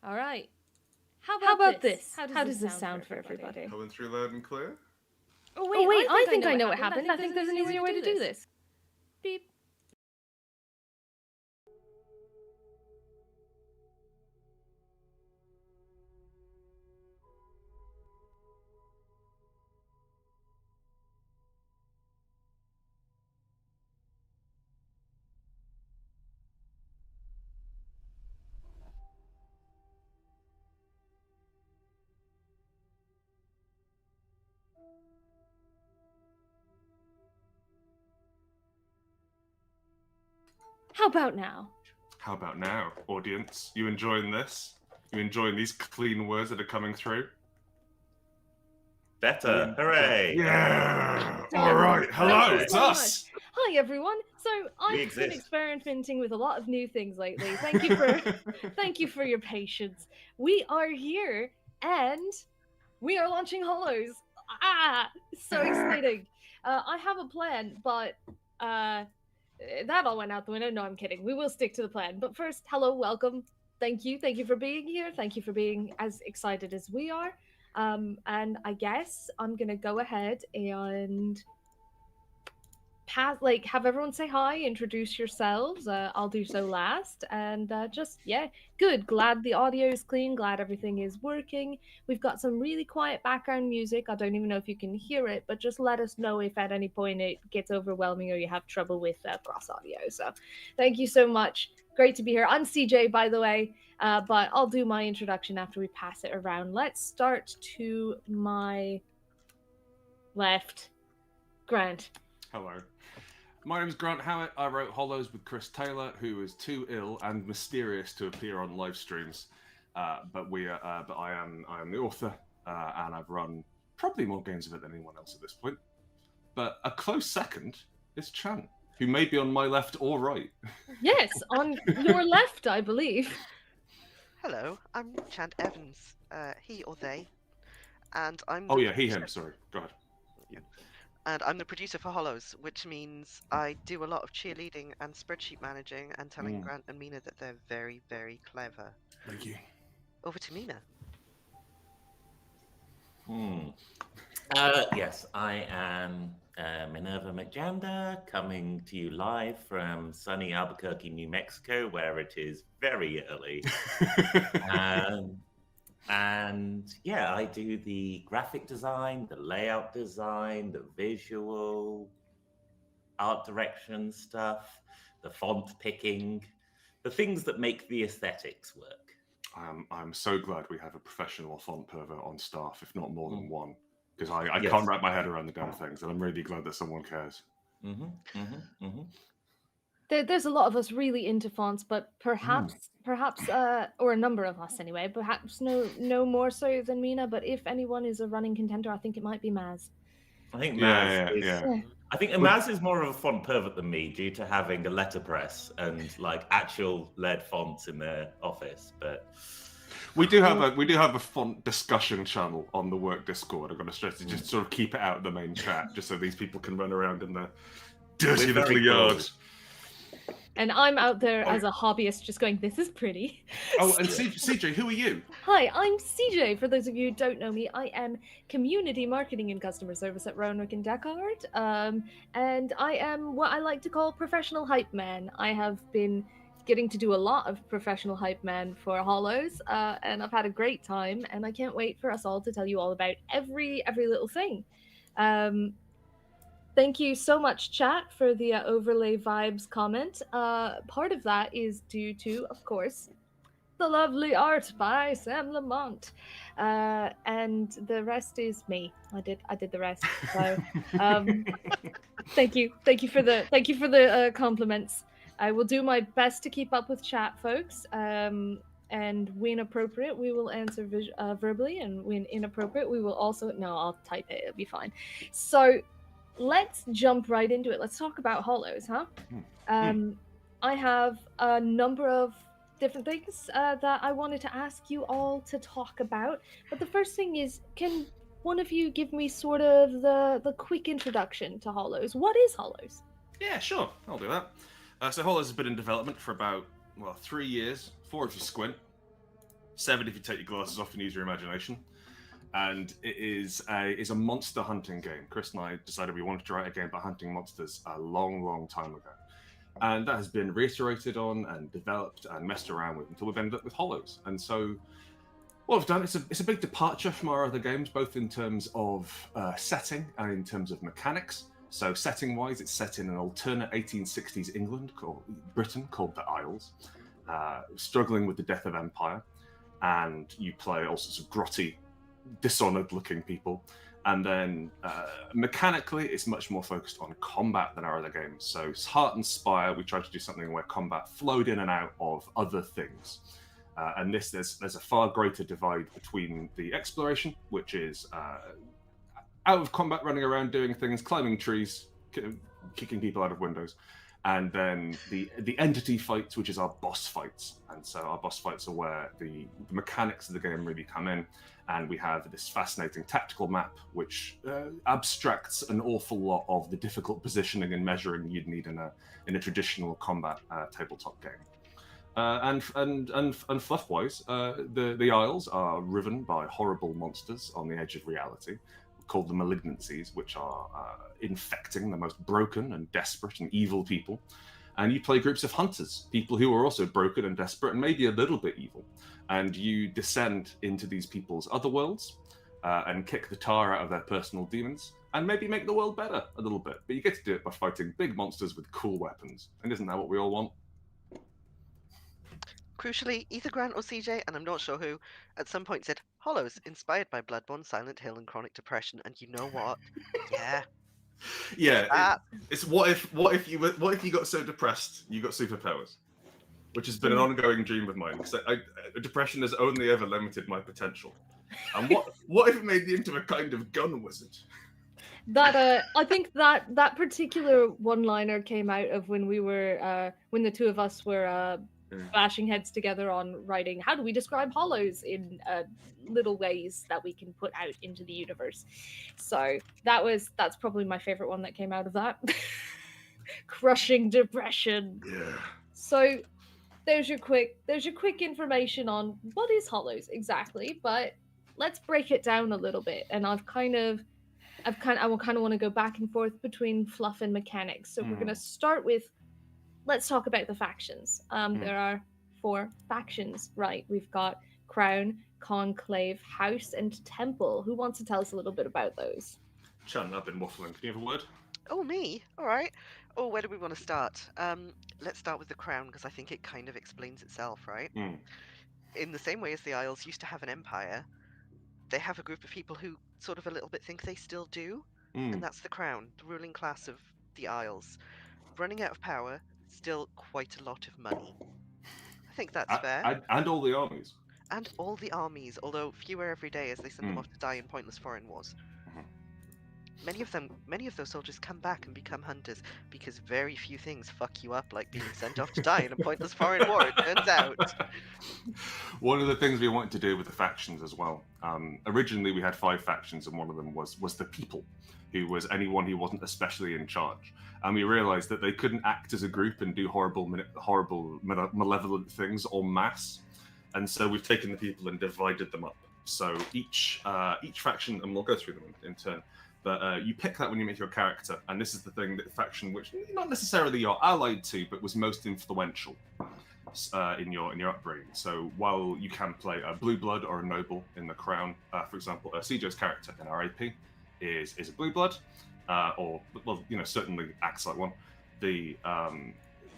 All right. How about this? How does this sound for everybody? Coming through loud and clear? Oh wait, I I think I know what happened. happened. I think there's an easier way to do this. Beep. How about now? How about now, audience? You enjoying this? You enjoying these clean words that are coming through? Better. Hooray! Yeah! So, All right. Hello, thank you it's so us. Hi everyone. So I've been exist. experimenting with a lot of new things lately. Thank you for thank you for your patience. We are here and we are launching Hollows. So exciting. I have a plan, but that all went out the window. No, I'm kidding. We will stick to the plan. But first, hello, welcome. Thank you. Thank you for being here. Thank you for being as excited as we are. And I guess I'm gonna go ahead and have everyone say hi, introduce yourselves. I'll do so last, and good. Glad the audio is clean, glad everything is working. We've got some really quiet background music. I don't even know if you can hear it, but just let us know if at any point it gets overwhelming or you have trouble with cross audio. So thank you so much. Great to be here. I'm CJ, by the way, but I'll do my introduction after we pass it around. Let's start to my left. Grant. Hello. My name is Grant Howard. I wrote Hollows with Chris Taylor, who is too ill and mysterious to appear on live streams. But I am the author, and I've run probably more games of it than anyone else at this point. But a close second is Chan, who may be on my left or right. Yes, on your left, I believe. Hello, I'm Chant Evans, he or they, and I'm. Oh yeah, him. Sorry, go ahead. And I'm the producer for Hollows, which means I do a lot of cheerleading and spreadsheet managing and telling Grant and Mina that they're very, very clever. Thank you. Over to Mina. Yes, I am Minerva McJander, coming to you live from sunny Albuquerque, New Mexico, where it is very early. And yeah, I do the graphic design, the layout design, the visual art direction stuff, the font picking, the things that make the aesthetics work. I'm so glad we have a professional font pervert on staff, if not more than one, because I can't wrap my head around the damn things, and I'm really glad that someone cares. There's a lot of us really into fonts, but perhaps, or a number of us anyway, perhaps no more so than Mina. But if anyone is a running contender, I think it might be Maz. I think Maz is. I think Maz is more of a font pervert than me, due to having a letterpress and like actual lead fonts in their office. But we do have a font discussion channel on the work Discord. I've got to stress to just sort of keep it out of the main chat, just so these people can run around in their dirty little yards. And I'm out there as a hobbyist just going, this is pretty. Oh, and CJ, who are you? Hi, I'm CJ. For those of you who don't know me, I am community marketing and customer service at Roanoke and Deckard. And I am what I like to call professional hype man. I have been getting to do a lot of professional hype man for Hollows, and I've had a great time, and I can't wait for us all to tell you all about every little thing. Thank you so much, chat, for the overlay vibes comment. Part of that is due to, of course, the lovely art by Sam Lamont, and the rest is me. I did the rest. So, thank you for the compliments. I will do my best to keep up with chat, folks. And when appropriate, we will answer verbally, and when inappropriate, we will also. No, I'll type it. It'll be fine. So. Let's jump right into it. Let's talk about Hollows, huh? I have a number of different things that I wanted to ask you all to talk about. But the first thing is, can one of you give me sort of the quick introduction to Hollows? What is Hollows? Yeah, sure. I'll do that. So Hollows has been in development for about, 3 years. 4 if you squint. 7 if you take your glasses off and use your imagination. And it is a monster hunting game. Chris and I decided we wanted to write a game about hunting monsters a long, long time ago. And that has been reiterated on and developed and messed around with until we've ended up with Hollows. And so what I've done, it's a big departure from our other games, both in terms of setting and in terms of mechanics. So setting-wise, it's set in an alternate 1860s England, Britain, called the Isles, struggling with the death of empire. And you play all sorts of grotty, dishonored-looking people. And then mechanically, it's much more focused on combat than our other games. So Heart and Spire, we tried to do something where combat flowed in and out of other things. And there's a far greater divide between the exploration, which is out of combat, running around doing things, climbing trees, kicking people out of windows, and then the entity fights, which is our boss fights. And so our boss fights are where the mechanics of the game really come in, and we have this fascinating tactical map which abstracts an awful lot of the difficult positioning and measuring you'd need in a traditional combat tabletop game. And fluff-wise, the Isles are riven by horrible monsters on the edge of reality, called the Malignancies, which are infecting the most broken and desperate and evil people. And you play groups of hunters, people who are also broken and desperate and maybe a little bit evil. And you descend into these people's other worlds and kick the tar out of their personal demons and maybe make the world better a little bit. But you get to do it by fighting big monsters with cool weapons. And isn't that what we all want? Crucially, either Grant or CJ, and I'm not sure who, at some point said, Hollows, inspired by Bloodborne, Silent Hill, and Chronic Depression. And you know what? Yeah. Yeah, it's what if you got so depressed you got superpowers, which has been an ongoing dream of mine. Because depression has only ever limited my potential. And what if it made me into a kind of gun wizard? That I think that particular one-liner came out of when we were when the two of us were bashing heads together on writing how do we describe Hollows in little ways that we can put out into the universe. So that's probably my favorite one that came out of that. Crushing depression. Yeah. So there's your quick information on what is Hollows exactly, but let's break it down a little bit. And I kind of want to go back and forth between fluff and mechanics. So we're going to start with, let's talk about the factions. There are 4 factions, right? We've got Crown, Conclave, House, and Temple. Who wants to tell us a little bit about those? Chan, I've been waffling. Can you have a word? Oh, me? All right. Oh, where do we want to start? Let's start with the Crown, because I think it kind of explains itself, right? In the same way as the Isles used to have an empire, they have a group of people who sort of a little bit think they still do, and that's the Crown, the ruling class of the Isles. Running out of power, still quite a lot of money. I think that's fair. And all the armies. And all the armies, although fewer every day as they send them off to die in pointless foreign wars. Many of those soldiers come back and become hunters because very few things fuck you up like being sent off to die in a pointless foreign war, it turns out. One of the things we wanted to do with the factions as well. Originally we had 5 factions, and one of them was the people, who was anyone who wasn't especially in charge. And we realized that they couldn't act as a group and do horrible, malevolent things en masse. And so we've taken the people and divided them up. So each faction, and we'll go through them in turn, but you pick that when you make your character. And this is the thing, that the faction which not necessarily you're allied to, but was most influential in your upbringing. So while you can play a blue blood or a noble in the Crown, for example, CJ's character in our AP is a blue blood, or certainly acts like one.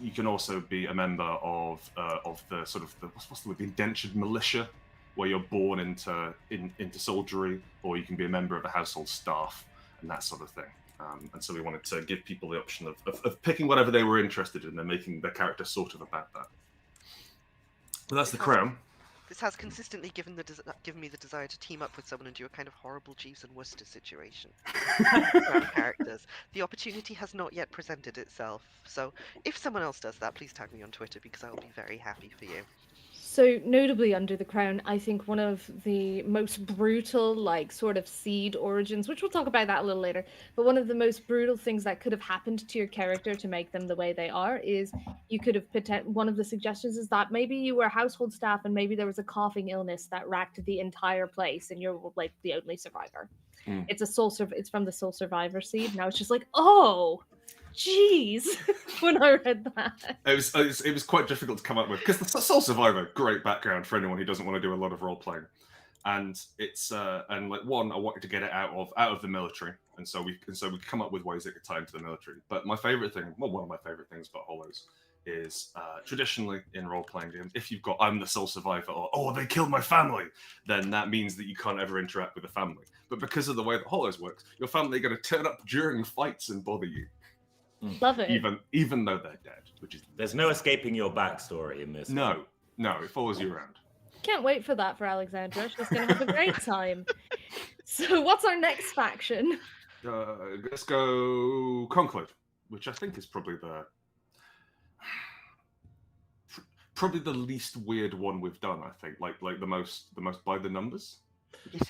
You can also be a member of the sort of the indentured militia, where you're born into soldiery, or you can be a member of a household staff and that sort of thing. And so we wanted to give people the option of picking whatever they were interested in and making their character sort of about that. But that's the Crown. This has consistently given me the desire to team up with someone and do a kind of horrible Jeeves and Worcester situation. Crown characters. The opportunity has not yet presented itself. So if someone else does that, please tag me on Twitter because I will be very happy for you. So, notably under the crown, I think one of the most brutal, like, sort of seed origins, which we'll talk about that a little later, but one of the most brutal things that could have happened to your character to make them the way they are is you could have one of the suggestions is that maybe you were household staff and maybe there was a coughing illness that racked the entire place and you're, like, the only survivor. It's it's from the Soul Survivor seed, and I was just like, oh, jeez, when I read that. It was quite difficult to come up with because the Soul Survivor, great background for anyone who doesn't want to do a lot of role playing, and it's and like one, I wanted to get it out of the military, and so we come up with ways it could tie into the military. But my favorite thing, well, one of my favorite things about Hollows is traditionally in role-playing games, if you've got I'm the sole survivor or oh they killed my family, then that means that you can't ever interact with the family. But because of the way that Hollows works, your family are going to turn up during fights and bother you. Love it. Even though they're dead, which is There's no escaping your backstory in this. no, it follows you around. Can't wait for that for Alexandra. She's going to have a great time. So what's our next faction? Let's go Conclave, which I think is probably the least weird one we've done. I think like the most by the numbers.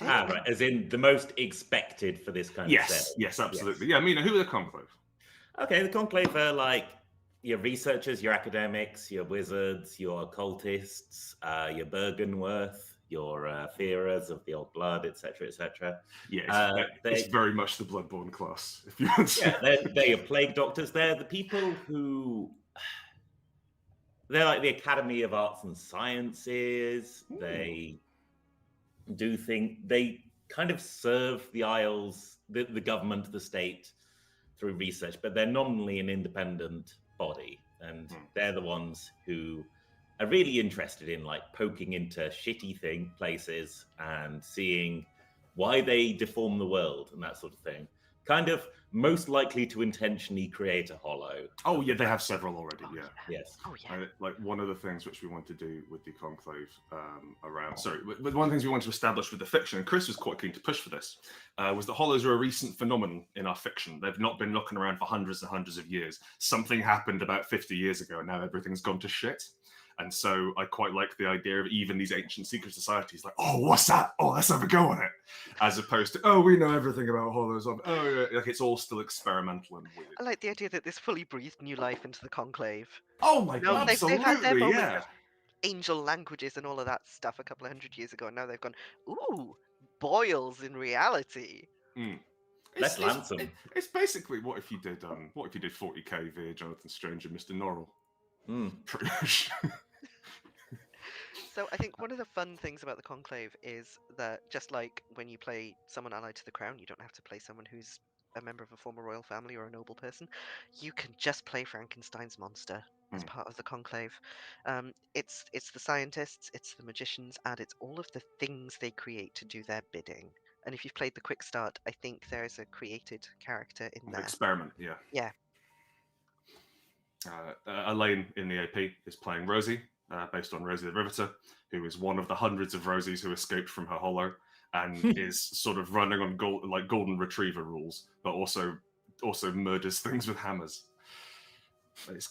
Right, as in the most expected for this kind of setting. Yes, absolutely. Yeah, Mina, who are the Conclave? Okay, the Conclave are like your researchers, your academics, your wizards, your occultists, your Bergenworth, your fearers of the old blood, etc., etc. Yeah, it's very much the Bloodborne class. If you want to. Yeah, they're your plague doctors. They're the people who they're like the Academy of Arts and Sciences. Ooh. They kind of serve the Isles, the government, the state through research, but they're nominally an independent body, and they're the ones who are really interested in like poking into shitty places and seeing why they deform the world and that sort of thing. Kind of most likely to intentionally create a hollow. Oh yeah, they have several already. Yeah. Yes. Oh yeah. Like one of the things which we want to do with the Conclave but one of the things we want to establish with the fiction, and Chris was quite keen to push for this, was that hollows are a recent phenomenon in our fiction. They've not been knocking around for hundreds and hundreds of years. Something happened about 50 years ago, and now everything's gone to shit. And so I quite like the idea of even these ancient secret societies, like, oh, what's that? Oh, let's have a go on it. As opposed to, oh, we know everything about hollows. Oh, yeah. Like it's all still experimental and weird. I like the idea that this fully breathed new life into the Conclave. Oh my God, absolutely, they've had their moment yeah. of angel languages and all of that stuff a couple of hundred years ago, and now they've gone, ooh, boils in reality. Let's land some. It's basically what if you did 40k via Jonathan Strange and Mr. Norrell. Pretty much. So I think one of the fun things about the Conclave is that just like when you play someone allied to the crown, you don't have to play someone who's a member of a former royal family or a noble person. You can just play Frankenstein's monster as part of the Conclave. It's the scientists, it's the magicians, and it's all of the things they create to do their bidding. And if you've played the Quick Start, I think there's a created character in there. Experiment, yeah. Yeah. Elaine in the AP is playing Rosie, based on Rosie the Riveter, who is one of the hundreds of Rosies who escaped from her hollow and is sort of running on golden retriever rules, but also murders things with hammers. It's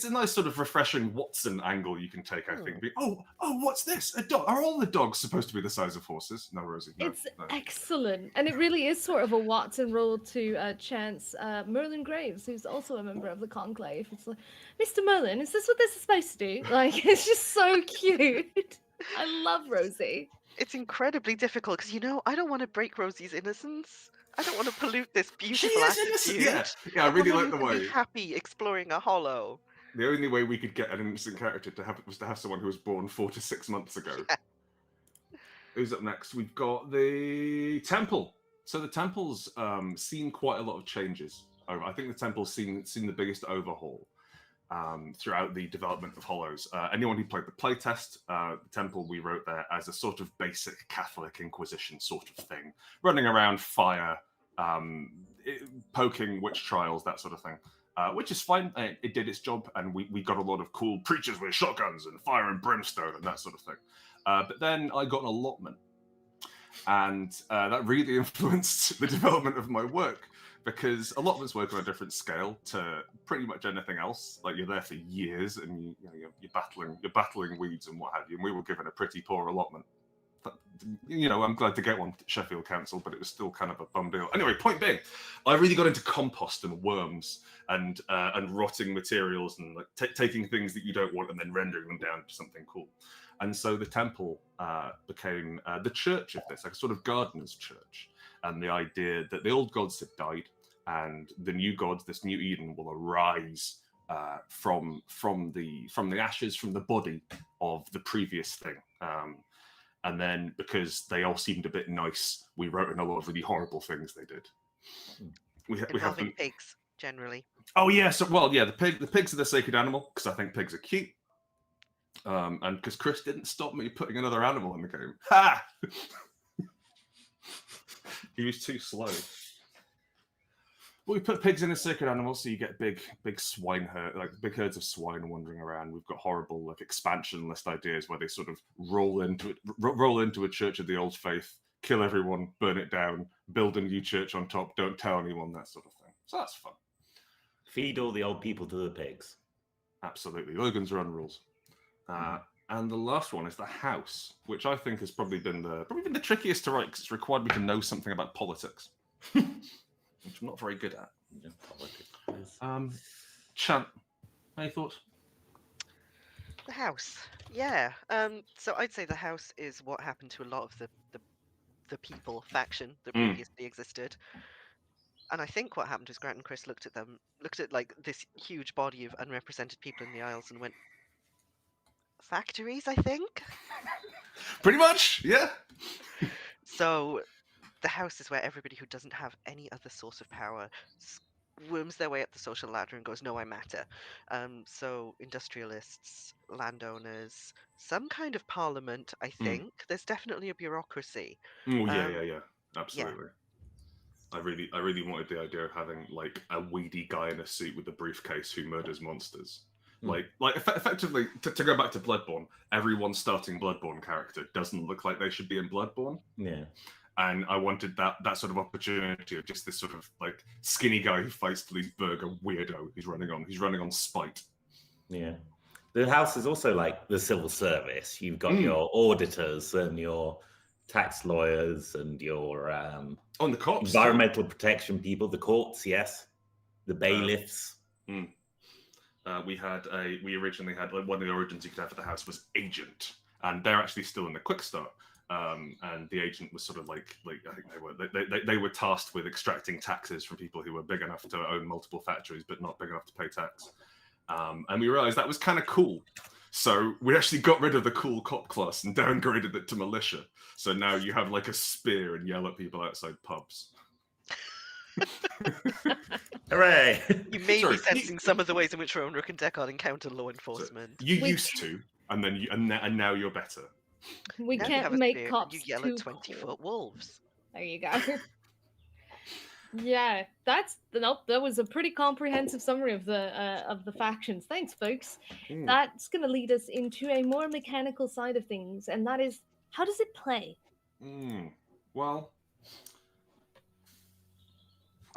a nice sort of refreshing Watson angle you can take, I think. Oh, what's this? A dog? Are all the dogs supposed to be the size of horses? No, Rosie. No, it's excellent, and it really is sort of a Watson role to Chance Merlin Graves, who's also a member of the Conclave. It's like, Mr. Merlin, is this what this is supposed to do? Like, it's just so cute. I love Rosie. It's incredibly difficult because I don't want to break Rosie's innocence. I don't want to pollute this beautiful attitude. Yeah, I really like the way. Be happy exploring a hollow. The only way we could get an innocent character was to have someone who was born 4 to 6 months ago. Yeah. Who's up next? We've got the Temple. So the Temple's seen quite a lot of changes. I think the Temple's seen the biggest overhaul throughout the development of Hollows. Anyone who played the playtest, the Temple we wrote there as a sort of basic Catholic Inquisition sort of thing, running around fire, poking witch trials, that sort of thing, which is fine. It did its job, and we got a lot of cool preachers with shotguns and fire and brimstone and that sort of thing. But then I got an allotment, and that really influenced the development of my work, because a lot of us work on a different scale to pretty much anything else. Like you're there for years, and you're battling weeds and what have you. And we were given a pretty poor allotment. But, I'm glad to get one, Sheffield Council, but it was still kind of a bum deal. Anyway, point being, I really got into compost and worms and rotting materials and like taking things that you don't want and then rendering them down to something cool. And so the temple became the church of this, like a sort of gardener's church. And the idea that the old gods had died and the new gods, this new Eden, will arise from the ashes, from the body of the previous thing. And then because they all seemed a bit nice, we wrote in a lot of really horrible things they did. We have them... pigs, generally. Oh, yeah. So, the pigs are the sacred animal because I think pigs are cute. And because Chris didn't stop me putting another animal in the game. Ha! He was too slow. Well, we put pigs in as sacred animals, so you get big swine herd, like big herds of swine wandering around. We've got horrible like expansion list ideas where they sort of roll into a church of the old faith, kill everyone, burn it down, build a new church on top, don't tell anyone, that sort of thing. So that's fun. Feed all the old people to the pigs. Absolutely. Logan's Run rules. And the last one is the house, which I think has probably been the trickiest to write because it's required me to know something about politics, which I'm not very good at. Yeah, politics. Chant, any thoughts? The house, yeah. So I'd say the house is what happened to a lot of the people faction that previously existed. And I think what happened was Grant and Chris looked at like this huge body of unrepresented people in the Isles and went, factories, I think. Pretty much, yeah. So the house is where everybody who doesn't have any other source of power worms their way up the social ladder and goes, no, I matter. So industrialists, landowners, some kind of parliament, I think. There's definitely a bureaucracy. Oh, yeah. Absolutely. Yeah. I really wanted the idea of having like a weedy guy in a suit with a briefcase who murders monsters. Like effectively, to go back to Bloodborne, everyone starting Bloodborne character doesn't look like they should be in Bloodborne. Yeah. And I wanted that sort of opportunity of just this sort of like skinny guy who fights these burger weirdo he's running on spite. Yeah. The house is also like the civil service. You've got your auditors and your tax lawyers and your the cops, environmental protection people, the courts, yes, the bailiffs. We originally had like one of the origins you could have for the house was agent, and they're actually still in the quick start. And the agent was sort of like I think they were tasked with extracting taxes from people who were big enough to own multiple factories but not big enough to pay tax. And we realized that was kind of cool. So we actually got rid of the cool cop class and downgraded it to militia. So now you have like a spear and yell at people outside pubs. Hooray! You may be sensing some of the ways in which Roanoke and Deckard encounter law enforcement. So you used to, and then and now you're better. We Now can't make cops you yell too at 20-foot cool. wolves. There you go. Yeah, that was a pretty comprehensive summary of the factions. Thanks, folks. That's going to lead us into a more mechanical side of things, and that is, how does it play? Well,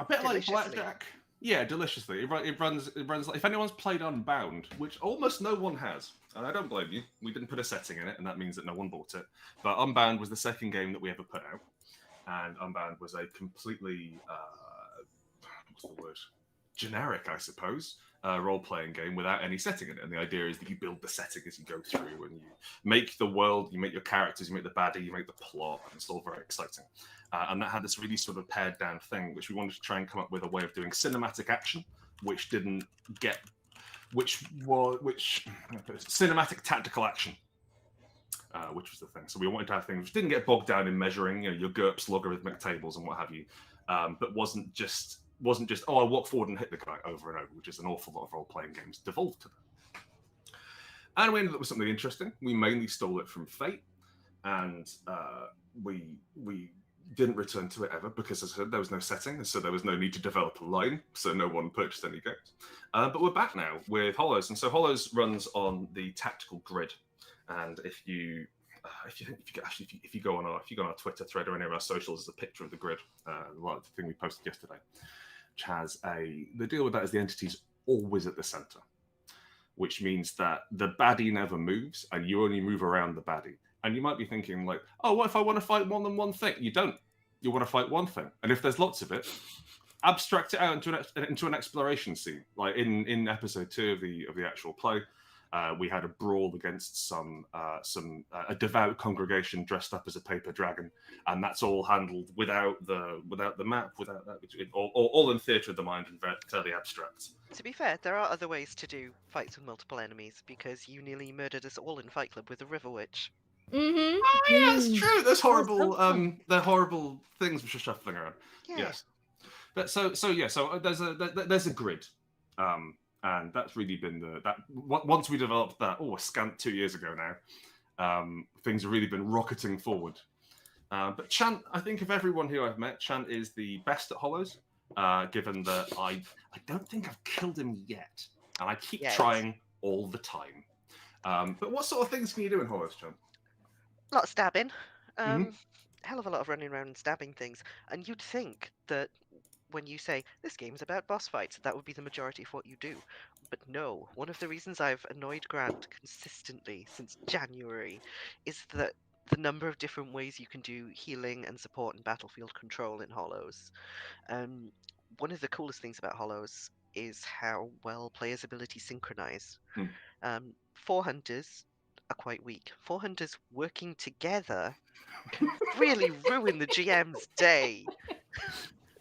a bit like Blackjack. Yeah, deliciously. It runs like, if anyone's played Unbound, which almost no one has, and I don't blame you. We didn't put a setting in it, and that means that no one bought it. But Unbound was the second game that we ever put out, and Unbound was a completely what's the word? Generic, I suppose, role-playing game without any setting in it. And the idea is that you build the setting as you go through, and you make the world, you make your characters, you make the baddie, you make the plot, and it's all very exciting. And that had this really sort of pared down thing, which we wanted to try and come up with a way of doing cinematic action, which cinematic tactical action, which was the thing. So we wanted to have things which didn't get bogged down in measuring, your GURPS, logarithmic tables, and what have you, but wasn't just I walk forward and hit the guy over and over, which is an awful lot of role-playing games devolved to that. And we ended up with something interesting. We mainly stole it from Fate, and we didn't return to it ever because, as I said, there was no setting, so there was no need to develop a line, so no one purchased any games. But we're back now with Hollows, and so Hollows runs on the tactical grid. And if you go on our Twitter thread or any of our socials, there's a picture of the grid, like the thing we posted yesterday. which has the deal with that is the entity's always at the center, which means that the baddie never moves and you only move around the baddie. And you might be thinking like, oh, what if I want to fight more than one thing? You don't. You want to fight one thing. And if there's lots of it, abstract it out into an exploration scene. Like in episode 2 of the actual play, we had a brawl against a devout congregation dressed up as a paper dragon, and that's all handled without the map, without that, all in theatre of the mind and fairly abstract. To be fair, there are other ways to do fights with multiple enemies, because you nearly murdered us all in Fight Club with the River Witch. Mm-hmm. Oh yeah, it's true. There's horrible things which are shuffling around. Yeah. Yes. But so there's a grid, and that's really been once we developed that a scant 2 years ago now, things have really been rocketing forward. But Chant, I think of everyone who I've met, Chant is the best at Hollows, given that I don't think I've killed him yet, and I keep trying all the time. But what sort of things can you do in Hollows, Chant? A lot of stabbing. Hell of a lot of running around and stabbing things. And you'd think that when you say, this game's about boss fights, that would be the majority of what you do. But no, one of the reasons I've annoyed Grant consistently since January is that the number of different ways you can do healing and support and battlefield control in Hollows. One of the coolest things about Hollows is how well players' abilities synchronize. 4 hunters are quite weak. 4 hunters working together can really ruin the GM's day.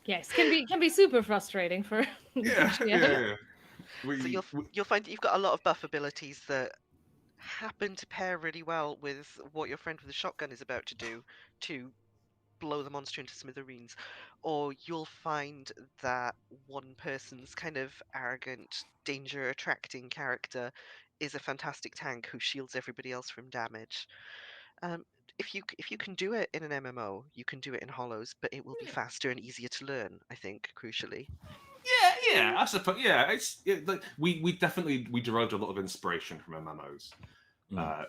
Yes, can be super frustrating for Yeah. So you'll find that you've got a lot of buff abilities that happen to pair really well with what your friend with the shotgun is about to do to blow the monster into smithereens. Or you'll find that one person's kind of arrogant, danger-attracting character is a fantastic tank who shields everybody else from damage. If you can do it in an MMO, you can do it in Hollows, but it will be faster and easier to learn, I think, crucially. Yeah, I suppose. Yeah, we definitely derived a lot of inspiration from MMOs.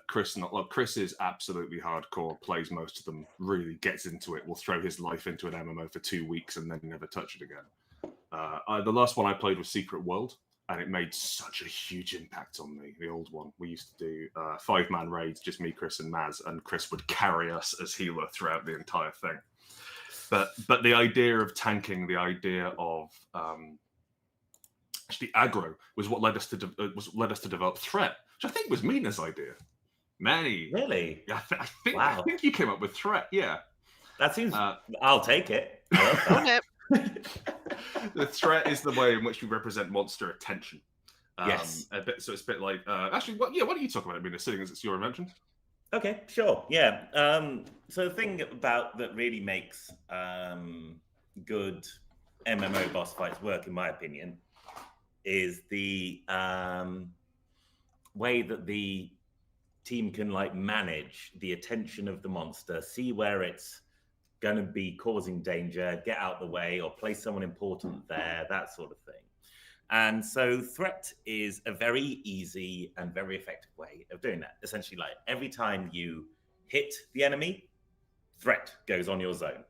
Chris is absolutely hardcore, plays most of them, really gets into it, will throw his life into an MMO for 2 weeks and then never touch it again. The last one I played was Secret World, and it made such a huge impact on me. The old one, we used to do 5-man raids, just me, Chris, and Maz, and Chris would carry us as healer throughout the entire thing. But the idea of tanking, the idea of actually aggro was what led us to develop Threat, which I think was Mina's idea. Really? I think you came up with Threat. Yeah, that seems. I'll take it. I love that. The threat is the way in which we represent monster attention. Yes. So it's a bit like actually, why don't you talk about it, Mina, seeing as it's your invention? Okay, sure. Yeah. So the thing about that really makes good MMO boss fights work, in my opinion, is the way that the team can manage the attention of the monster, see where it's going to be causing danger, get out the way, or place someone important there, that sort of thing. And so Threat is a very easy and very effective way of doing that. Essentially, every time you hit the enemy, Threat goes on your zone.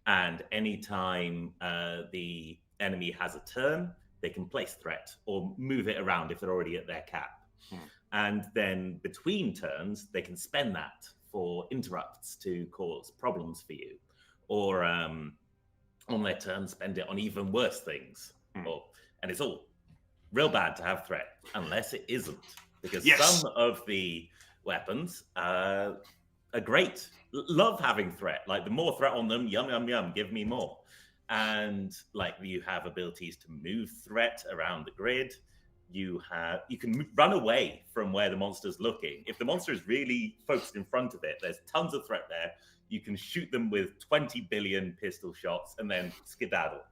And anytime the enemy has a turn, they can place Threat or move it around if they're already at their cap. And then between turns, they can spend that for interrupts to cause problems for you. Or on their turn, spend it on even worse things. And it's all real bad to have Threat, unless it isn't. Because some of the weapons are great. Love having Threat. The more Threat on them, yum, yum, yum, give me more. And you have abilities to move Threat around the grid. You can run away from where the monster's looking. If the monster is really focused in front of it, there's tons of Threat there. You can shoot them with 20 billion pistol shots and then skedaddle.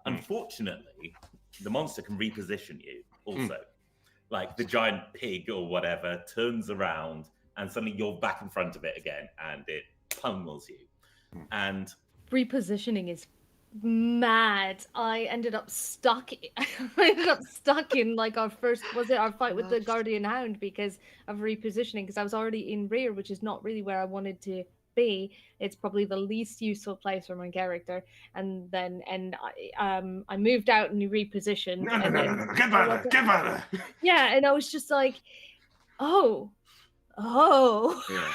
Unfortunately, the monster can reposition you also. The giant pig or whatever turns around and suddenly you're back in front of it again and it pummels you. And repositioning is mad. I ended up stuck in our first, was it our fight with the Guardian Hound, because of repositioning, because I was already in rear, which is not really where I wanted to B, it's probably the least useful place for my character. And I moved out and repositioned. No, and then get better, get better. Yeah, and I was just like, oh. Yeah,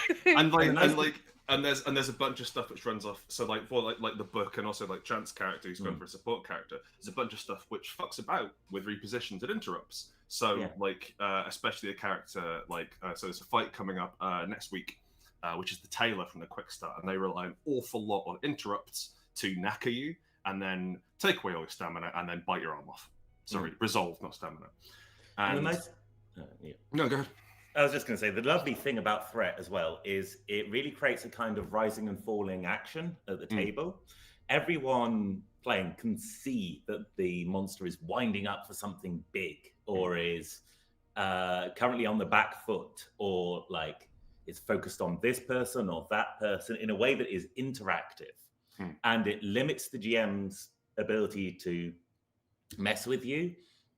and there's a bunch of stuff which runs off. So like for like the book, and also like Chance character who's going for a support character. There's a bunch of stuff which fucks about with repositions and interrupts. So like especially a character like so there's a fight coming up next week, which is the Tailor from the Quick Start, and they rely an awful lot on interrupts to knacker you and then take away all your stamina and then bite your arm off. Sorry, resolve, not stamina. And no, go ahead. I was just going to say, the lovely thing about Threat as well is it really creates a kind of rising and falling action at the table. Everyone playing can see that the monster is winding up for something big, or is currently on the back foot, or like it's focused on this person or that person in a way that is interactive. And it limits the GM's ability to mess with you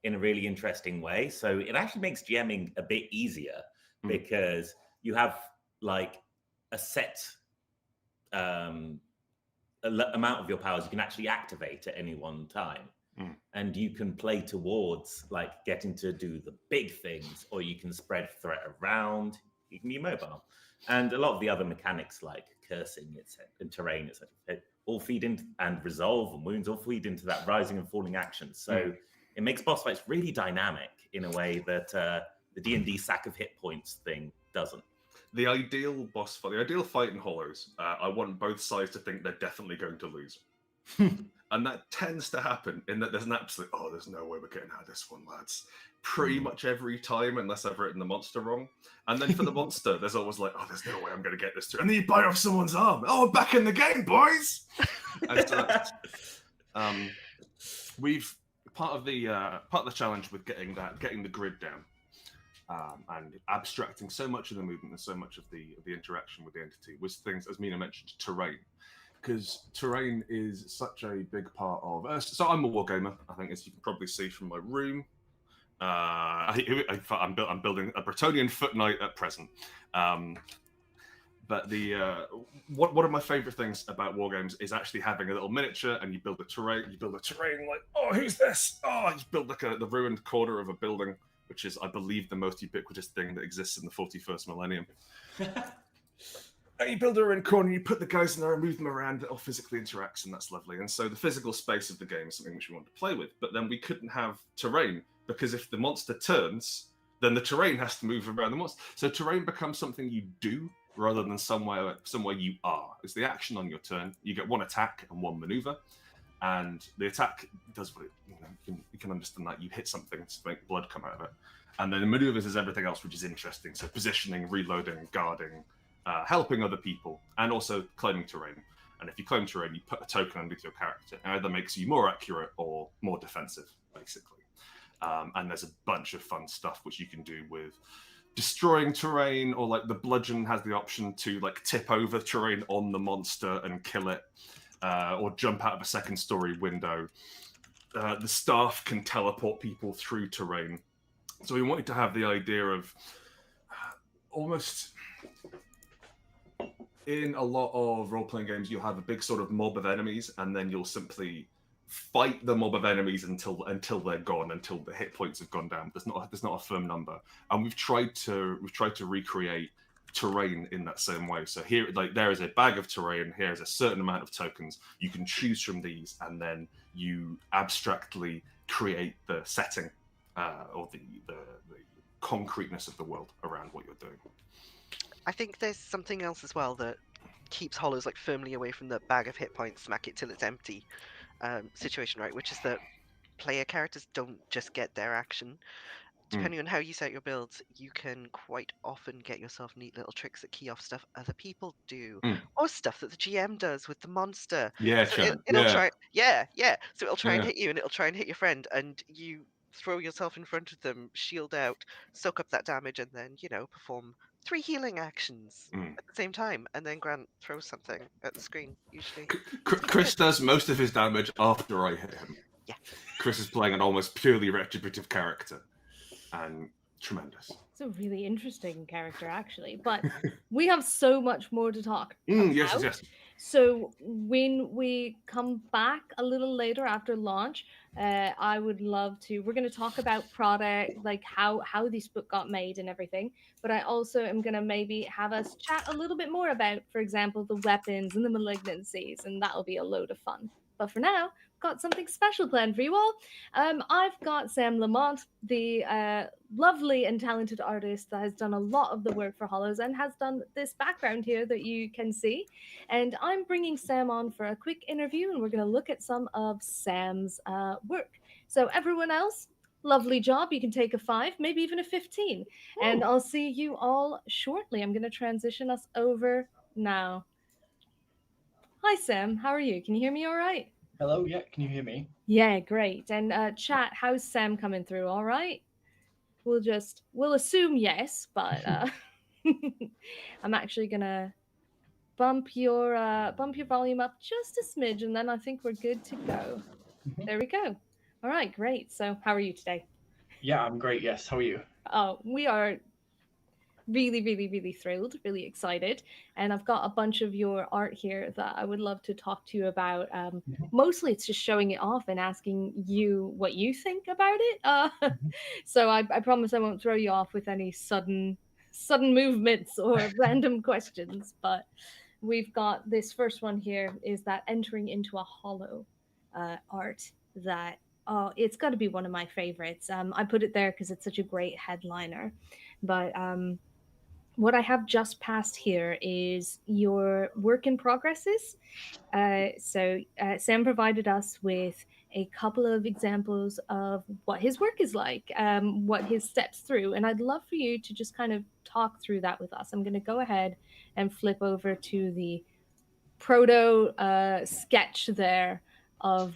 in a really interesting way. So it actually makes GMing a bit easier because you have like a set amount of your powers you can actually activate at any one time. And you can play towards like getting to do the big things, or you can spread threat around, you can be mobile. And a lot of the other mechanics like cursing and terrain, etc., all feed into, and resolve and wounds all feed into that rising and falling action. So it makes boss fights really dynamic in a way that the D&D sack of hit points thing doesn't. The ideal boss fight, the ideal fight in Hollows, I want both sides to think they're definitely going to lose. And that tends to happen in that there's an absolute, there's no way we're getting out of this one, lads. Pretty much every time, unless I've written the monster wrong. And then for the monster, there's always like, there's no way I'm going to get this through. And then you bite off someone's arm. Oh, back in the game, boys! And so we've part of the challenge with getting the grid down and abstracting so much of the movement and so much of the interaction with the entity was things, as Mina mentioned, terrain. Because terrain is such a big part of. So I'm a wargamer, I think, as you can probably see from my room. I'm building a Bretonnian Foot Knight at present. But one of my favorite things about wargames is actually having a little miniature, and you build a terrain. You build a terrain like, who's this? You build like the ruined corner of a building, which is, I believe, the most ubiquitous thing that exists in the 41st millennium. And you build a ruined corner, you put the guys in there and move them around. It all physically interacts, and that's lovely. And so the physical space of the game is something which we want to play with. But then we couldn't have terrain, because if the monster turns, then the terrain has to move around the monster. So terrain becomes something you do rather than somewhere you are. It's the action on your turn. You get one attack and one maneuver, and the attack does what it, you can understand that. You hit something to make blood come out of it, and then the maneuvers is everything else, which is interesting. So positioning, reloading, guarding, helping other people, and also claiming terrain. And if you claim terrain, you put a token underneath your character. It either makes you more accurate or more defensive, basically. And there's a bunch of fun stuff which you can do with destroying terrain, or like the bludgeon has the option to like tip over terrain on the monster and kill it, or jump out of a second story window. The staff can teleport people through terrain. So we wanted to have the idea of almost... In a lot of role-playing games, you'll have a big sort of mob of enemies, and then you'll simply fight the mob of enemies until they're gone, until the hit points have gone down. There's not a firm number, and we've tried to recreate terrain in that same way. So here, like, there is a bag of terrain. Here is a certain amount of tokens. You can choose from these, and then you abstractly create the setting or the concreteness of the world around what you're doing. I think there's something else as well that keeps Hollows like firmly away from the bag of hit points, smack it till it's empty situation, right? Which is that player characters don't just get their action. Depending on how you set your builds, you can quite often get yourself neat little tricks that key off stuff other people do, or stuff that the GM does with the monster. Yeah, so sure. It'll try, So it'll try and hit you, and it'll try and hit your friend, and you throw yourself in front of them, shield out, soak up that damage, and then perform 3 healing actions at the same time, and then Grant throws something at the screen, usually. Chris does most of his damage after I hit him. Yeah. Chris is playing an almost purely retributive character. And tremendous. It's a really interesting character, actually. But we have so much more to talk Yes, about. yes. So when we come back a little later after launch, I would love to. We're going to talk about product, like how this book got made and everything. But I also am going to maybe have us chat a little bit more about, for example, the weapons and the malignancies, and that'll be a load of fun. But for now, got something special planned for you all. I've got Sam Lamont, the lovely and talented artist that has done a lot of the work for Hollows and has done this background here that you can see. And I'm bringing Sam on for a quick interview, and we're going to look at some of Sam's work. So everyone else, lovely job. You can take a 5, maybe even a 15. And I'll see you all shortly. I'm going to transition us over now. Hi, Sam. How are you? Can you hear me all right? Hello, yeah, can you hear me? Yeah, great. And chat, how's Sam coming through? All right? We'll assume yes, but I'm actually gonna bump your volume up just a smidge, and then I think we're good to go. There we go. All right, great. So how are you today? Yeah, I'm great, yes. How are you? Oh, we are really, really, really thrilled, really excited. And I've got a bunch of your art here that I would love to talk to you about. Mostly it's just showing it off and asking you what you think about it. So I promise I won't throw you off with any sudden movements or random questions. But we've got this first one here is that entering into a hollow art that, it's got to be one of my favorites. I put it there because it's such a great headliner. But what I have just passed here is your work in progresses. So Sam provided us with a couple of examples of what his work is like, what his steps through. And I'd love for you to just kind of talk through that with us. I'm going to go ahead and flip over to the proto sketch there of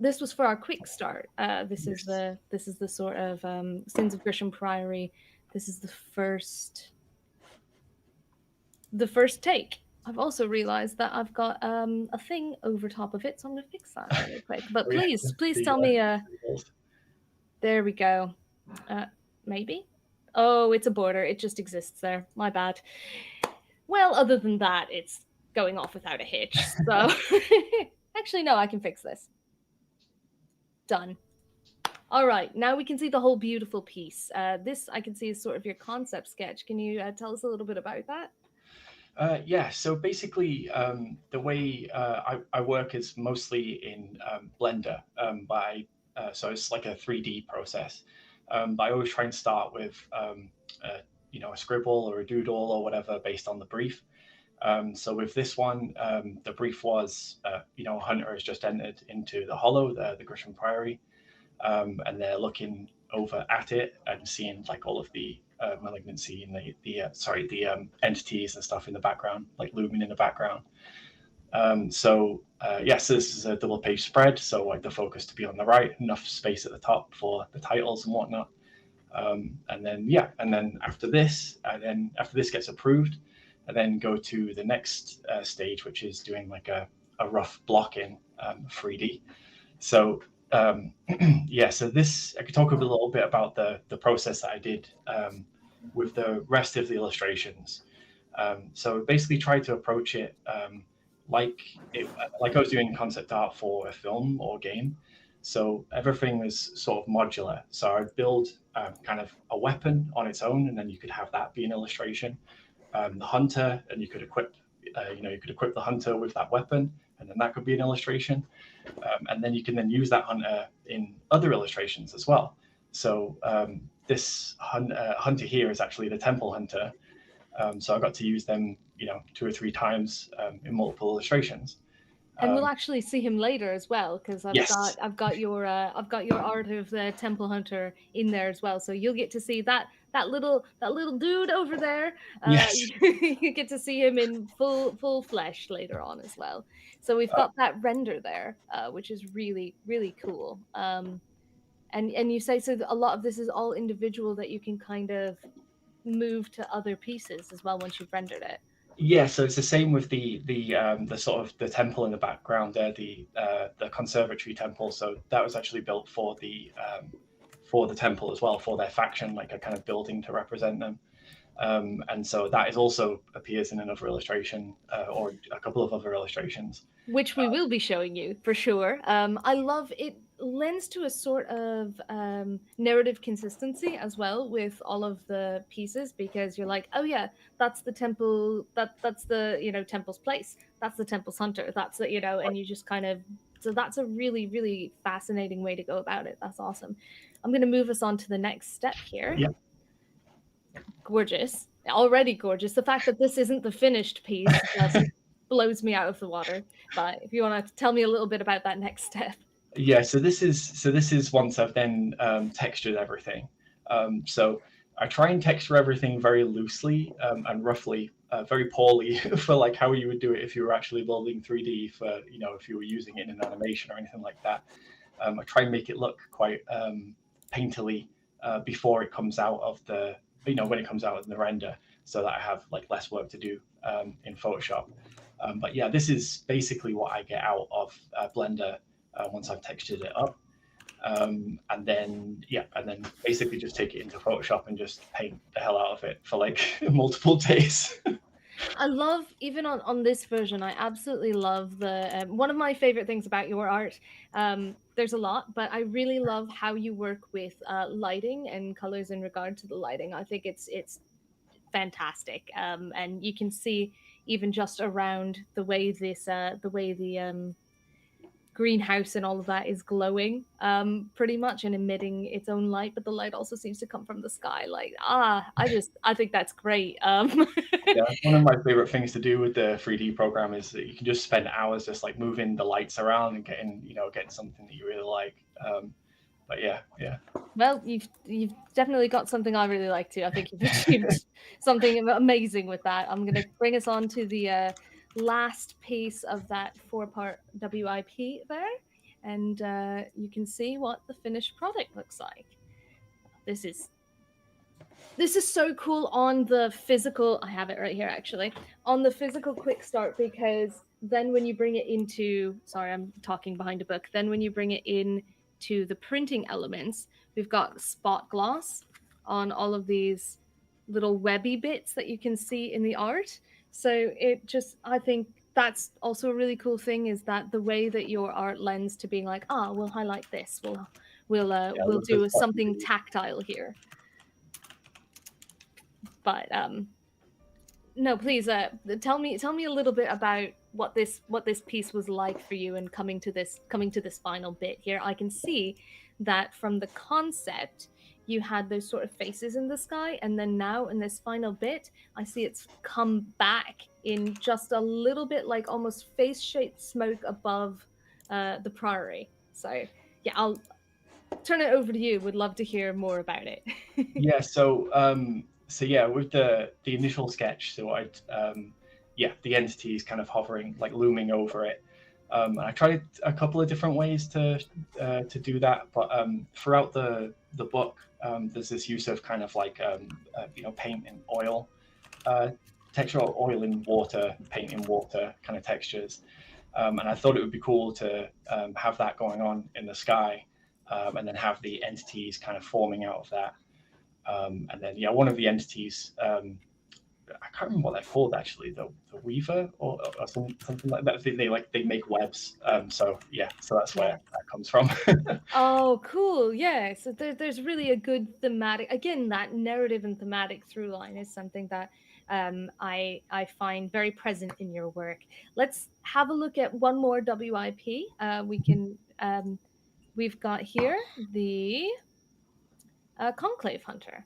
this was for our quick start. This is the sort of Sins of Grisham Priory. This is the first take. I've also realized that I've got a thing over top of it, so I'm gonna fix that really quick. But please tell me. There we go. Maybe. Oh, it's a border. It just exists there. My bad. Well, other than that, it's going off without a hitch. So actually, no, I can fix this. Done. All right, now we can see the whole beautiful piece. This I can see is sort of your concept sketch. Can you tell us a little bit about that? Yeah, so basically the way I work is mostly in Blender, so it's like a 3D process. But I always try and start with a scribble or a doodle or whatever based on the brief. So with this one, the brief was, a hunter has just entered into the hollow, the Grisham Priory. And they're looking over at it and seeing like all of the malignancy and the entities and stuff in the background, like looming in the background. So this is a double page spread, so like the focus to be on the right, enough space at the top for the titles and whatnot. And then after this gets approved, and then go to the next stage, which is doing like a rough blocking 3D. So so this, I could talk a little bit about the process that I did with the rest of the illustrations. So basically tried to approach it like I was doing concept art for a film or game. So everything was sort of modular. So I'd build kind of a weapon on its own, and then you could have that be an illustration. The hunter, and you could equip the hunter with that weapon, and then that could be an illustration. And then you can then use that hunter in other illustrations as well. So this hunter here is actually the temple hunter. So I got to use them, 2 or 3 times in multiple illustrations. And we'll actually see him later as well, because I've got your art of the temple hunter in there as well. So you'll get to see that little dude over there. You get to see him in full flesh later on as well. So we've got that render there, which is really, really cool. And you say so a lot of this is all individual that you can kind of move to other pieces as well once you've rendered it. Yeah, so it's the same with the sort of the temple in the background there, the conservatory temple. So that was actually built for the for the temple as well, for their faction, like a kind of building to represent them. And so that is also appears in another illustration or a couple of other illustrations. Which we will be showing you for sure. I love it. Lends to a sort of narrative consistency as well with all of the pieces, because you're like, oh yeah, that's the temple, that's the, you know, temple's place, that's the temple's hunter, that's the, you know, and you just kind of, so that's a really, really fascinating way to go about it. That's awesome. I'm going to move us on to the next step here. Yeah. Gorgeous, already gorgeous. The fact that this isn't the finished piece just blows me out of the water. But if you want to tell me a little bit about that next step. Yeah, so this is once I've then textured everything. So I try and texture everything very loosely and roughly, very poorly for like how you would do it if you were actually building 3D for, you know, if you were using it in an animation or anything like that. I try and make it look quite painterly before it comes out of the, you know, when it comes out of the render, so that I have like less work to do in Photoshop. But yeah, this is basically what I get out of Blender once I've textured it up. And then basically just take it into Photoshop and just paint the hell out of it for like multiple days. I love, even on this version, I absolutely love the, one of my favorite things about your art, there's a lot, but I really love how you work with lighting and colors in regard to the lighting. I think it's fantastic. And you can see even just around the way this, the greenhouse and all of that is glowing pretty much and emitting its own light, but the light also seems to come from the sky. Like, I think that's great. Yeah, one of my favorite things to do with the 3D program is that you can just spend hours just like moving the lights around and getting something that you really like. But yeah. Well, you've definitely got something I really like too. I think you've achieved something amazing with that. I'm going to bring us on to the last piece of that 4-part WIP there, and you can see what the finished product looks like. This is so cool on the physical. I have it right here actually on the physical quick start, because then when you bring it into, sorry, I'm talking behind a book. Then when you bring it in to the printing elements, we've got spot gloss on all of these little webby bits that you can see in the art. So it just, I think that's also a really cool thing, is that the way that your art lends to being like, we'll highlight this, we'll do something tactile here. But no, please tell me a little bit about what this piece was like for you, and coming to this final bit here. I can see that from the concept you had those sort of faces in the sky, and then now in this final bit I see it's come back in just a little bit, like almost face-shaped smoke above the priory. So yeah, I'll turn it over to you. Would love to hear more about it. Yeah, so yeah, with the initial sketch, so the entities kind of hovering, like looming over it. I tried a couple of different ways to do that, but throughout the book, there's this use of kind of like paint in oil texture, or oil in water, paint in water kind of textures. And I thought it would be cool to have that going on in the sky, and then have the entities kind of forming out of that. And then one of the entities, I can't remember what they're called actually, the weaver or something like that. They make webs. So that's where that comes from. Oh, cool. Yeah. So there's really a good thematic, again, that narrative and thematic through line is something that I find very present in your work. Let's have a look at one more WIP. We've got here the Conclave Hunter.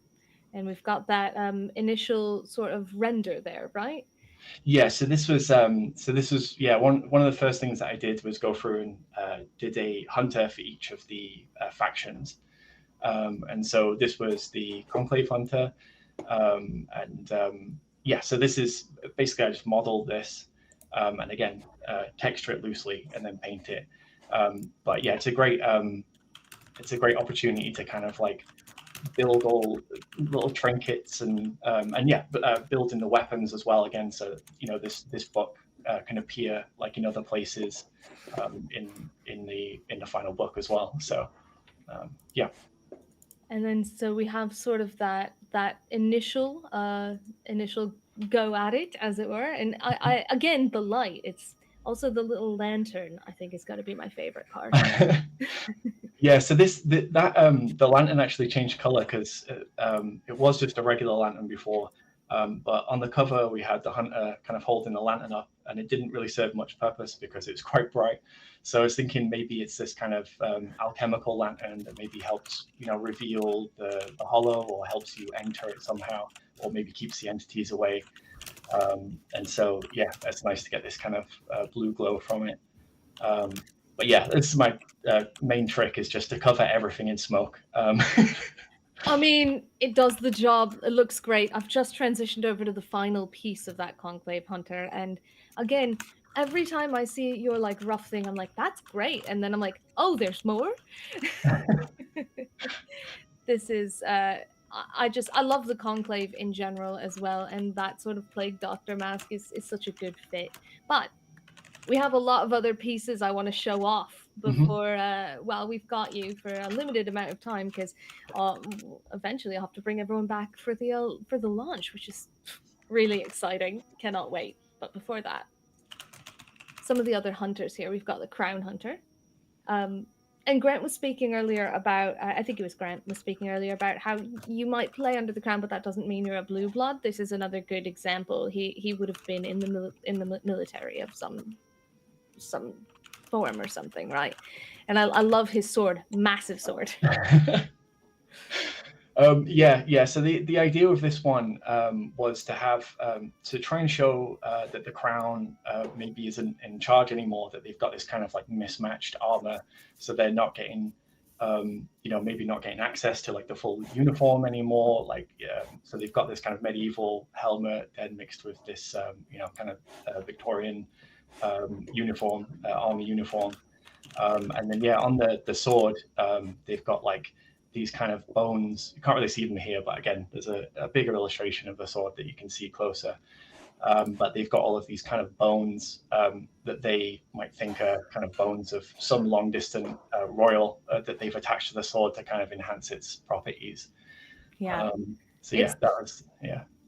And we've got that initial sort of render there, right? Yeah. So this was one of the first things that I did was go through and did a hunter for each of the factions, and so this was the Conclave Hunter, so this is basically, I just modeled this, and again texture it loosely and then paint it. But yeah, it's a great opportunity to kind of like build all little trinkets and build in the weapons as well again, so this book can appear like in other places in the final book as well. So And then so we have sort of that initial go at it, as it were. And I again, the light. It's also the little lantern. I think is got to be my favorite part. Yeah, so the lantern actually changed color because it was just a regular lantern before, but on the cover we had the hunter kind of holding the lantern up, and it didn't really serve much purpose because it was quite bright. So I was thinking maybe it's this kind of alchemical lantern that maybe helps, you know, reveal the hollow, or helps you enter it somehow, or maybe keeps the entities away. And so yeah, it's nice to get this kind of blue glow from it. But yeah, this is my main trick, is just to cover everything in smoke. I mean, it does the job. It looks great. I've just transitioned over to the final piece of that Conclave Hunter. And again, every time I see your like rough thing, I'm like, that's great. And then I'm like, oh, there's more. This is, I love the Conclave in general as well. And that sort of Plague Doctor mask is such a good fit. But we have a lot of other pieces I want to show off before, well, we've got you for a limited amount of time, because eventually I'll have to bring everyone back for the launch, which is really exciting. Cannot wait. But before that, some of the other hunters here. We've got the Crown Hunter. And Grant was speaking earlier about, I think it was Grant was speaking earlier about how you might play under the crown, but that doesn't mean you're a blue blood. This is another good example. He would have been in the military of some form or something, right? And I love his sword, massive sword. Yeah. So the idea of this one was to have to try and show that the crown maybe isn't in charge anymore, that they've got this kind of like mismatched armor, so they're not getting maybe not getting access to like the full uniform anymore. Like, so they've got this kind of medieval helmet then mixed with this kind of Victorian uniform, army uniform, and then on the sword they've got like these kind of bones. You can't really see them here, but again, there's a bigger illustration of the sword that you can see closer. But they've got all of these kind of bones that they might think are kind of bones of some long distant royal that they've attached to the sword to kind of enhance its properties. Yeah.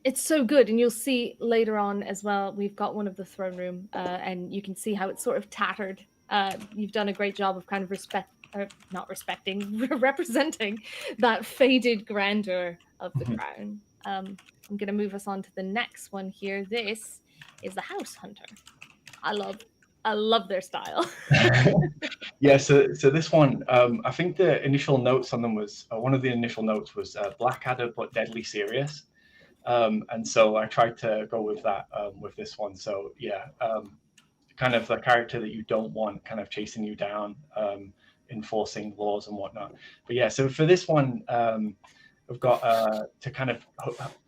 It's so good, and you'll see later on as well, we've got one of the throne room, and you can see how it's sort of tattered. You've done a great job of kind of representing that faded grandeur of the crown. I'm going to move us on to the next one here. This is the House Hunter. I love their style. Yeah, so this one, I think the initial notes on them was, one of the initial notes was Blackadder but deadly serious. And so I tried to go with that with this one. So yeah, kind of the character that you don't want kind of chasing you down, enforcing laws and whatnot. But yeah, so for this one, we've got to kind of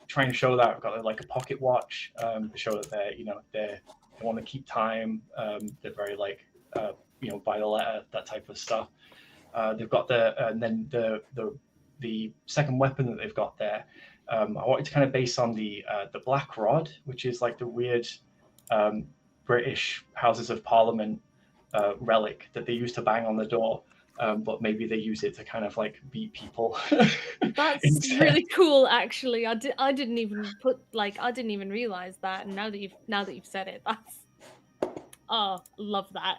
try and show that I've got like a pocket watch to show that they want to keep time. They're very like by the letter, that type of stuff. They've got and then the second weapon that they've got there. I wanted to kind of base on the Black Rod, which is like the weird British Houses of Parliament relic that they used to bang on the door, but maybe they use it to kind of like beat people. That's really cool, actually. I didn't even realize that, and now that you've said it, I love that.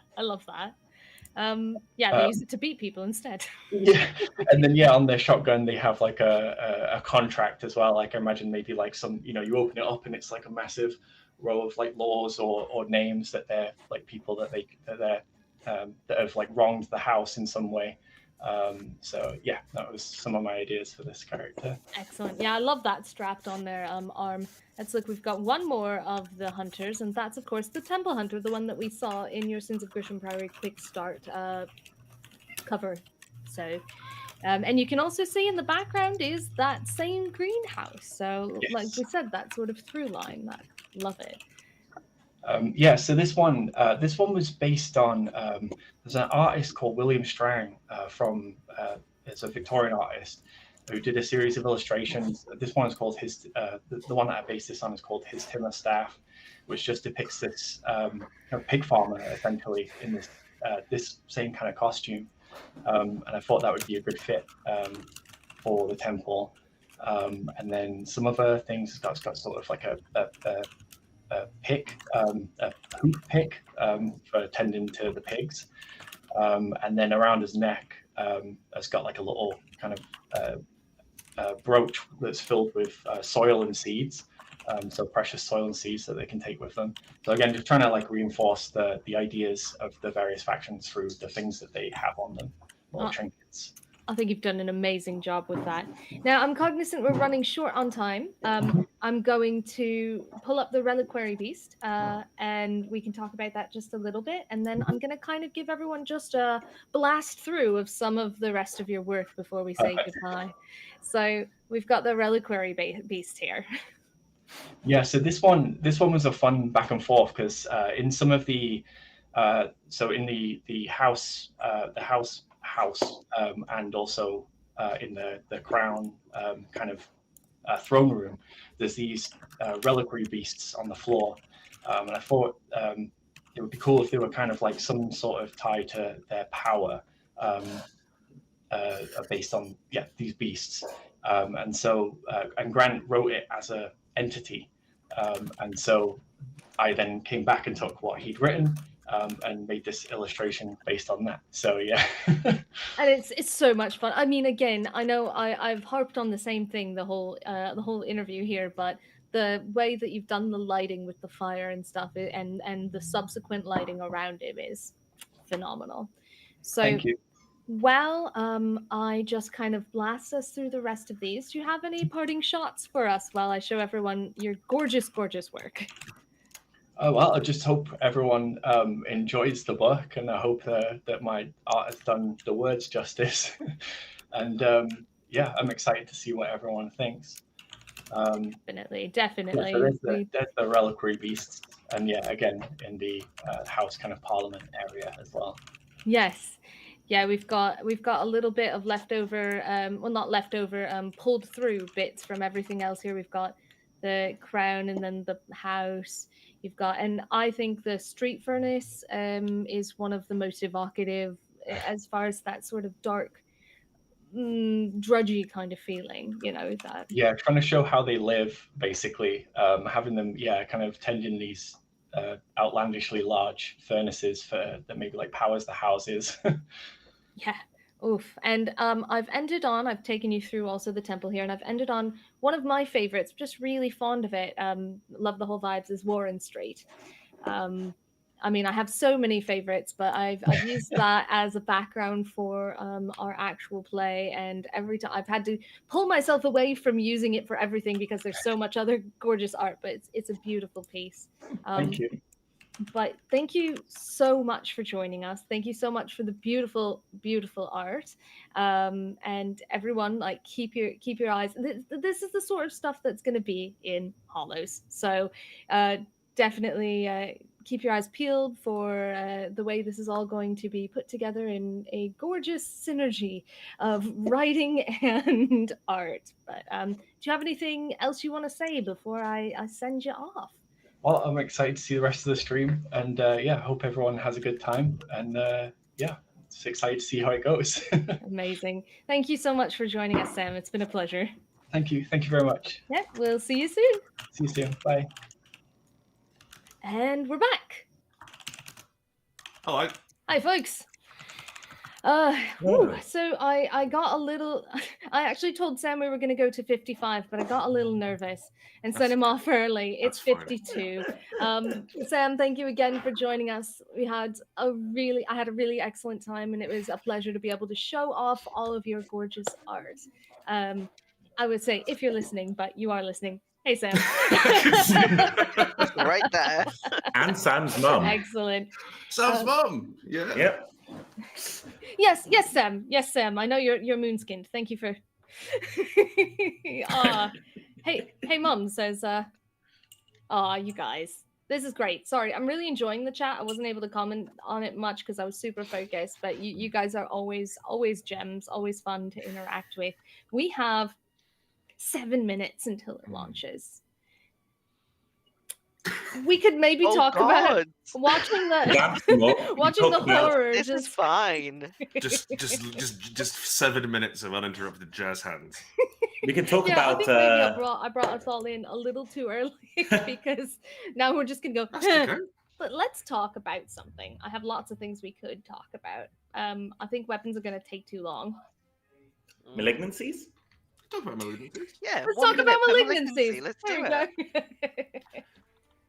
They use it to beat people instead. Yeah, and then on their shotgun they have like a contract as well. Like I imagine maybe like some, you open it up and it's like a massive row of like laws or names that they're like people that have like wronged the house in some way. So yeah, that was some of my ideas for this character. Excellent. Yeah, I love that strapped on their arm. Let's look. We've got one more of the hunters, and that's of course the Temple Hunter, the one that we saw in your Sins of Grisham Priory quick start cover. So, and you can also see in the background is that same greenhouse. So, yes. Like we said, that sort of through line. Love it. So this one was based on there's an artist called William Strang from it's a Victorian artist who did a series of illustrations. This one is called the one that I based this on is called His Timber Staff, which just depicts this pig farmer essentially in this same kind of costume, and I thought that would be a good fit for the temple, and then some other things. It's got sort of like a pick, a hoop pick for tending to the pigs, and then around his neck, it's got like a little kind of brooch that's filled with soil and seeds. So precious soil and seeds that they can take with them. So again, just trying to like reinforce the ideas of the various factions through the things that they have on them, little trinkets. I think you've done an amazing job with that. Now, I'm cognizant we're running short on time. I'm going to pull up the Reliquary Beast, and we can talk about that just a little bit. And then I'm going to kind of give everyone just a blast through of some of the rest of your work before we say goodbye. So we've got the Reliquary Beast here. Yeah, so this one was a fun back and forth because in some of the so in the house and also in the crown kind of throne room, there's these reliquary beasts on the floor, and I thought it would be cool if they were kind of like some sort of tie to their power based on these beasts, and so and Grant wrote it as a entity, and so I then came back and took what he'd written and made this illustration based on that. So yeah. And it's so much fun. I mean, again, I know I've harped on the same thing the whole interview here, but the way that you've done the lighting with the fire and stuff, and the subsequent lighting around it is phenomenal. So Thank you. Well, I just kind of blast us through the rest of these. Do you have any parting shots for us while I show everyone your gorgeous, gorgeous work? Well, I just hope everyone enjoys the book, and I hope that my art has done the words justice. And I'm excited to see what everyone thinks. Definitely. So there's the reliquary beasts, and again in the House kind of Parliament area as well. Yes. Yeah, we've got a little bit of leftover, not leftover, pulled through bits from everything else here. We've got the crown and then the house. You've got, and I think the street furnace is one of the most evocative as far as that sort of dark, drudgy kind of feeling, that. Yeah, trying to show how they live, basically, having them, kind of tending these outlandishly large furnaces that maybe like powers the houses. Yeah. Oof. And I've taken you through also the temple here, and I've ended on one of my favorites, just really fond of it. Love the whole vibes, is Warren Street. I mean, I have so many favorites, but I've used that as a background for our actual play, and every time I've had to pull myself away from using it for everything because there's so much other gorgeous art, but it's a beautiful piece. Thank you. But thank you so much for joining us. Thank you so much for the beautiful, beautiful art. And everyone, like, keep your eyes. This is the sort of stuff that's going to be in Hollows. So definitely keep your eyes peeled for the way this is all going to be put together in a gorgeous synergy of writing and art. But do you have anything else you want to say before I send you off? Well, I'm excited to see the rest of the stream, and hope everyone has a good time, and just excited to see how it goes. Amazing. Thank you so much for joining us, Sam. It's been a pleasure. Thank you very much. Yeah, we'll see you soon. See you soon. Bye. And we're back. Hello. Hi, folks. So I got a little. I actually told Sam we were going to go to 55, but I got a little nervous and sent him off early. It's 52. Sam, thank you again for joining us. I had a really excellent time, and it was a pleasure to be able to show off all of your gorgeous art. I would say if you're listening, but you are listening. Hey, Sam. Right there. And Sam's mum. Excellent. Sam's mum. Yeah. Yep. Yes, Sam. Yes, Sam. I know you're moon-skinned. Thank you for. Hey, Mum says. You guys, this is great. Sorry, I'm really enjoying the chat. I wasn't able to comment on it much because I was super focused. But you guys are always gems. Always fun to interact with. We have 7 minutes until it launches. We could maybe Oh talk about God, watching the That's what we watching the talk about. horror. this is fine. Just 7 minutes of uninterrupted jazz hands. We can talk Yeah, I about. think maybe I brought us all in a little too early because now we're just gonna go. That's okay. But let's talk about something. I have lots of things we could talk about. I think weapons are gonna take too long. Malignancies? Talk about malignancies. Yeah, Let's 1 talk about minute per malignancies. Let's There do we it. go.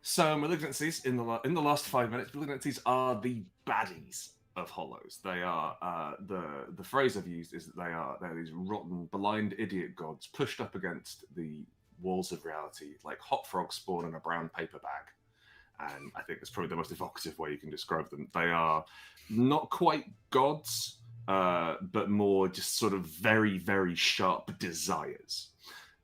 So malignancies in the last 5 minutes, malignancies are the baddies of Hollows. They are the phrase I've used is that they're these rotten, blind idiot gods pushed up against the walls of reality like hot frogs spawn in a brown paper bag. And I think that's probably the most evocative way you can describe them. They are not quite gods, but more just sort of very, very sharp desires.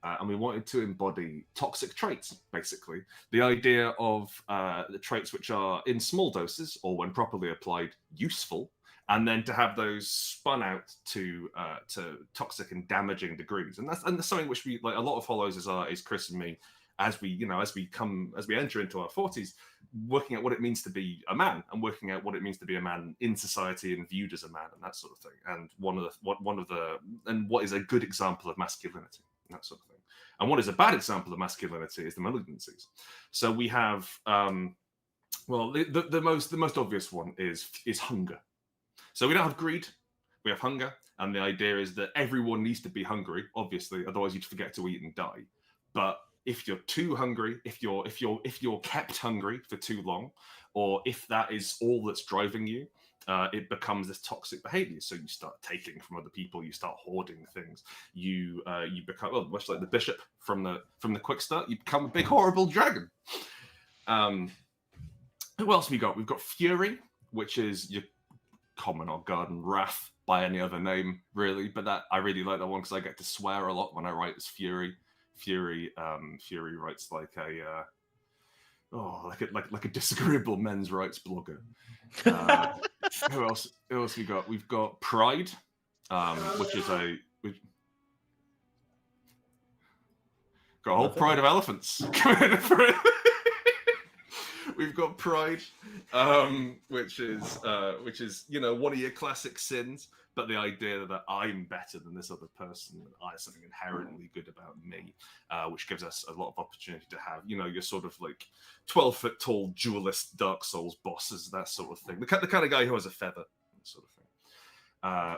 And we wanted to embody toxic traits, basically. The idea of the traits which are in small doses, or when properly applied, useful, and then to have those spun out to toxic and damaging degrees. And that's something which we like. A lot of Hollows is Chris and me, as we enter into our 40s, working out what it means to be a man and working out what it means to be a man in society and viewed as a man and that sort of thing. And what is a good example of masculinity and that sort of thing. And what is a bad example of masculinity is the malignancies. So we have, the most obvious one is hunger. So we don't have greed, we have hunger, and the idea is that everyone needs to be hungry, obviously, otherwise you'd forget to eat and die. But if you're too hungry, if you're kept hungry for too long, or if that is all that's driving you, it becomes this toxic behavior. So you start taking from other people, you start hoarding things, you become much like the bishop from the quick start, you become a big horrible dragon. Who else have we got? We've got Fury, which is your common or garden wrath by any other name, really. But that I really like that one because I get to swear a lot when I write as Fury. Fury writes like a disagreeable men's rights blogger. Who else we got? We've got Pride, which is got a whole pride of elephants coming for it. We've got Pride, which is one of your classic sins, but the idea that I'm better than this other person, and I have something inherently good about me, which gives us a lot of opportunity to have, your sort of like 12-foot tall duelist Dark Souls bosses, that sort of thing. The kind of guy who has a feather, that sort of thing.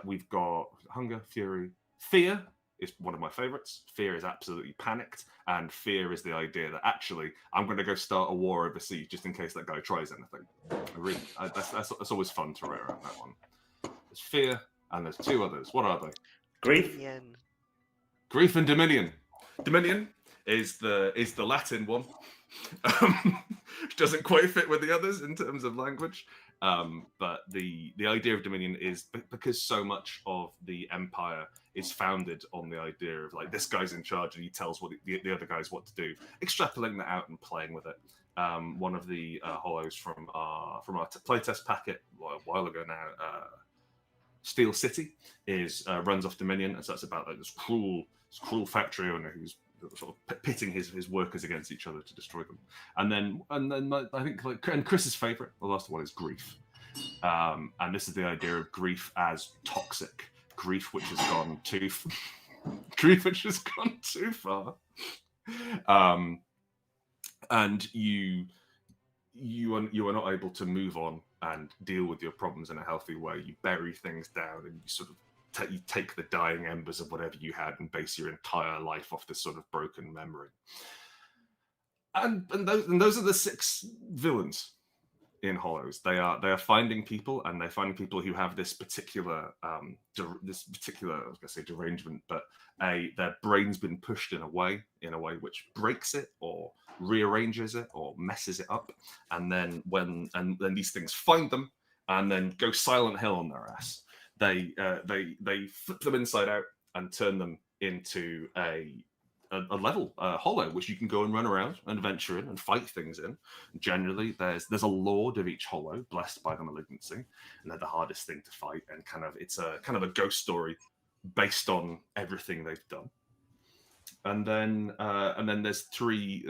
We've got Hunger, Fury, Fear is one of my favorites. Fear is absolutely panicked, and fear is the idea that actually I'm going to go start a war overseas just in case that guy tries anything. That's always fun to write around that one. There's Fear, and there's two others. What are they? Grief. Grief and Dominion. Dominion is the Latin one, which doesn't quite fit with the others in terms of language. But the idea of Dominion is because so much of the Empire is founded on the idea of like this guy's in charge and he tells the other guys what to do. Extrapolating that out and playing with it. One of the Hollows from our playtest packet a while ago now, Steel City, runs off Dominion, and so that's about like this cruel factory owner who's sort of pitting his workers against each other to destroy them. And then I think and Chris's favorite, the last one, is grief. And this is the idea of grief as toxic, grief which has gone too far. And you are not able to move on and deal with your problems in a healthy way. You bury things down and you sort of you take the dying embers of whatever you had and base your entire life off this sort of broken memory. And those are the 6 villains in Hollows. They are finding people, and they're finding people who have this particular I was going to say derangement, but their brain's been pushed in a way which breaks it or rearranges it or messes it up, and then when these things find them and then go Silent Hill on their ass. They flip them inside out and turn them into a level hollow, which you can go and run around and adventure in and fight things in. Generally, there's a lord of each hollow blessed by the malignancy, and they're the hardest thing to fight. And it's a kind of a ghost story based on everything they've done. And then there's three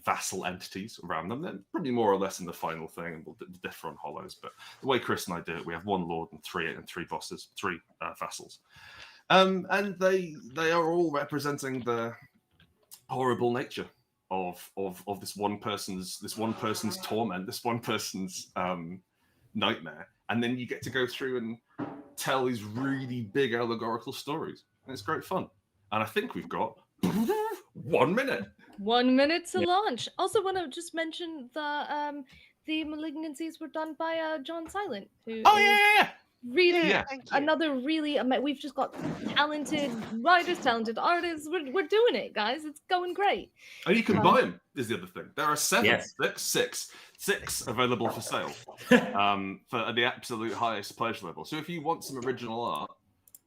vassal entities around them. They're probably more or less in the final thing, and will differ on Hollows. But the way Chris and I do it, we have one lord and three bosses, three vassals, and they are all representing the horrible nature of this one person's torment, this one person's nightmare. And then you get to go through and tell these really big allegorical stories, and it's great fun. And I think we've got 1 minute. 1 minute to launch. Also, want to just mention the malignancies were done by John Silent, who really another really we've just got talented writers, talented artists. We're doing it, guys. It's going great. And you can buy them. Is the other thing. There are six available for sale for the absolute highest pleasure level. So if you want some original art,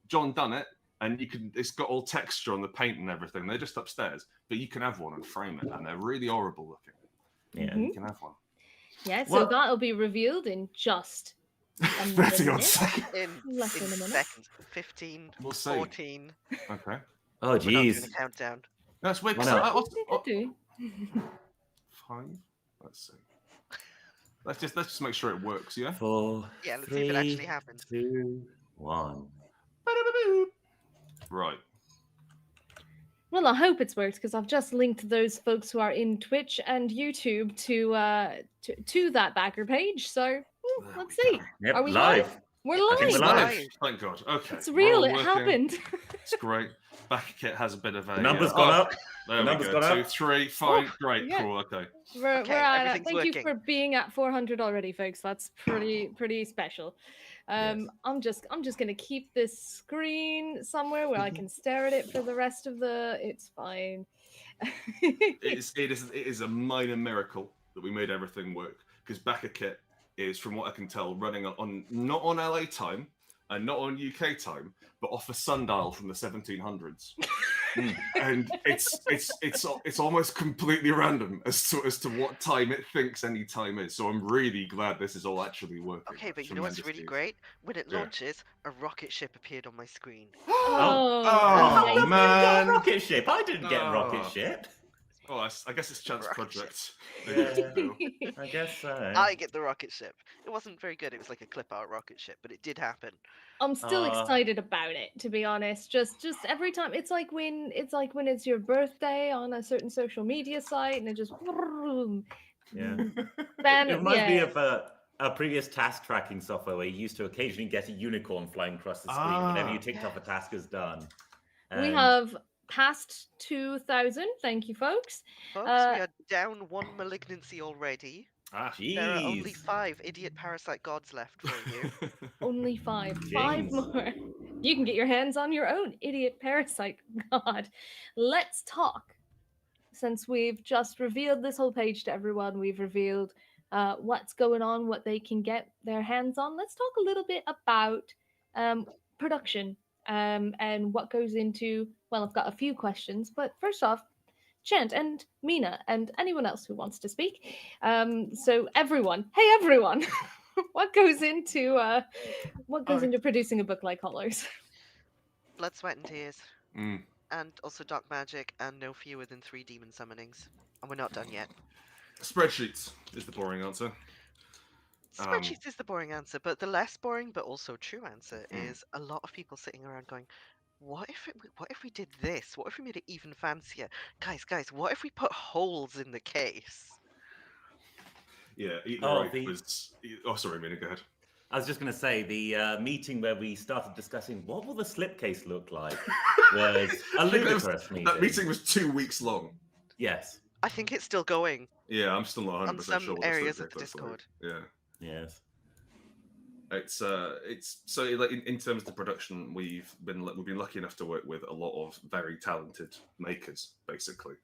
John done it. And it's got all texture on the paint and everything. They're just upstairs, but you can have one and frame it, and they're really horrible looking. Yeah, you can have one. Yeah, so that'll be revealed in just a 30 odd seconds. In seconds. 15, 14. Okay. Oh, geez. We're not doing a countdown. That's weird. do. 5. Let's see. Let's just make sure it works. Yeah. 4. Yeah, let's see if it actually happens. 2, 1. Right. Well, I hope it's worked because I've just linked those folks who are in Twitch and YouTube to that backer page. So let's see. Yep, are we live? We're I think live. we're live. Thank God. Okay. It's real. We're all It working. happened. It's great. Backer has a bit of a Numbers gone up. There Numbers we go. gone 2, up. 3, 5. Oh, Great. yeah. Cool. Okay. We're at everything's thank working. you for being at 400 already, folks. That's pretty special. Yes. I'm just gonna keep this screen somewhere where I can stare at it for the rest of the. It's fine. It is a minor miracle that we made everything work, because Backer Kit is, from what I can tell, running on not on LA time and not on UK time, but off a sundial from the 1700s. And it's almost completely random as to what time it thinks any time is. So I'm really glad this is all actually working. Okay, but you know what's really great? When it launches, a rocket ship appeared on my screen. Oh, You man. got rocket ship. I didn't get rocket Oh. ship. Oh, I guess it's Chance Rocket Project. Yeah. I guess so. I get the rocket ship. It wasn't very good. It was like a clip art rocket ship, but it did happen. I'm still excited about it, to be honest. Just every time, it's like when it's your birthday on a certain social media site, and it just Yeah. ban It reminds me of a previous task tracking software where you used to occasionally get a unicorn flying across the screen whenever you ticked off a task as done. We have passed 2,000. Thank you, folks. Folks, we are down 1 malignancy already. Jeez. There are only 5 idiot parasite gods left for you. Only 5. Jeez. 5 more. You can get your hands on your own idiot parasite god. Let's talk. Since we've just revealed this whole page to everyone, we've revealed what's going on, what they can get their hands on. Let's talk a little bit about production and what goes into. Well, I've got a few questions, but first off, Chant and Mina and anyone else who wants to speak. So everyone, hey everyone, what goes into producing a book like Hollows? Blood, sweat, and tears. Mm. And also dark magic and no fewer than 3 demon summonings. And we're not done yet. Spreadsheets is the boring answer. Spreadsheets is the boring answer, but the less boring but also true answer is a lot of people sitting around going, what if we did this? What if we made it even fancier? Guys, what if we put holes in the case? Yeah, sorry, Mina, go ahead. I was just going to say, the meeting where we started discussing what will the slipcase look like was a ludicrous meeting. That meeting was 2 weeks long. Yes. I think it's still going Yeah, I'm still not 100% on some sure. what the areas slipcase of the looks like. Discord. Yeah. Yes. It's so like in terms of the production, we've been lucky enough to work with a lot of very talented makers. Basically,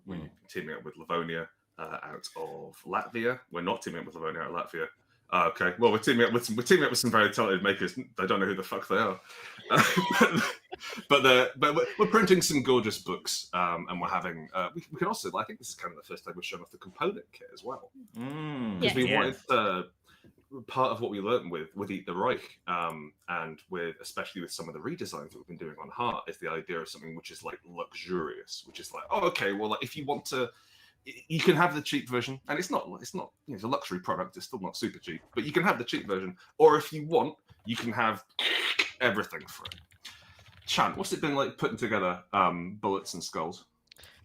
we're teaming up with Livonia out of Latvia. We're not teaming up with Livonia out of Latvia. Okay, well we're teaming up with some very talented makers. I don't know who the fuck they are, but we're printing some gorgeous books, and we're having. We can also. I think this is kind of the first time we're showing off the component kit as well. Mm, Because we wanted part of what we learned with Eat the Reich, and with especially with some of the redesigns that we've been doing on Heart, is the idea of something which is like luxurious, which is like, oh, okay, well, like if you want to, you can have the cheap version, and it's not it's a luxury product, it's still not super cheap, but you can have the cheap version, or if you want, you can have everything for it. Chant, what's it been like putting together Bullets and Skulls?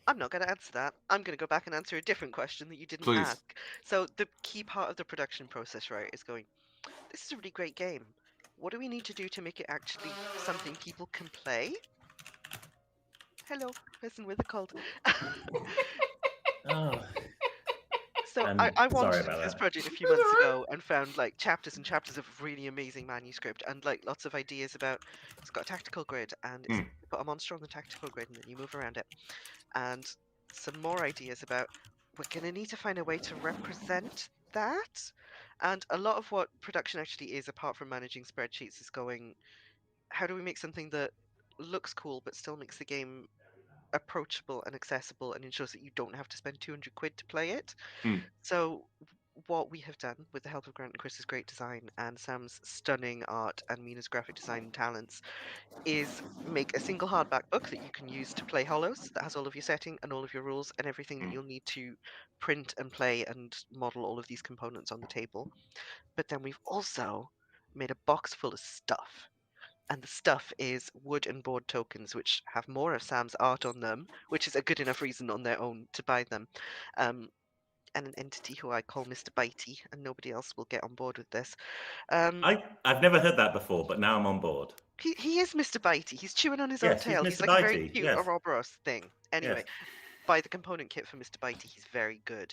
I'm not going to answer that. I'm going to go back and answer a different question that you didn't Please. ask. So the key part of the production process, right, is going, this is a really great game. What do we need to do to make it actually something people can play? Hello, person with a cold. Oh. So I'm I sorry wanted about this that. project a few months ago and found like chapters and chapters of really amazing manuscript and like lots of ideas about, it's got a tactical grid and it's, you put a monster on the tactical grid and then you move around it. And some more ideas about, we're going to need to find a way to represent that. And a lot of what production actually is, apart from managing spreadsheets, is going, how do we make something that looks cool but still makes the game approachable and accessible and ensures that you don't have to spend 200 quid to play it. So what we have done with the help of Grant and Chris's great design and Sam's stunning art and Mina's graphic design talents is make a single hardback book that you can use to play Hollows, that has all of your setting and all of your rules and everything that you'll need to print and play and model all of these components on the table. But then we've also made a box full of stuff. And the stuff is wood and board tokens, which have more of Sam's art on them, which is a good enough reason on their own to buy them. And an entity who I call Mr. Bitey, and nobody else will get on board with this. I've never heard that before, but now I'm on board. He is Mr. Bitey. He's chewing on his Yes, own tail. he's He's Mr. like a very Bitey, cute yes. Ouroboros thing. Anyway, buy the component kit for Mr. Bitey. He's very good.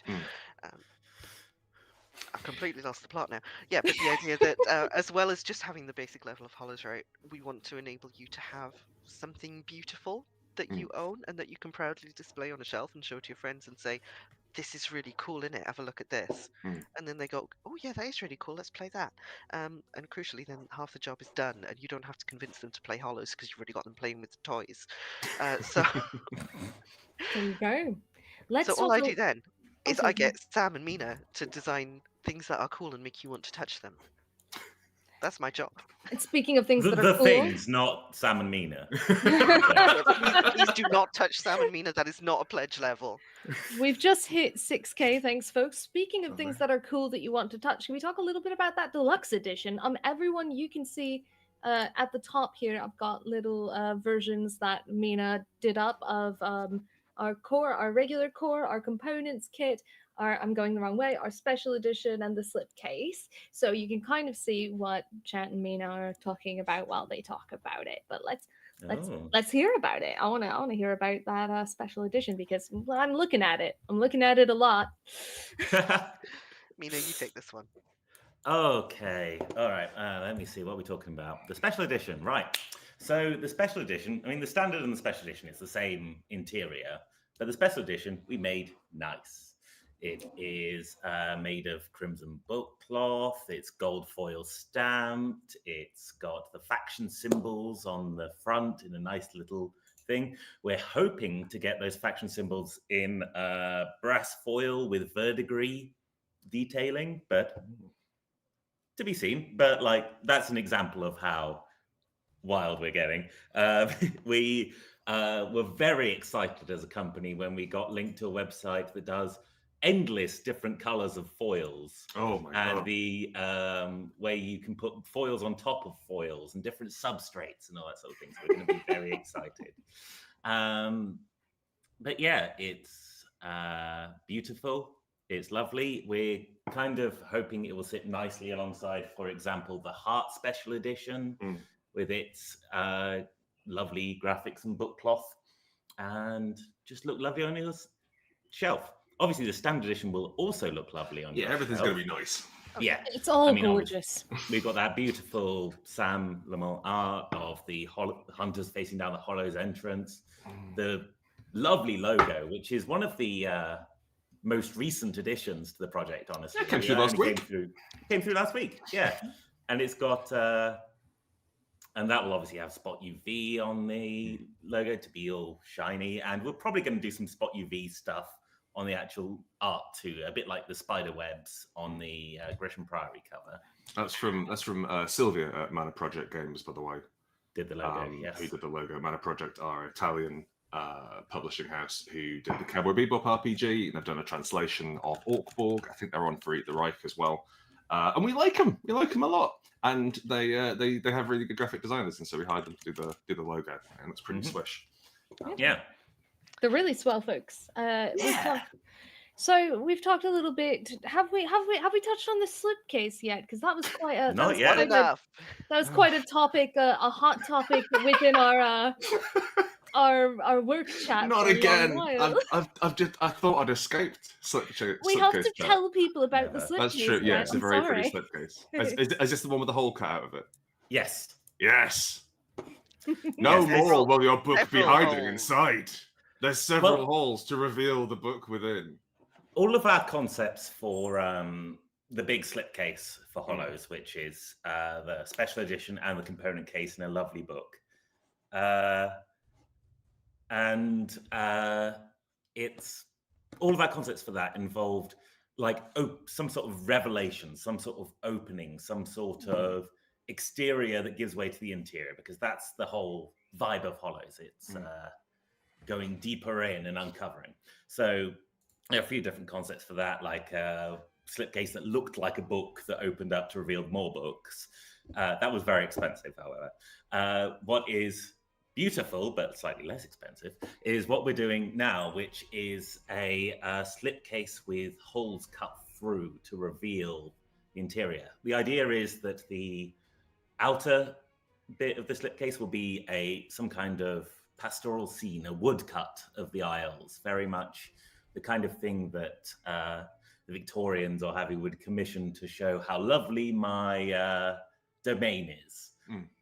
I've completely lost the plot now. Yeah, but the idea that as well as just having the basic level of Hollows, right, we want to enable you to have something beautiful that you own and that you can proudly display on a shelf and show to your friends and say, this is really cool, innit? Have a look at this. And then they go, oh yeah, that is really cool, let's play that. And crucially then half the job is done and you don't have to convince them to play Hollows because you've already got them playing with the toys. So There you go. Let's so all I talk do then is Okay, I get Sam and Mina to design things that are cool and make you want to touch them. That's my job. And speaking of things that are The cool, things, not Sam and Mina. Please do not touch Sam and Mina. That is not a pledge level. we've just hit 6K. Thanks, folks. Speaking of things that are cool that you want to touch, can we talk a little bit about that deluxe edition? Everyone, you can see at the top here, I've got little versions that Mina did up of our core, our regular core, our components kit, I'm going the wrong way, our special edition, and the slip case. So you can kind of see what Chant and Mina are talking about while they talk about it. But let's hear about it. I wanna hear about that special edition because I'm looking at it. I'm looking at it a lot. Mina, you take this one. Okay, all right. Let me see what we're talking about. The special edition, right? So the special edition, I mean, the standard and the special edition is the same interior, but the special edition we made nice. It is made of crimson book cloth. It's gold foil stamped. It's got the faction symbols on the front in a nice little thing. We're hoping to get those faction symbols in brass foil with verdigris detailing, but to be seen. But like, that's an example of how wild we're getting. We were very excited as a company when we got linked to a website that does endless different colors of foils. Oh my and god. the way you can put foils on top of foils and different substrates and all that sort of thing. So we're going to be very excited. But yeah, it's beautiful. It's lovely. We're kind of hoping it will sit nicely alongside, for example, the Heart Special Edition with its lovely graphics and book cloth, and just look lovely on your shelf. Obviously, the standard edition will also look lovely on your everything's shelf. going to be nice. Yeah, It's all I mean, gorgeous. we've got that beautiful Sam Lamont art of the hunters facing down the Hollows entrance, the lovely logo, which is one of the most recent additions to the project, honestly. Yeah, came through last week. Came through last week, yeah. And it's got, and that will obviously have Spot UV on the logo to be all shiny. And we're probably going to do some Spot UV stuff on the actual art too, a bit like the spider webs on the Gresham Priory cover. That's from Sylvia at Mana Project Games, by the way. Did the logo, yes. Who did the logo? Mana Project are Italian publishing house who did the Cowboy Bebop RPG, and they've done a translation of Orkborg. I think they're on for Eat the Reich as well. And we like them. We like them a lot. And they have really good graphic designers, and so we hired them to do the logo, and it's pretty swish. Yeah. They're really swell folks. We've talked a little bit. Have we touched on the slipcase yet? Because that was quite a Not yet. Enough. that was quite a topic, a hot topic within our work chat. Not for a long again. while. I thought I'd escaped slipcase. We have to chat. tell people about the slipcase. That's true. Yeah, it's a I'm very sorry. pretty slipcase. Is this the one with the hole cut out of it? Yes. Yes. No Yes, more will your book be several hiding holes. inside. There's several Well- holes to reveal the book within. All of our concepts for the big slipcase for Hollows, which is the special edition and the component case in a lovely book. It's all of our concepts for that involved like some sort of revelation, some sort of opening, some sort of exterior that gives way to the interior, because that's the whole vibe of Hollows. It's going deeper in and uncovering. So there are a few different concepts for that, like a slipcase that looked like a book that opened up to reveal more books. That was very expensive, however. What is beautiful, but slightly less expensive, is what we're doing now, which is a slipcase with holes cut through to reveal the interior. The idea is that the outer bit of the slipcase will be some kind of pastoral scene, a woodcut of the Isles, very much the kind of thing that the Victorians or have you would commission to show how lovely my domain is.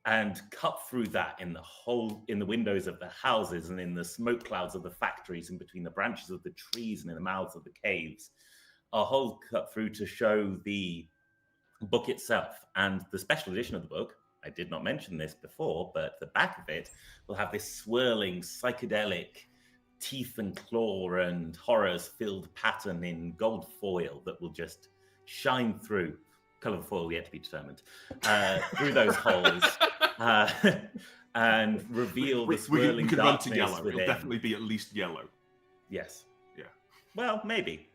And cut through that in the windows of the houses and in the smoke clouds of the factories and between the branches of the trees and in the mouths of the caves, a hole cut through to show the book itself. And the special edition of the book, I did not mention this before, but the back of it will have this swirling psychedelic teeth and claw and horrors filled pattern in gold foil that will just shine through. Colour of foil yet to be determined, through those holes and reveal the swirling we can run to darkness yellow. within. It'll definitely be at least yellow. Yes. Yeah. Well, maybe.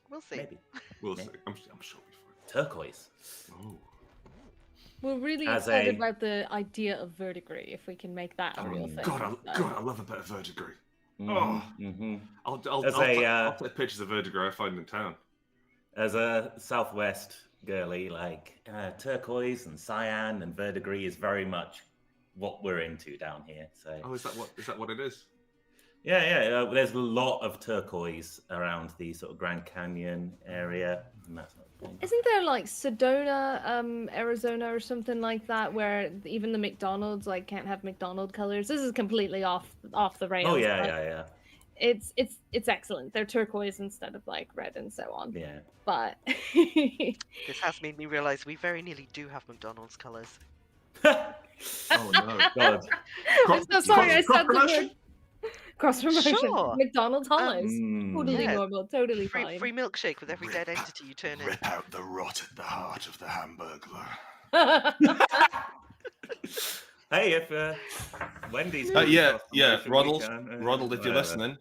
We'll see. Maybe. We'll Maybe. see. I'm sure we'll be fine. Turquoise. Oh. We're really As excited a- about the idea of verdigris, if we can make that a real thing. God, I love a bit of verdigris. Mm-hmm. I'll As I'll take pictures of verdigris I find in town. As a Southwest girly, like turquoise and cyan and verdigris is very much what we're into down here. So Oh, is that what it is? yeah. There's a lot of turquoise around the sort of Grand Canyon area and that sort of thing. Isn't there like Sedona, Arizona, or something like that, where even the McDonald's like can't have McDonald colors? This is completely off the rails. Oh but yeah. It's excellent. They're turquoise instead of like red and so on. Yeah. But This has made me realise we very nearly do have McDonald's colours. Oh no. God. I'm so sorry. I said the Cross-promotion? word. Cross promotion. Sure. McDonald's Hollows. Mm. Totally Yeah. normal. Totally Free fine. milkshake with every dead entity you turn in. Rip out the rot at the heart of the Hamburglar. Hey, if Wendy's Yeah, cross-promotion, we Ronald, can, Ronald, if you're whatever. listening,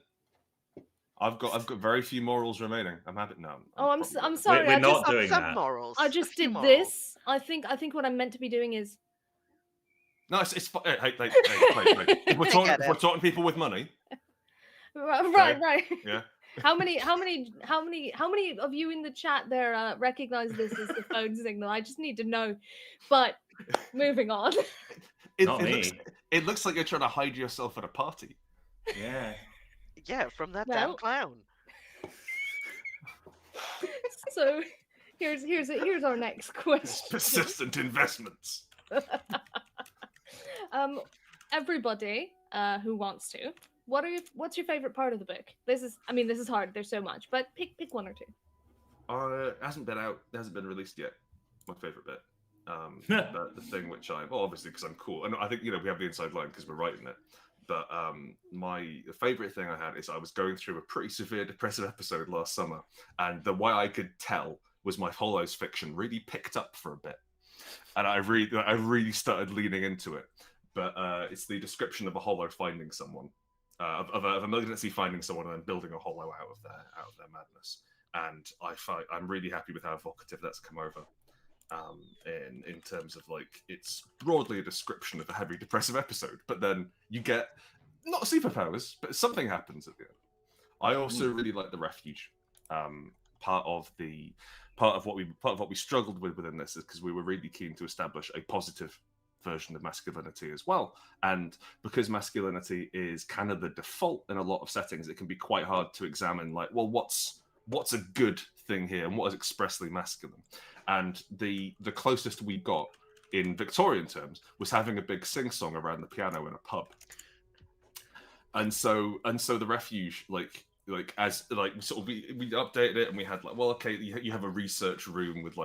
I've got very few morals remaining. I'm happy now. Oh, I'm sorry. We're I not just doing Some that. morals. I a just few did morals. this. I think what I'm meant to be doing is No, it's fine. Hey. If we're talking, Get if we're it. talking people with money, right. yeah. How many of you in the chat there recognize this as the phone signal? I just need to know. But moving on. Not me. It looks like you're trying to hide yourself at a party. Yeah. Yeah, from that Well- damn clown. So here's our next question. Persistent investments. Everybody who wants to, what's your favorite part of the book? This is hard. There's so much, but pick one or two. It hasn't been out. It hasn't been released yet. My favorite bit. The thing which obviously because I'm cool, and I think we have the inside line because we're writing it. but my favorite thing I had is I was going through a pretty severe depressive episode last summer, and the way I could tell was my Hollows fiction really picked up for a bit, and I really started leaning into it. But it's the description of a Hollow finding someone, of a malignancy finding someone and then building a Hollow out of their madness. And I'm really happy with how evocative that's come over. In terms of like, it's broadly a description of a heavy depressive episode, but then you get not superpowers, but something happens at the end. I also really like the refuge. Part of what we struggled with within this is because we were really keen to establish a positive version of masculinity as well, and because masculinity is kind of the default in a lot of settings, it can be quite hard to examine, like, well, what's a good thing here and what is expressly masculine. And the closest we got in Victorian terms was having a big sing-song around the piano in a pub. And so the refuge, we updated it, and we had like, well, okay, you have a research room with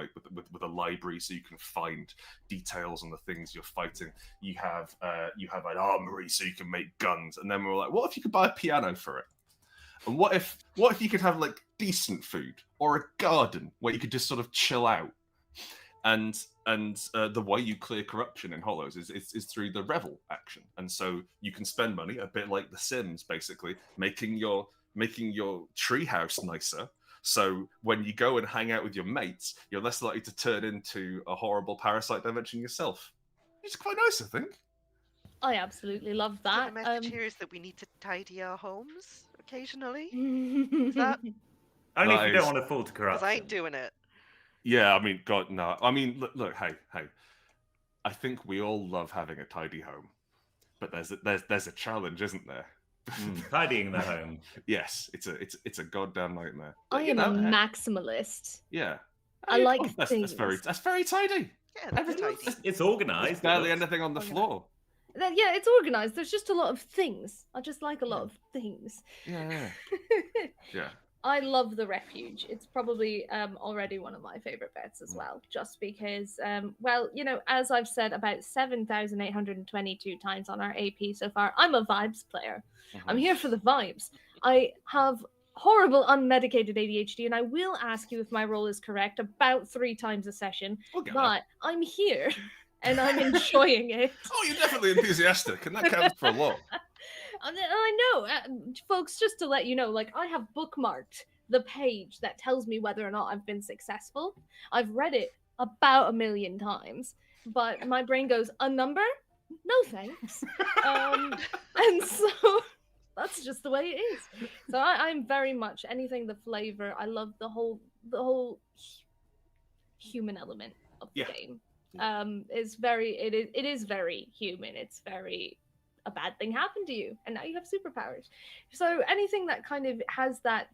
a library, so you can find details on the things you're fighting. You have an armory, so you can make guns. And then we were like, what if you could buy a piano for it? And what if you could have like decent food or a garden where you could just sort of chill out? And the way you clear corruption in Hollows is through the revel action. And so you can spend money, a bit like The Sims, basically, making your treehouse nicer. So when you go and hang out with your mates, you're less likely to turn into a horrible parasite dimension yourself. It's quite nice, I think. I absolutely love So that. the message here is that we need to tidy our homes occasionally. Is that- Only if That you don't is- want to fall to Because corruption. I ain't doing it. Yeah, I mean, God, no. I mean, look, hey. I think we all love having a tidy home, but there's a challenge, isn't there? Tidying the home. Yes, it's a goddamn nightmare. I But, you am know, a maximalist. Yeah. I like that's things. that's very tidy. Yeah, that's tidy. It's There's organised. barely anything on the floor. Yeah, it's organized. There's just a lot of things. I just like a lot of things. Yeah. Yeah. I love the refuge. It's probably already one of my favorite bets as well, just because, well, you know, as I've said about 7,822 times on our AP so far, I'm a vibes player. I'm here for the vibes. I have horrible unmedicated ADHD, and I will ask you if my role is correct about 3 times a session, We'll get there. but I'm here and I'm enjoying it. Oh, you're definitely enthusiastic, and that counts for a lot. And I know, folks, just to let you know, like, I have bookmarked the page that tells me whether or not I've been successful. I've read it about 1 million times, but my brain goes, a number? No thanks. And so that's just the way it is. So I'm very much anything the flavor. I love the whole human element of the Yeah. game. It is very human. It's very, a bad thing happened to you and now you have superpowers. So anything that kind of has that,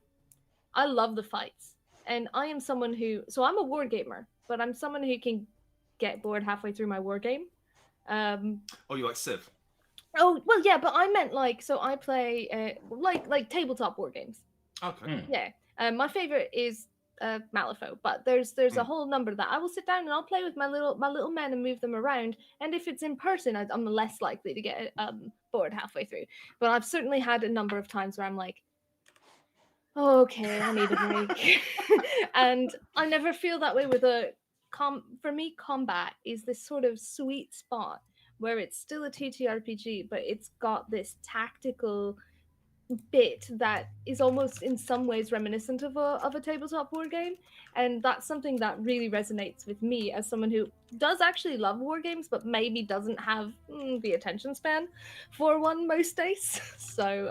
I love the fights. And I am someone who, so I'm a war gamer, but I'm someone who can get bored halfway through my war game. Oh, you like Civ? Oh, well, yeah, but I meant like, so I play like tabletop war games. Okay. Yeah. My favorite is Malifaux, but there's a whole number that I will sit down and I'll play with my little men and move them around. And if it's in person, I'm less likely to get bored halfway through. But I've certainly had a number of times where I'm like, oh, okay, I need a break. And I never feel that way with for me, combat is this sort of sweet spot where it's still a TTRPG, but it's got this tactical bit that is almost in some ways reminiscent of a tabletop war game, and that's something that really resonates with me as someone who does actually love war games but maybe doesn't have the attention span for one most days. So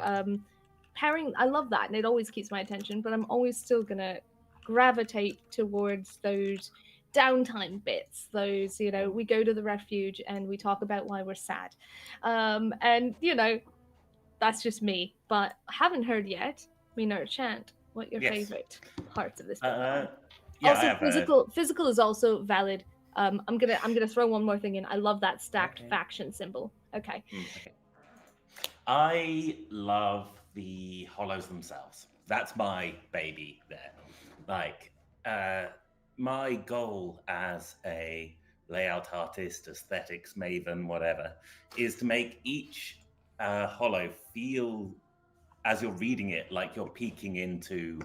pairing, I love that, and it always keeps my attention, but I'm always still gonna gravitate towards those downtime bits, those, you know, we go to the refuge and we talk about why we're sad, and you know, that's just me. But I haven't heard yet, Mina or Chant, what your favorite parts of this game are. Yeah, Also, physical is also valid. I'm gonna throw one more thing in. I love that stacked faction symbol. Okay. Okay. I love the hollows themselves. That's my baby there. Like, my goal as a layout artist, aesthetics maven, whatever, is to make each Hollow feel, as you're reading it, like you're peeking into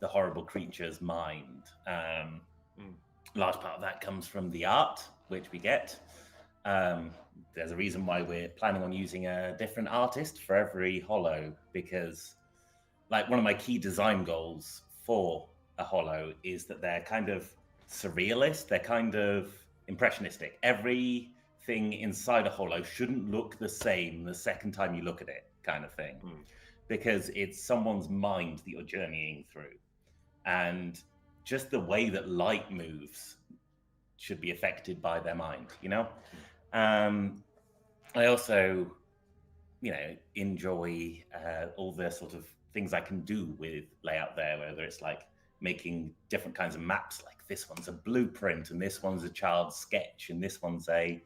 the horrible creature's mind. Large part of that comes from the art, which we get. There's a reason why we're planning on using a different artist for every Hollow, because like one of my key design goals for a Hollow is that they're kind of surrealist, they're kind of impressionistic. Everything inside a Hollow shouldn't look the same the second time you look at it, kind of thing, because it's someone's mind that you're journeying through. And just the way that light moves should be affected by their mind, you know? I also, you know, enjoy all the sort of things I can do with layout there, whether it's like making different kinds of maps, like this one's a blueprint and this one's a child's sketch and this one's a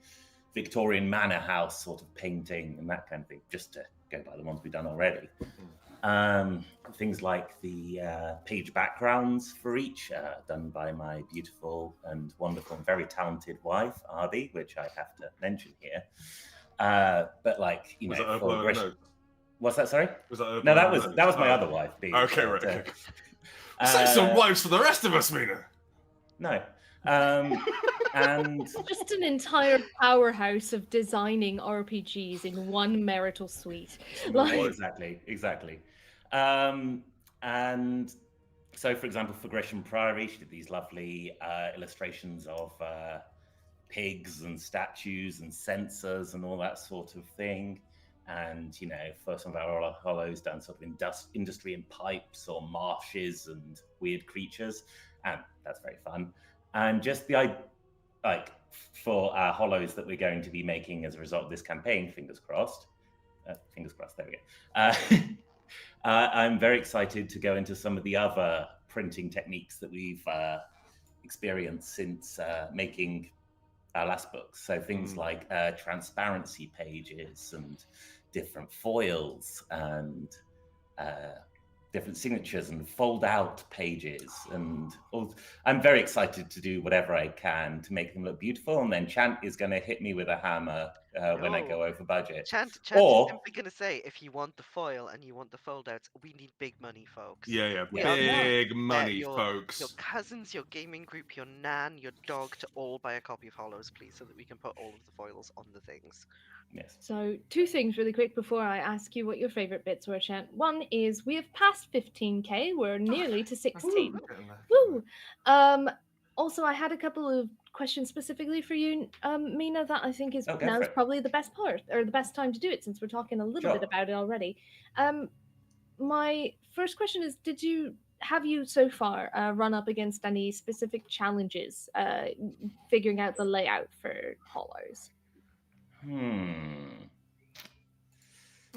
Victorian manor house sort of painting and that kind of thing, just to go by the ones we've done already. Things like the page backgrounds for each, done by my beautiful and wonderful and very talented wife, Arby, which I have to mention here. But like, you know, for what's that? Sorry, was that no, that was my other wife. Bea, okay, right. Okay. Save some wives for the rest of us, Mina. No. And just an entire powerhouse of designing RPGs in one marital suite. Like... Exactly. And so, for example, for Gresham Priory, she did these lovely illustrations of pigs and statues and sensors and all that sort of thing. And, you know, for some of our Hollows, done sort of industry in pipes or marshes and weird creatures. And that's very fun. And just the like for our Hollows that we're going to be making as a result of this campaign, fingers crossed, there we go. I'm very excited to go into some of the other printing techniques that we've experienced since making our last books. So things like transparency pages and different foils and different signatures and fold out pages. And I'm very excited to do whatever I can to make them look beautiful. And then Chant is going to hit me with a hammer when I go over budget. Chant is simply going to say, if you want the foil and you want the fold outs, we need big money, folks. Yeah. Big money, folks. Your cousins, your gaming group, your nan, your dog to all buy a copy of Hollows, please, so that we can put all of the foils on the things. Yes. So 2 things really quick before I ask you what your favorite bits were, Chant. One is we have passed 15k. We're nearly to 16. Woo! Also, I had a couple of questions specifically for you, Mina, that I think is now is probably the best part or the best time to do it, since we're talking a little bit about it already. My first question is, have you so far run up against any specific challenges figuring out the layout for Hollows?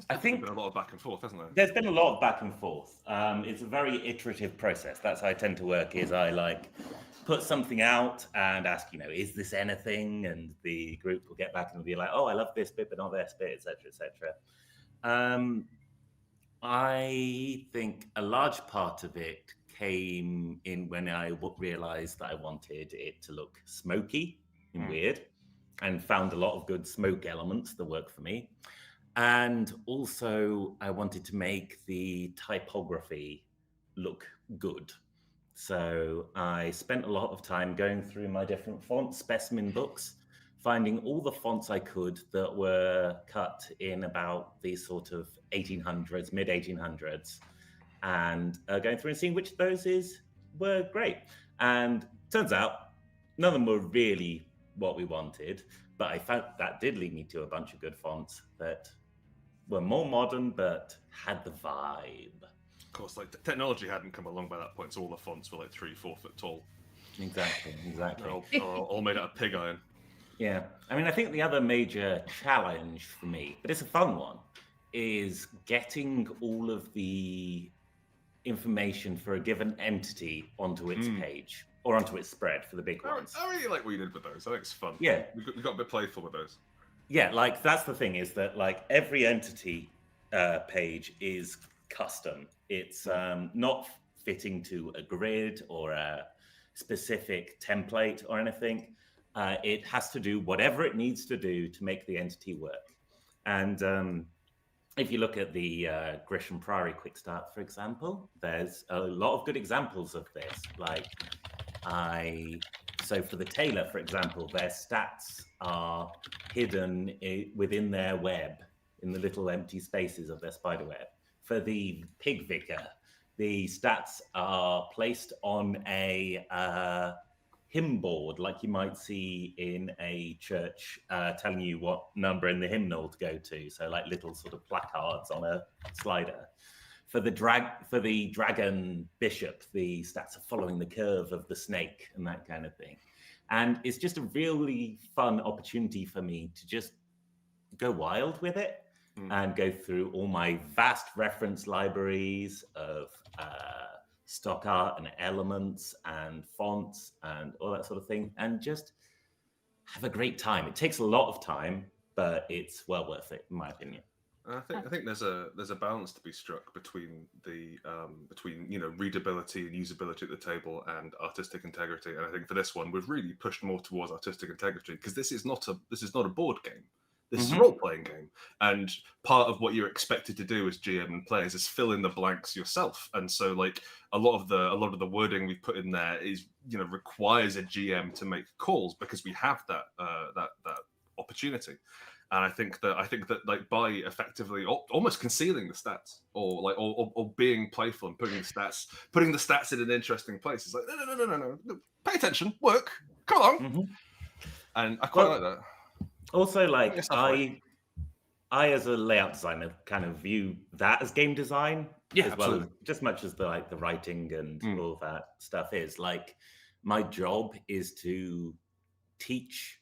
I think there's been a lot of back and forth, hasn't there? There's been a lot of back and forth. It's a very iterative process. That's how I tend to work. Is I like put something out and ask, you know, is this anything? And the group will get back and be like, oh, I love this bit, but not this bit, etc., etc. I think a large part of it came in when I realized that I wanted it to look smoky and weird, and found a lot of good smoke elements that work for me. And also I wanted to make the typography look good. So I spent a lot of time going through my different font specimen books, finding all the fonts I could that were cut in about the sort of 1800s, mid 1800s, and going through and seeing which of those were great. And turns out none of them were really what we wanted, but I found that did lead me to a bunch of good fonts that were more modern but had the vibe. Of course, like technology hadn't come along by that point, so all the fonts were like 3-4 foot tall. Exactly. All made out of pig iron. Yeah, I mean, I think the other major challenge for me, but it's a fun one, is getting all of the information for a given entity onto its page. Or onto its spread for the big ones. I really like what you did with those. I think it's fun. Yeah. We got a bit playful with those. Yeah, like that's the thing, is that like every entity page is custom. It's not fitting to a grid or a specific template or anything. It has to do whatever it needs to do to make the entity work. And if you look at the Grisham Priory Quick Start, for example, there's a lot of good examples of this. So for the tailor, for example, their stats are hidden within their web, in the little empty spaces of their spider web. For the pig vicar, the stats are placed on a hymn board, like you might see in a church, telling you what number in the hymnal to go to. So like little sort of placards on a slider. For the dragon bishop, the stats are following the curve of the snake and that kind of thing. And it's just a really fun opportunity for me to just go wild with it and go through all my vast reference libraries of stock art and elements and fonts and all that sort of thing, and just have a great time. It takes a lot of time, but it's well worth it, in my opinion. I think there's a balance to be struck between the readability and usability at the table and artistic integrity. And I think for this one, we've really pushed more towards artistic integrity, because this is not a board game. This is a role-playing game, and part of what you're expected to do as GM and players is fill in the blanks yourself. And so, like, a lot of the wording we've put in there is, requires a GM to make calls, because we have that opportunity. And I think that like, by effectively almost concealing the stats, or being playful and putting the stats in an interesting place, it's like no, pay attention, work, come along, and I quite like that. Also, like, I as a layout designer kind of view that as game design, as well, just much as the writing and all that stuff is. Like, my job is to teach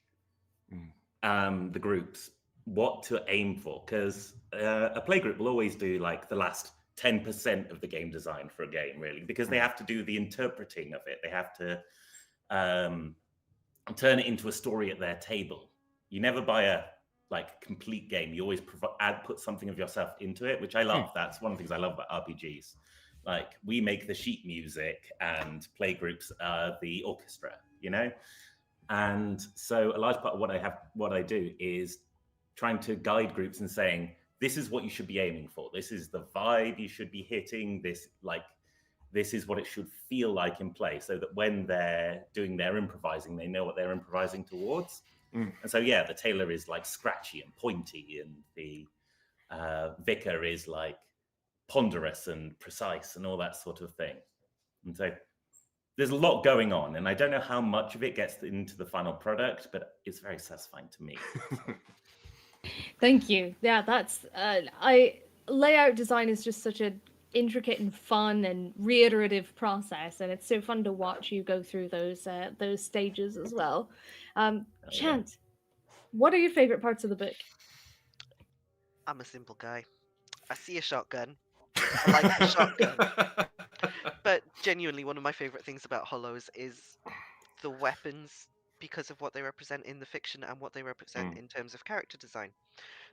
the groups what to aim for, because a playgroup will always do like the last 10% of the game design for a game, really, because they have to do the interpreting of it. They have to turn it into a story at their table. You never buy a complete game. You always put something of yourself into it, which I love. That's one of the things I love about RPGs. Like, we make the sheet music and playgroups are the orchestra, And so a large part of what I do is trying to guide groups and saying, this is what you should be aiming for. This is the vibe you should be hitting. This is what it should feel like in play, so that when they're doing their improvising, they know what they're improvising towards. And so, the tailor is like scratchy and pointy, and the vicar is like ponderous and precise and all that sort of thing. And so there's a lot going on, and I don't know how much of it gets into the final product, but it's very satisfying to me. Thank you. Yeah, that's layout design is just such an intricate and fun and reiterative process, and it's so fun to watch you go through those stages as well. Chant, what are your favorite parts of the book? I'm a simple guy. I see a shotgun. I like the shotgun. But genuinely, one of my favorite things about Hollows is the weapons, because of what they represent in the fiction and what they represent in terms of character design.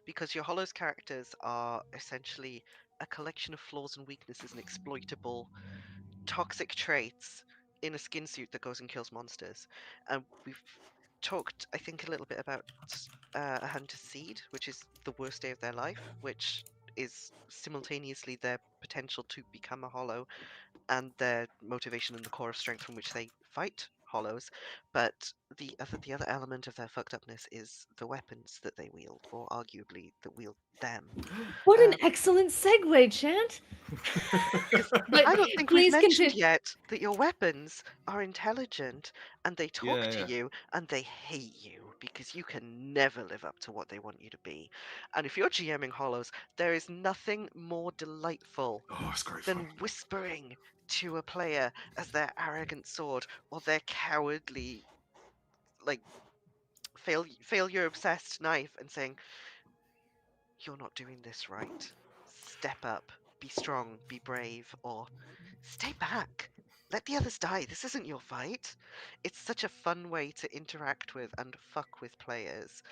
Because your Hollows characters are essentially a collection of flaws and weaknesses and exploitable, toxic traits in a skin suit that goes and kills monsters. And we've talked, I think, a little bit about A Hunter's Seed, which is the worst day of their life, which is simultaneously their potential to become a Hollow and their motivation and the core of strength from which they fight Hollows. But the other element of their fucked upness is the weapons that they wield, or arguably that wield them. What an excellent segue, Chant. But I don't think we've mentioned yet that your weapons are intelligent and they talk to you and they hate you because you can never live up to what they want you to be. And if you're GMing Hollows, there is nothing more delightful than whispering to a player as their arrogant sword or their cowardly, failure obsessed knife, and saying, you're not doing this right. Step up, be strong, be brave, or stay back. Let the others die. This isn't your fight. It's such a fun way to interact with and fuck with players.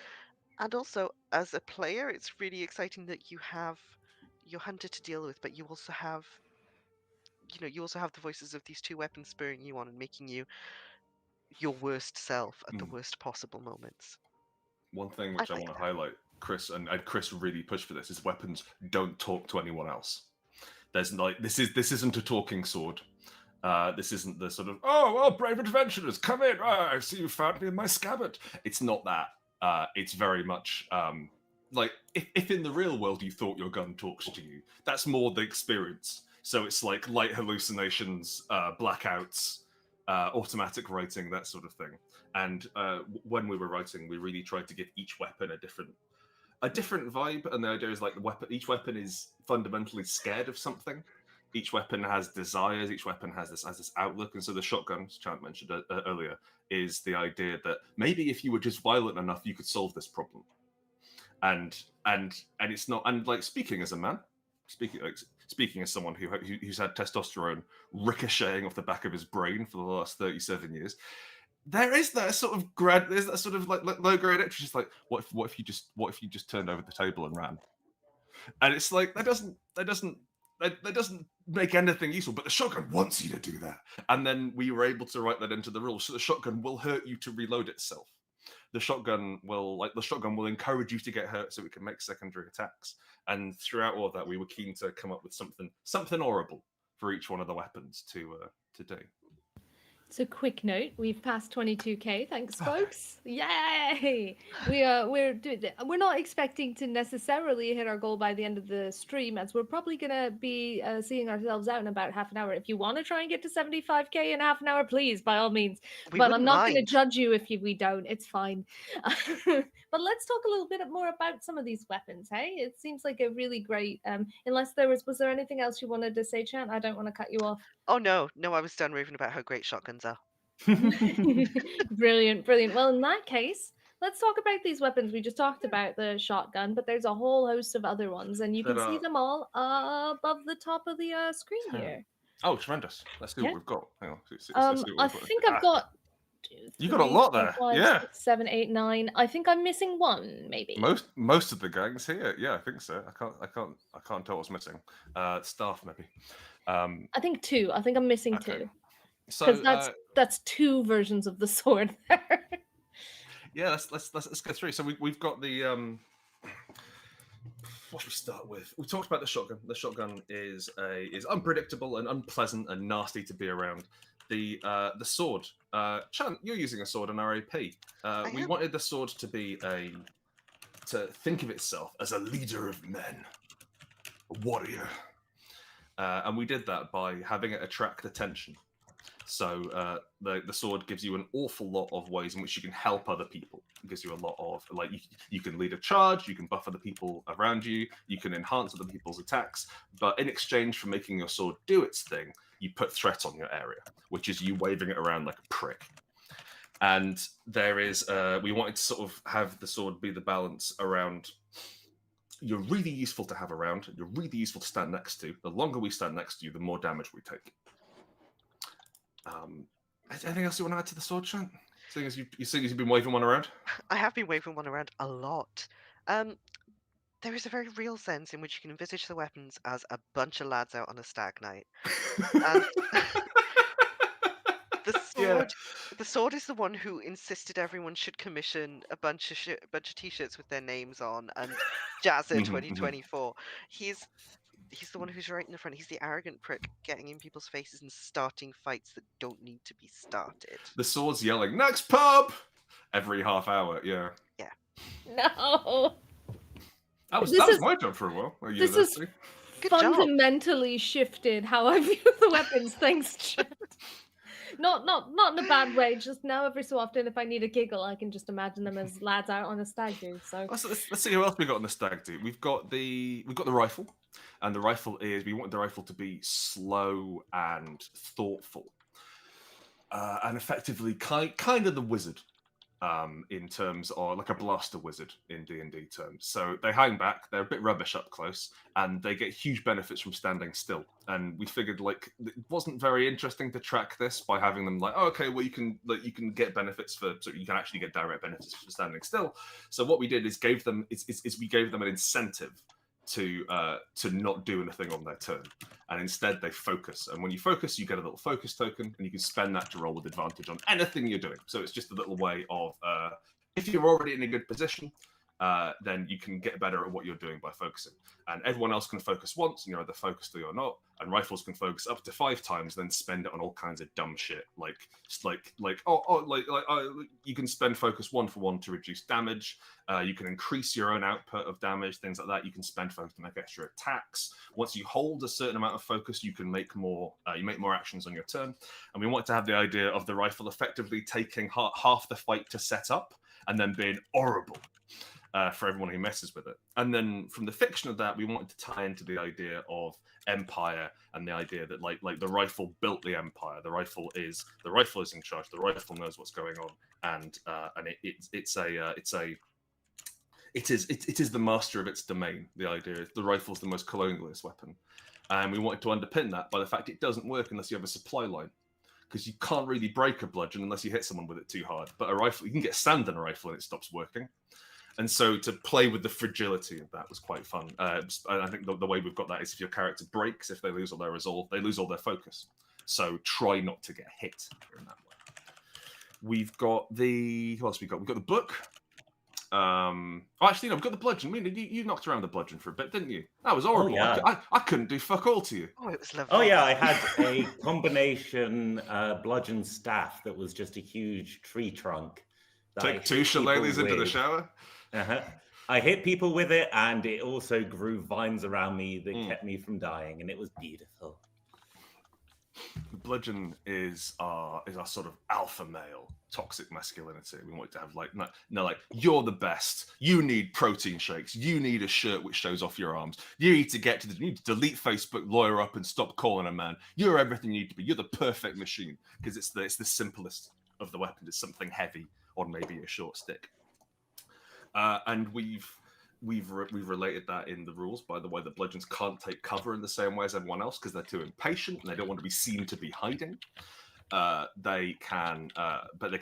And also, as a player, it's really exciting that you have your hunter to deal with, but you also have the voices of these two weapons spurring you on and making you your worst self at the worst possible moments. One thing which I want to highlight Chris and Chris really pushed for this, is weapons don't talk to anyone else. There's like this isn't a talking sword. This isn't the sort of, oh, well, brave adventurers, come in. Oh, I see you found me in my scabbard. It's not that. It's very much like if in the real world you thought your gun talks to you, that's more the experience. So it's like light hallucinations, blackouts, automatic writing, that sort of thing. And when we were writing, we really tried to give each weapon a different vibe. And the idea is like each weapon is fundamentally scared of something. Each weapon has desires. Each weapon has this outlook. And so the shotgun, as Chant mentioned earlier, is the idea that maybe if you were just violent enough, you could solve this problem. And it's not. And like speaking as a man, speaking as someone who's had testosterone ricocheting off the back of his brain for the last 37 years, there's that sort of like low grade interest. Just like what if you just turned over the table and ran? And it's like that doesn't make anything useful, but the shotgun wants you to do that. And then we were able to write that into the rules. So the shotgun will hurt you to reload itself. The shotgun will encourage you to get hurt so it can make secondary attacks. And throughout all of that, we were keen to come up with something horrible for each one of the weapons to do. So quick note, we've passed 22k. Thanks, folks. Yay! We're not expecting to necessarily hit our goal by the end of the stream, as we're probably gonna be seeing ourselves out in about half an hour. If you want to try and get to 75k in half an hour, please, by all means. But I'm not going to judge you if we don't. It's fine. But let's talk a little bit more about some of these weapons. Hey, it seems like a really great. Unless was there anything else you wanted to say, Chant? I don't want to cut you off. Oh no, I was done raving about how great shotguns are. Brilliant. Well, in that case, let's talk about these weapons. We just talked about the shotgun, but there's a whole host of other ones, and you can see them all above the top of the screen here. Oh, tremendous. Let's see what we've got. Hang on. I think I've got... You got a lot there. 5, 6, 7, 8, 9. I think I'm missing one, maybe. Most of the gang's here. Yeah, I think so. I can't tell what's missing. Staff maybe. I think 2. I think I'm missing 2. So that's 2 versions of the sword there. Yeah, let's go through. So we've got the what should we start with? We talked about the shotgun. The shotgun is unpredictable and unpleasant and nasty to be around. The sword. Chant, you're using a sword in our AP. We wanted the sword to be to think of itself as a leader of men, a warrior. And we did that by having it attract attention. So the sword gives you an awful lot of ways in which you can help other people. It gives you a lot of, like, you can lead a charge, you can buff other people around you, you can enhance other people's attacks, but in exchange for making your sword do its thing, you put threat on your area, which is you waving it around like a prick. And there is, we wanted to sort of have the sword be the balance around, you're really useful to have around, you're really useful to stand next to. The longer we stand next to you, the more damage we take. Anything else you want to add to the sword, Chant? Seeing as you've been waving one around? I have been waving one around a lot. There is a very real sense in which you can envisage the weapons as a bunch of lads out on a stag night. The sword is the one who insisted everyone should commission a bunch of t-shirts with their names on and Jazza 2024. He's the one who's right in the front. He's the arrogant prick getting in people's faces and starting fights that don't need to be started. The sword's yelling, "Next pub!" every half hour, yeah. Yeah. No. That was my job for a while. This is fundamentally shifted how I view the weapons. Thanks, Chant. Not in a bad way. Just now, every so often, if I need a giggle, I can just imagine them as lads out on a stag do. So let's see who else we got on the stag do. We've got the rifle, and the rifle we want the rifle to be slow and thoughtful, and effectively kind of the wizard. In terms of like a blaster wizard in D&D terms. So they hang back, they're a bit rubbish up close, and they get huge benefits from standing still. And we figured like it wasn't very interesting to track this by having them like, oh, okay, well you can get benefits so you can actually get direct benefits for standing still. So what we did is we gave them an incentive to not do anything on their turn, and instead they focus. And when you focus, you get a little focus token, and you can spend that to roll with advantage on anything you're doing. So it's just a little way of if you're already in a good position, then you can get better at what you're doing by focusing. And everyone else can focus once, and you're either focused or you're not. And rifles can focus up to 5 times, then spend it on all kinds of dumb shit, you can spend focus 1 for 1 to reduce damage. You can increase your own output of damage, things like that. You can spend focus to make extra attacks. Once you hold a certain amount of focus, you can make more. You make more actions on your turn. And we want to have the idea of the rifle effectively taking half the fight to set up, and then being horrible for everyone who messes with it. And then from the fiction of that, we wanted to tie into the idea of empire and the idea that like the rifle built the empire. The rifle is in charge. The rifle knows what's going on, and it is the master of its domain. The idea is the rifle is the most colonialist weapon, and we wanted to underpin that by the fact it doesn't work unless you have a supply line. Because you can't really break a bludgeon unless you hit someone with it too hard. But a rifle, you can get sand in a rifle and it stops working. And so to play with the fragility of that was quite fun. And I think the way we've got that is if your character breaks, if they lose all their resolve, they lose all their focus. So try not to get hit in that way. We've got what else we got? We've got the book. We've got the bludgeon. You knocked around the bludgeon for a bit, didn't you? That was horrible. Oh, yeah. I couldn't do fuck all to you. Oh, it was lovely. Oh yeah, I had a combination bludgeon staff that was just a huge tree trunk. Take 2 shillelaghs into the shower. I hit people with it, and it also grew vines around me that kept me from dying, and it was beautiful. The bludgeon is our sort of alpha male toxic masculinity. We want to have you're the best. You need protein shakes. You need a shirt which shows off your arms. You need to you need to delete Facebook, lawyer up, and stop calling a man. You're everything you need to be. You're the perfect machine, because it's the simplest of the weapons. It's something heavy on maybe a short stick. And we've related that in the rules by the way that bludgeons can't take cover in the same way as everyone else because they're too impatient and they don't want to be seen to be hiding. They can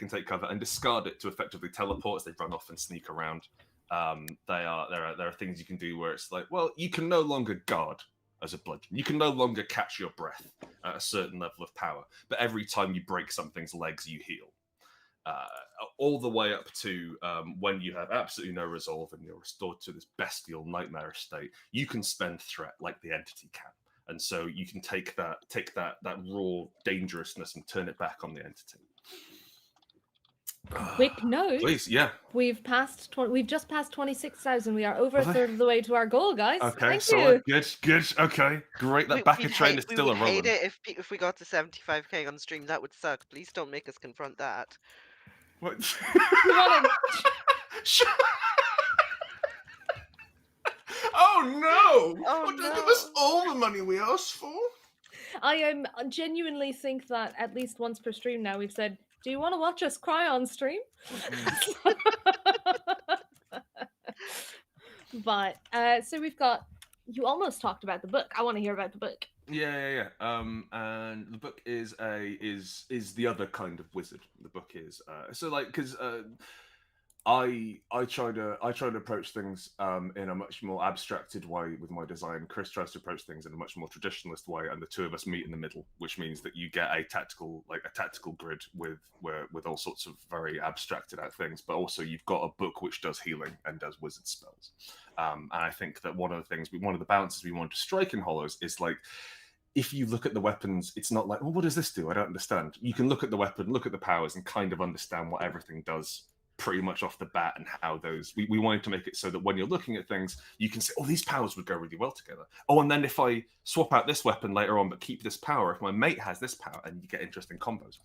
take cover and discard it to effectively teleport as they run off and sneak around. There are things you can do where it's like, well, you can no longer guard as a bludgeon. You can no longer catch your breath at a certain level of power, but every time you break something's legs, you heal. All the way up to when you have absolutely no resolve and you're restored to this bestial nightmarish state, you can spend threat like the entity can. And so you can take that raw dangerousness and turn it back on the entity. Quick note. Please, yeah. We've just passed 26,000. We are over a third of the way to our goal, guys. Okay, Thank you. Good. Okay, great. That back of train is still a rolling. We would hate it if we got to 75k on stream. That would suck. Please don't make us confront that. What? Oh no! Oh, Don't give us all the money we asked for. I genuinely think that at least once per stream now we've said, do you want to watch us cry on stream? But so we've got, you almost talked about the book. I want to hear about the book. Yeah. And the book is the other kind of wizard. The book is because I try to approach things in a much more abstracted way with my design. Chris tries to approach things in a much more traditionalist way, and the two of us meet in the middle, which means that you get a tactical grid with all sorts of very abstracted out things, but also you've got a book which does healing and does wizard spells. And I think that one of the balances we want to strike in Hollows is like, if you look at the weapons, it's not like, well, what does this do? I don't understand. You can look at the weapon, look at the powers, and kind of understand what everything does pretty much off the bat, and how those we wanted to make it so that when you're looking at things, you can say, oh, these powers would go really well together. Oh, and then if I swap out this weapon later on but keep this power, if my mate has this power, and you get interesting combos.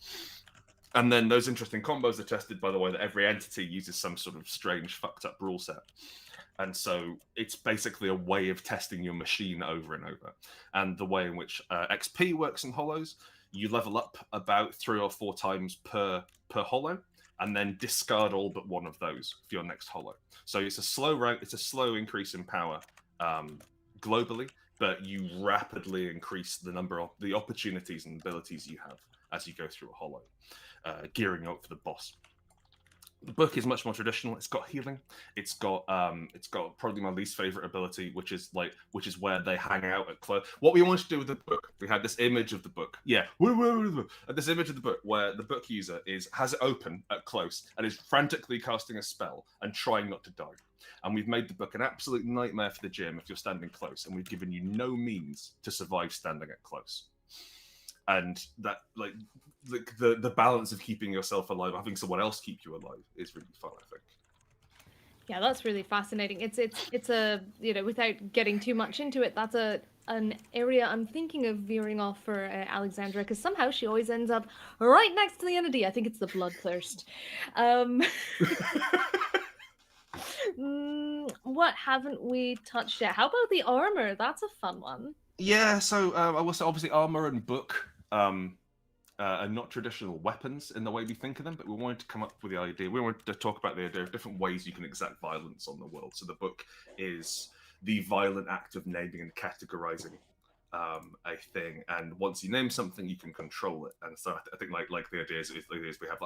And then those interesting combos are tested by the way that every entity uses some sort of strange fucked up rule set. And so it's basically a way of testing your machine over and over. And the way in which XP works in Hollows, you level up about 3 or 4 times per Hollow, and then discard all but one of those for your next Hollow. So it's a slow increase in power globally, but you rapidly increase the number of the opportunities and abilities you have as you go through a Hollow, gearing up for the boss. The book is much more traditional. It's got healing. It's got probably my least favorite ability, which is where they hang out at close. What we wanted to do with the book, we had this image of the book. Yeah, this image of the book where the book user has it open at close and is frantically casting a spell and trying not to die. And we've made the book an absolute nightmare for the gym if you're standing close, and we've given you no means to survive standing at close. And that, like, the balance of keeping yourself alive, having someone else keep you alive, is really fun, I think. Yeah, that's really fascinating. It's a, you know, without getting too much into it, that's an area I'm thinking of veering off for Alexandra, because somehow she always ends up right next to the entity. I think it's the bloodthirst. What haven't we touched yet? How about the armor? That's a fun one. Yeah, so I will say obviously armor and book are not traditional weapons in the way we think of them, but we wanted to come up with the idea. We wanted to talk about the idea of different ways you can exact violence on the world. So the book is the violent act of naming and categorizing a thing, and once you name something, you can control it. And so I think like the idea is we have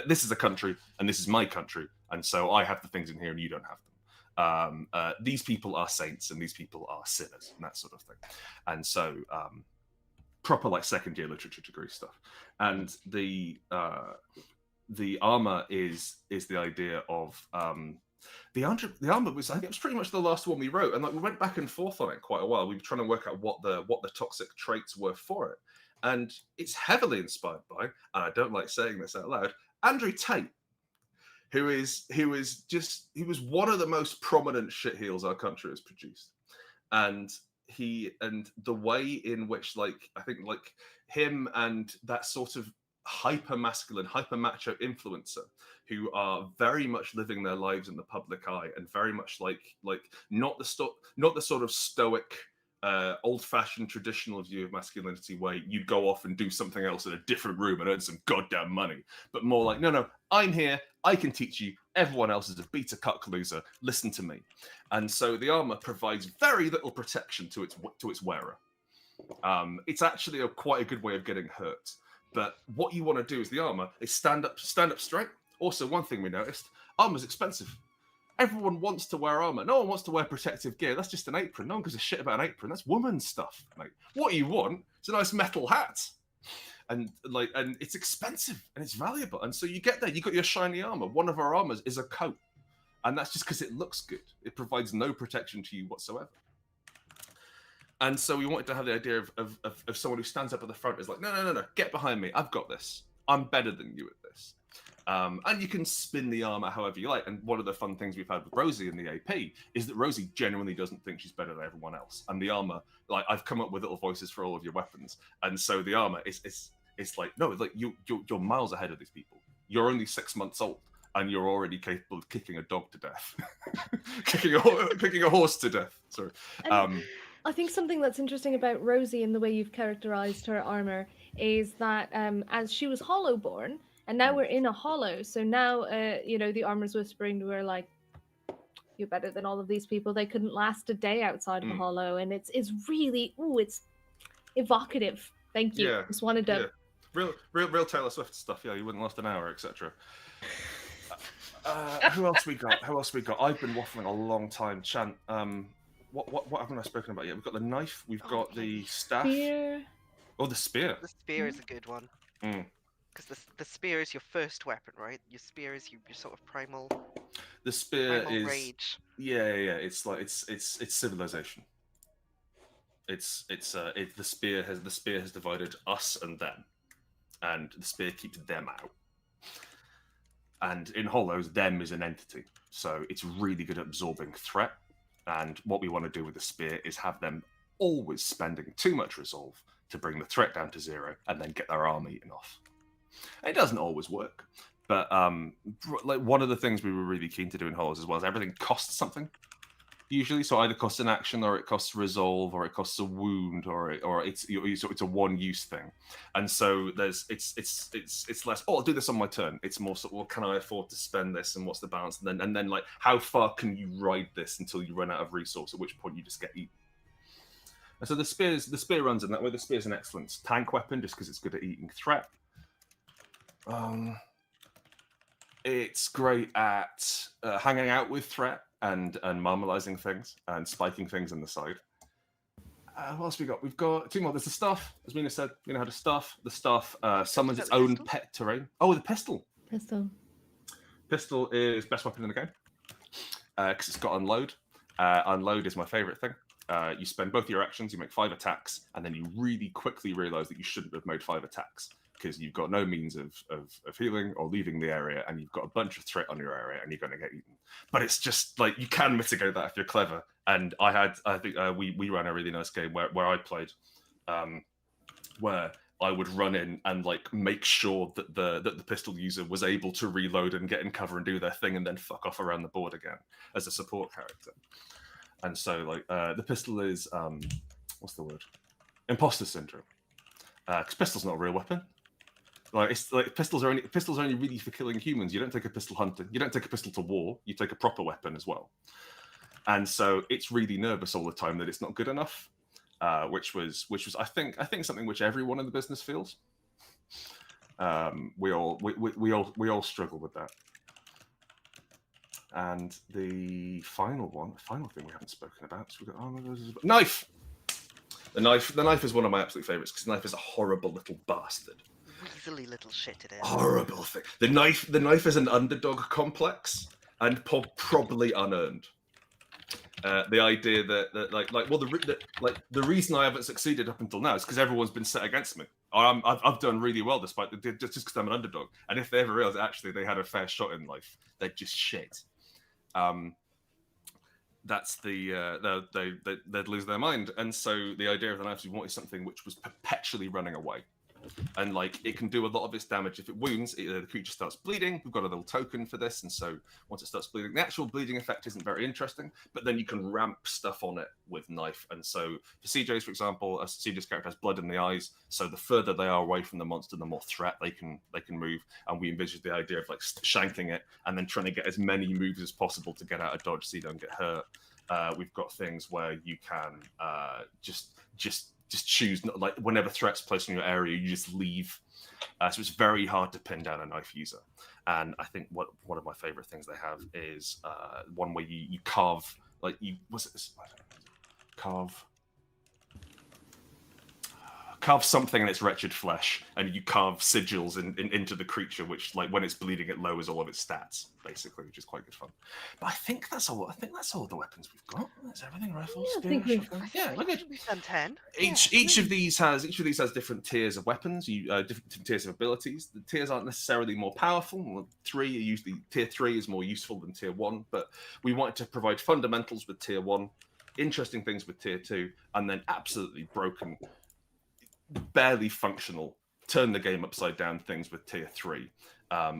this is a country and this is my country, and so I have the things in here and you don't have them. These people are saints and these people are sinners and that sort of thing. And so proper like second year literature degree stuff. And the armor is the idea of the armor was, I think it was pretty much the last one we wrote, and like we went back and forth on it quite a while. We were trying to work out what the toxic traits were for it, and it's heavily inspired by, and I don't like saying this out loud, Andrew Tate, who was one of the most prominent shitheels our country has produced, and the way in which, like, I think like him and that sort of hyper masculine, hyper macho influencer who are very much living their lives in the public eye and very much like not the sort of stoic old-fashioned traditional view of masculinity where you go off and do something else in a different room and earn some goddamn money, but more like, no, I'm here, I can teach you, everyone else is a beta cuck loser, listen to me. And so the armor provides very little protection to its wearer. It's actually quite a good way of getting hurt. But what you want to do is the armor is stand up straight. Also, one thing we noticed, armor's expensive. Everyone wants to wear armor. No one wants to wear protective gear. That's just an apron. No one gives a shit about an apron. That's woman's stuff, mate. What you want is a nice metal hat. And it's expensive and it's valuable. And so you get there, you got your shiny armor. One of our armors is a coat. And that's just because it looks good. It provides no protection to you whatsoever. And so we wanted to have the idea of someone who stands up at the front is like, no, get behind me. I've got this. I'm better than you at this. And you can spin the armor however you like. And one of the fun things we've had with Rosie in the AP is that Rosie genuinely doesn't think she's better than everyone else. And the armor, like, I've come up with little voices for all of your weapons. And so the armor is like, no, like you're miles ahead of these people. You're only 6 months old. And you're already capable of kicking a dog to death, kicking a horse to death. Sorry. I think something that's interesting about Rosie and the way you've characterized her armor is that as she was Hollowborn, and now we're in a Hollow, so now the armor's whispering to her like, "You're better than all of these people. They couldn't last a day outside of a Hollow," and it's really it's evocative. Thank you. Yeah. Just wanted to real Taylor Swift stuff. Yeah, you wouldn't last an hour, etc. Who else we got? I've been waffling a long time. Chant. What haven't I spoken about yet? We've got the knife. We've got the staff. Spear. Oh, the spear. The spear is a good one. Because the spear is your first weapon, right? Your spear is your sort of primal. The spear is rage. Yeah. It's like it's civilization. The spear has divided us and them, and the spear keeps them out. And in Hollows, them is an entity, so it's really good at absorbing threat. And what we want to do with the spear is have them always spending too much resolve to bring the threat down to 0 and then get their arm eaten off. And it doesn't always work, but like one of the things we were really keen to do in Hollows as well is everything costs something. Usually, so either costs an action, or it costs resolve, or it costs a wound, or it's a one-use thing. And so it's less. Oh, I'll do this on my turn. It's more sort of, well, can I afford to spend this, and what's the balance? And then like, how far can you ride this until you run out of resource? At which point you just get eaten. And so the spear runs in that way. The spear is an excellent tank weapon just because it's good at eating threat. It's great at hanging out with threat and marmalizing things and spiking things in the side. What else we got? We've got 2 more. There's the staff. As Mina said, Mina had a staff. The staff summons its own pet terrain. Oh, the pistol. Pistol. Pistol is best weapon in the game because it's got unload. Unload is my favorite thing. You spend both your actions, you make 5 attacks, and then you really quickly realize that you shouldn't have made 5 attacks because you've got no means of healing or leaving the area, and you've got a bunch of threat on your area, and you're going to get eaten. But it's just like you can mitigate that if you're clever. And I think we ran a really nice game where I played, where I would run in and like make sure that the pistol user was able to reload and get in cover and do their thing, and then fuck off around the board again as a support character. And so, like, the pistol is what's the word? Imposter syndrome. Because pistol's not a real weapon. Like, it's like pistols are only really for killing humans. You don't take a pistol hunting. You don't take a pistol to war. You take a proper weapon as well. And so it's really nervous all the time that it's not good enough. Which was I think something which everyone in the business feels. We all struggle with that. And the final thing we haven't spoken about. So we've got knife. The knife is one of my absolute favorites because the knife is a horrible little bastard. Weaselly little shit it is. Horrible thing. The knife is an underdog complex and probably unearned. The idea that the reason I haven't succeeded up until now is because everyone's been set against me. I've done really well despite just because I'm an underdog. And if they ever realize actually they had a fair shot in life, they're just shit. That's they'd lose their mind. And so the idea of the knife we want is something which was perpetually running away. And like it can do a lot of its damage if it wounds. The creature starts bleeding. We've got a little token for this, and so once it starts bleeding, the actual bleeding effect isn't very interesting. But then you can ramp stuff on it with knife. And so for CJ's, for example, CJ's character has blood in the eyes. So the further they are away from the monster, the more threat they can move. And we envisage the idea of like shanking it and then trying to get as many moves as possible to get out of dodge so you don't get hurt. We've got things where you can just choose, like whenever threats placed in your area, you just leave. So it's very hard to pin down a knife user. And I think one of my favorite things they have is one where you carve, like carve something in its wretched flesh, and you carve sigils into the creature, which, like, when it's bleeding, it lowers all of its stats, basically, which is quite good fun. But I think that's all the weapons we've got. That's everything. Rifle, spear, shotgun. Yeah, look at we've done 10. Each of these has different tiers of weapons, different tiers of abilities. The tiers aren't necessarily more powerful. Tier 3 is more useful than tier 1, but we wanted to provide fundamentals with tier 1, interesting things with tier 2, and then absolutely broken, barely functional, turn the game upside down things with tier 3.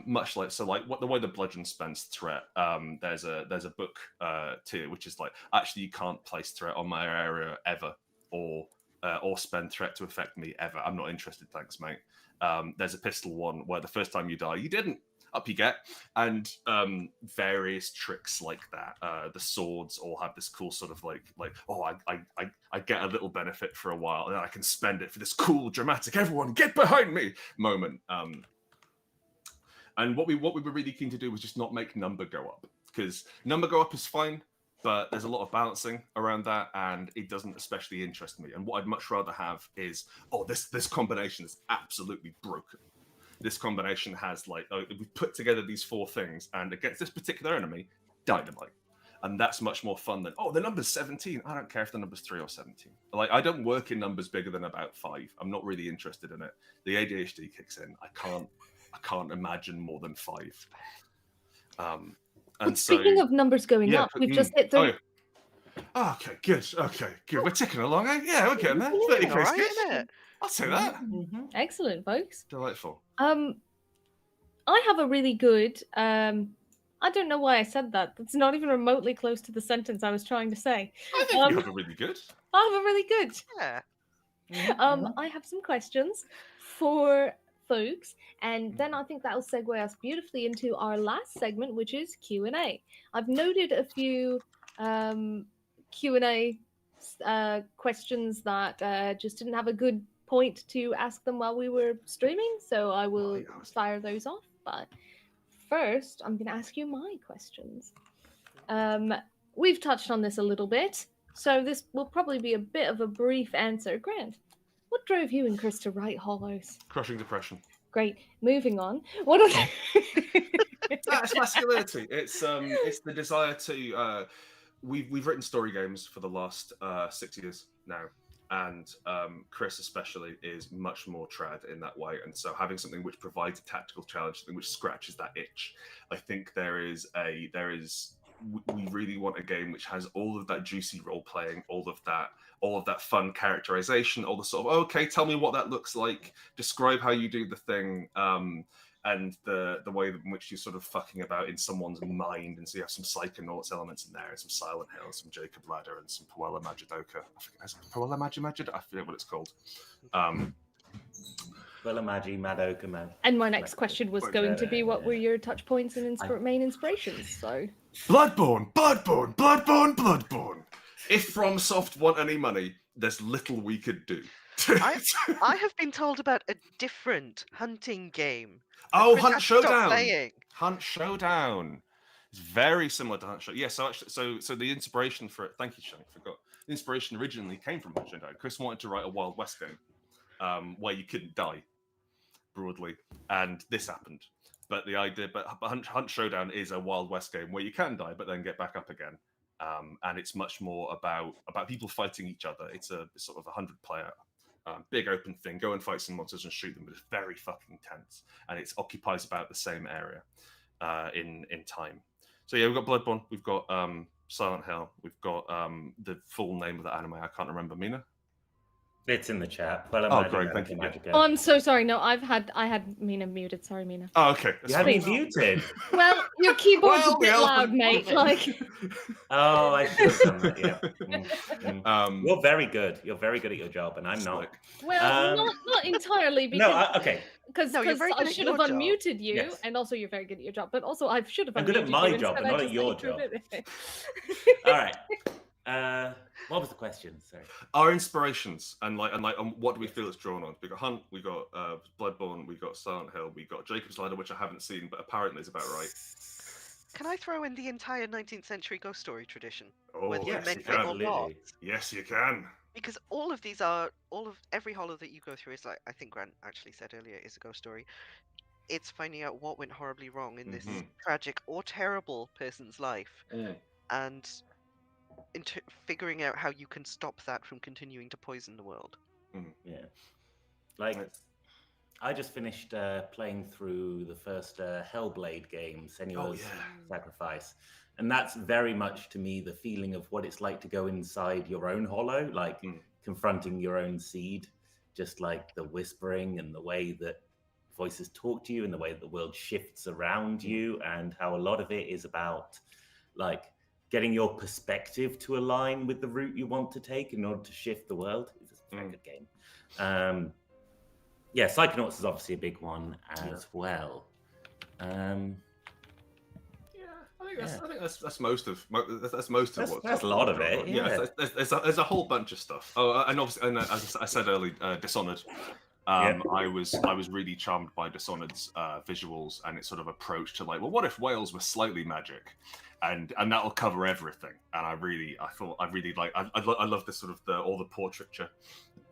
Much like the way the bludgeon spends threat. There's a book tier which is like, actually you can't place threat on my area ever, or spend threat to affect me ever. I'm not interested, thanks, mate. There's a pistol one where the first time you die, you didn't. Up you get, and various tricks like that. The swords all have this cool sort of like I get a little benefit for a while, and then I can spend it for this cool, dramatic, everyone get behind me moment. And what we were really keen to do was just not make number go up, because number go up is fine, but there's a lot of balancing around that, and it doesn't especially interest me. And what I'd much rather have is, this combination is absolutely broken. This combination has we put together these 4 things, and against this particular enemy, dynamite. And that's much more fun than, the number's 17. I don't care if the number's 3 or 17. Like, I don't work in numbers bigger than about 5. I'm not really interested in it. The ADHD kicks in. I can't imagine more than 5. And speaking of numbers going up, we've just hit 30. Okay, good. We're ticking along, eh? Yeah, we're getting there. 30 all right, good. isn't it? I'll say that. Mm-hmm. Excellent, folks. Delightful. I have a really good. I don't know why I said that. That's not even remotely close to the sentence I was trying to say. I think you have a really good. I have a really good. Yeah. I have some questions for folks, and then I think that'll segue us beautifully into our last segment, which is Q&A. I've noted a few Q&A questions that just didn't have a good point to ask them while we were streaming, so I will fire those off. But first, I'm going to ask you my questions. We've touched on this a little bit, so this will probably be a bit of a brief answer. Grant, what drove you and Chris to write Hollows? Crushing depression. Great. Moving on. What was That's masculinity. It's the desire to. We've written story games for the last 6 years now, and Chris especially is much more trad in that way. And so having something which provides a tactical challenge, something which scratches that itch, I think we really want a game which has all of that juicy role playing, all of that fun characterization, all the sort of, okay, tell me what that looks like, describe how you do the thing, and the way in which you're sort of fucking about in someone's mind. And so you have some Psychonauts elements in there, and some Silent Hill, some Jacob Ladder, and some Puella Magidoka. I forget, is it Puella Magid? I forget what it's called. Puella Magi, Madoka, Man. And my next question was going to be, what were your touch points and main inspirations? So Bloodborne. If FromSoft want any money, there's little we could do. I have been told about a different hunting game. Oh, Chris Hunt has to stop Showdown. playing. Hunt Showdown. It's very similar to Hunt Showdown. Yeah, so the inspiration for it, thank you, Shani, forgot. The inspiration originally came from Hunt Showdown. Chris wanted to write a Wild West game where you couldn't die, broadly, and this happened. But Hunt Showdown is a Wild West game where you can die, but then get back up again. And it's much more about people fighting each other. It's a sort of 100-player big open thing. Go and fight some monsters and shoot them, but it's very fucking tense, and it occupies about the same area in time. So yeah, we've got Bloodborne, we've got Silent Hill, we've got the full name of the anime. I can't remember. Mina. It's in the chat. Great, thank you. Oh, I'm so sorry. No, I had Mina muted. Sorry, Mina. Oh, okay. You have me muted. Well, your keyboard's a bit loud, mate. Like. Oh, I should have done that. Yeah. You're very good. You're very good at your job, and I'm not. Well, not entirely. Because, no, okay. Because I should have unmuted you, yes. And also you're very good at your job. But also I should have. I'm good at my job, but not at your job. All right. What was the question? Sorry. Our inspirations and what do we feel it's drawn on? We got Hunt, we got Bloodborne, we got Silent Hill, we got Jacob's Ladder, which I haven't seen, but apparently is about right. Can I throw in the entire 19th century ghost story tradition? Oh, whether yes, you you can. or not? Yes, you can. Because every hollow that you go through is, like I think Grant actually said earlier, is a ghost story. It's finding out what went horribly wrong in this tragic or terrible person's life, and figuring out how you can stop that from continuing to poison the world. Yeah, like I just finished playing through the first Hellblade game, Senua's Sacrifice, and that's very much to me the feeling of what it's like to go inside your own hollow, like confronting your own seed, just like the whispering and the way that voices talk to you and the way that the world shifts around you, and how a lot of it is about like getting your perspective to align with the route you want to take in order to shift the world. It's a very good game. Yeah, Psychonauts is obviously a big one as well. I think that's most of what. That's a lot of it. Yeah, there's a whole bunch of stuff. Oh, and obviously, and as I said earlier, Dishonored. I was really charmed by Dishonored's visuals and its sort of approach to like, well, what if whales were slightly magic, and that'll cover everything. And I love this sort of all the portraiture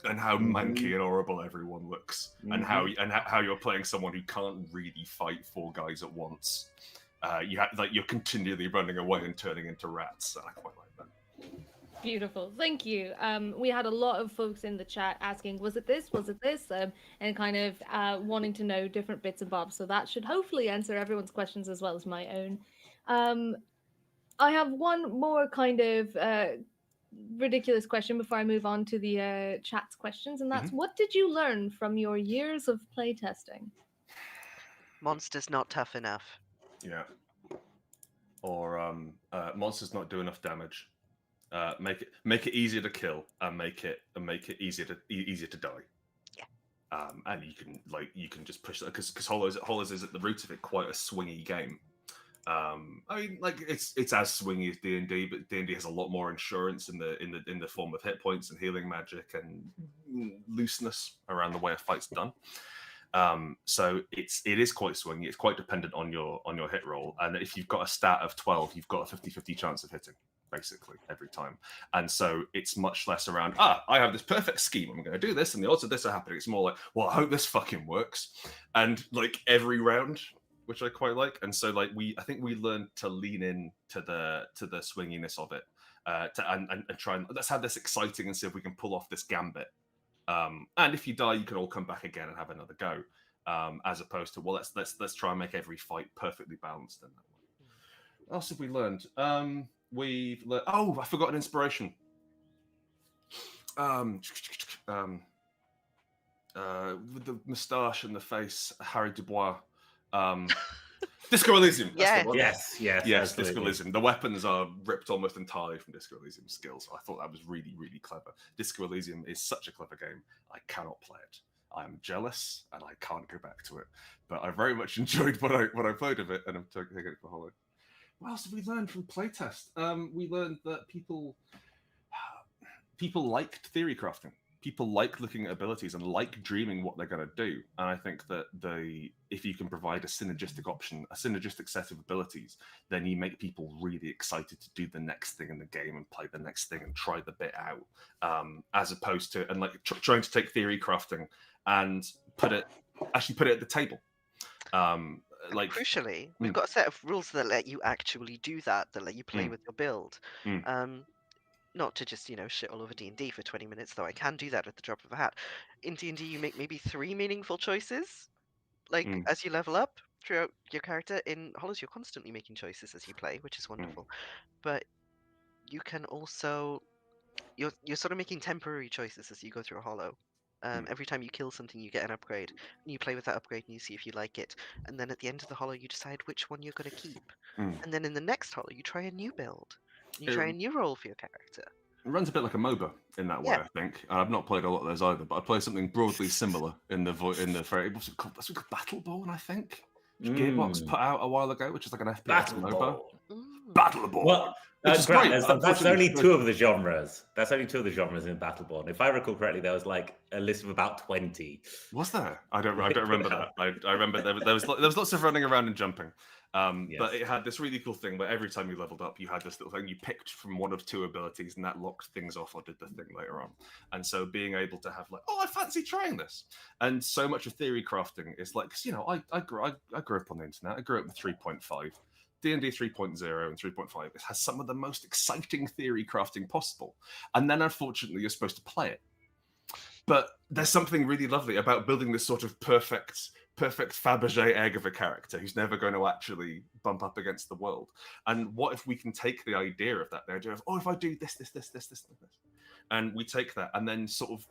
and how manky and horrible everyone looks, and how you're playing someone who can't really fight four guys at once. You're continually running away and turning into rats. And I quite like that. Beautiful, thank you. We had a lot of folks in the chat asking, was it this, and kind of wanting to know different bits and bobs. So that should hopefully answer everyone's questions as well as my own. I have one more kind of ridiculous question before I move on to the chat's questions, and that's what did you learn from your years of playtesting? Monsters not tough enough. Yeah. Or monsters not do enough damage. Make it easier to kill and make it easier to die. Yeah. And you can just push that because Hollows is at the root of it quite a swingy game. I mean, like it's as swingy as D&D, but D&D has a lot more insurance in the form of hit points and healing magic and looseness around the way a fight's done. So it is quite swingy. It's quite dependent on your hit roll, and if you've got a stat of 12, you've got a 50-50 chance of hitting basically every time. And so it's much less around, I have this perfect scheme, I'm going to do this, and the odds of this are happening. It's more like, well, I hope this fucking works. And like every round, which I quite like. And so like I think we learned to lean in to the swinginess of it, and try and let's have this exciting and see if we can pull off this gambit. And if you die, you can all come back again and have another go. As opposed to, well, let's try and make every fight perfectly balanced in that way. What else have we learned? We've learned. Oh, I forgot an inspiration. With the moustache and the face, Harry Dubois. Disco Elysium. Yeah. Yes, Disco Elysium. The weapons are ripped almost entirely from Disco Elysium skills. I thought that was really, really clever. Disco Elysium is such a clever game. I cannot play it. I'm jealous and I can't go back to it. But I very much enjoyed what I played of it, and I'm taking it for Hollow. What else did we learn from playtest? We learned that people liked theory crafting. People like looking at abilities and like dreaming what they're going to do. And I think that if you can provide a synergistic option, a synergistic set of abilities, then you make people really excited to do the next thing in the game and play the next thing and try the bit out, as opposed to trying to take theory crafting and put it at the table. Crucially, we've got a set of rules that let you actually do that let you play with your build. Not to just shit all over D&D for 20 minutes, though I can do that at the drop of a hat. In D&D, you make maybe 3 meaningful choices, as you level up throughout your character. In Hollows, you're constantly making choices as you play, which is wonderful. But you can also you're sort of making temporary choices as you go through a Hollow. Every time you kill something, you get an upgrade. And you play with that upgrade and you see if you like it. And then at the end of the Hollow, you decide which one you're going to keep. And then in the next Hollow, you try a new build. You try a new role for your character. It runs a bit like a MOBA in that way, I think. I've not played a lot of those either, but I play something broadly similar in the what's it called? That's called Battleborn, I think. Which Gearbox put out a while ago, which is like an FPS MOBA. Battleborn. Well, which is Grant, great. that's only 2 of the genres. That's only 2 of the genres in Battleborn. If I recall correctly, there was like a list of about 20. Was there? I don't remember that. I remember there was lots of running around and jumping. But it had this really cool thing where every time you leveled up, you had this little thing you picked from one of 2 abilities, and that locked things off or did the thing later on. And so being able to have I fancy trying this. And so much of theory crafting is because I grew up on the internet. I grew up with 3.5. D&D 3.0 and 3.5, it has some of the most exciting theory crafting possible. And then, unfortunately, you're supposed to play it. But there's something really lovely about building this sort of perfect Fabergé egg of a character who's never going to actually bump up against the world. And what if we can take the idea of that, the idea of, if I do this, and we take that and then sort of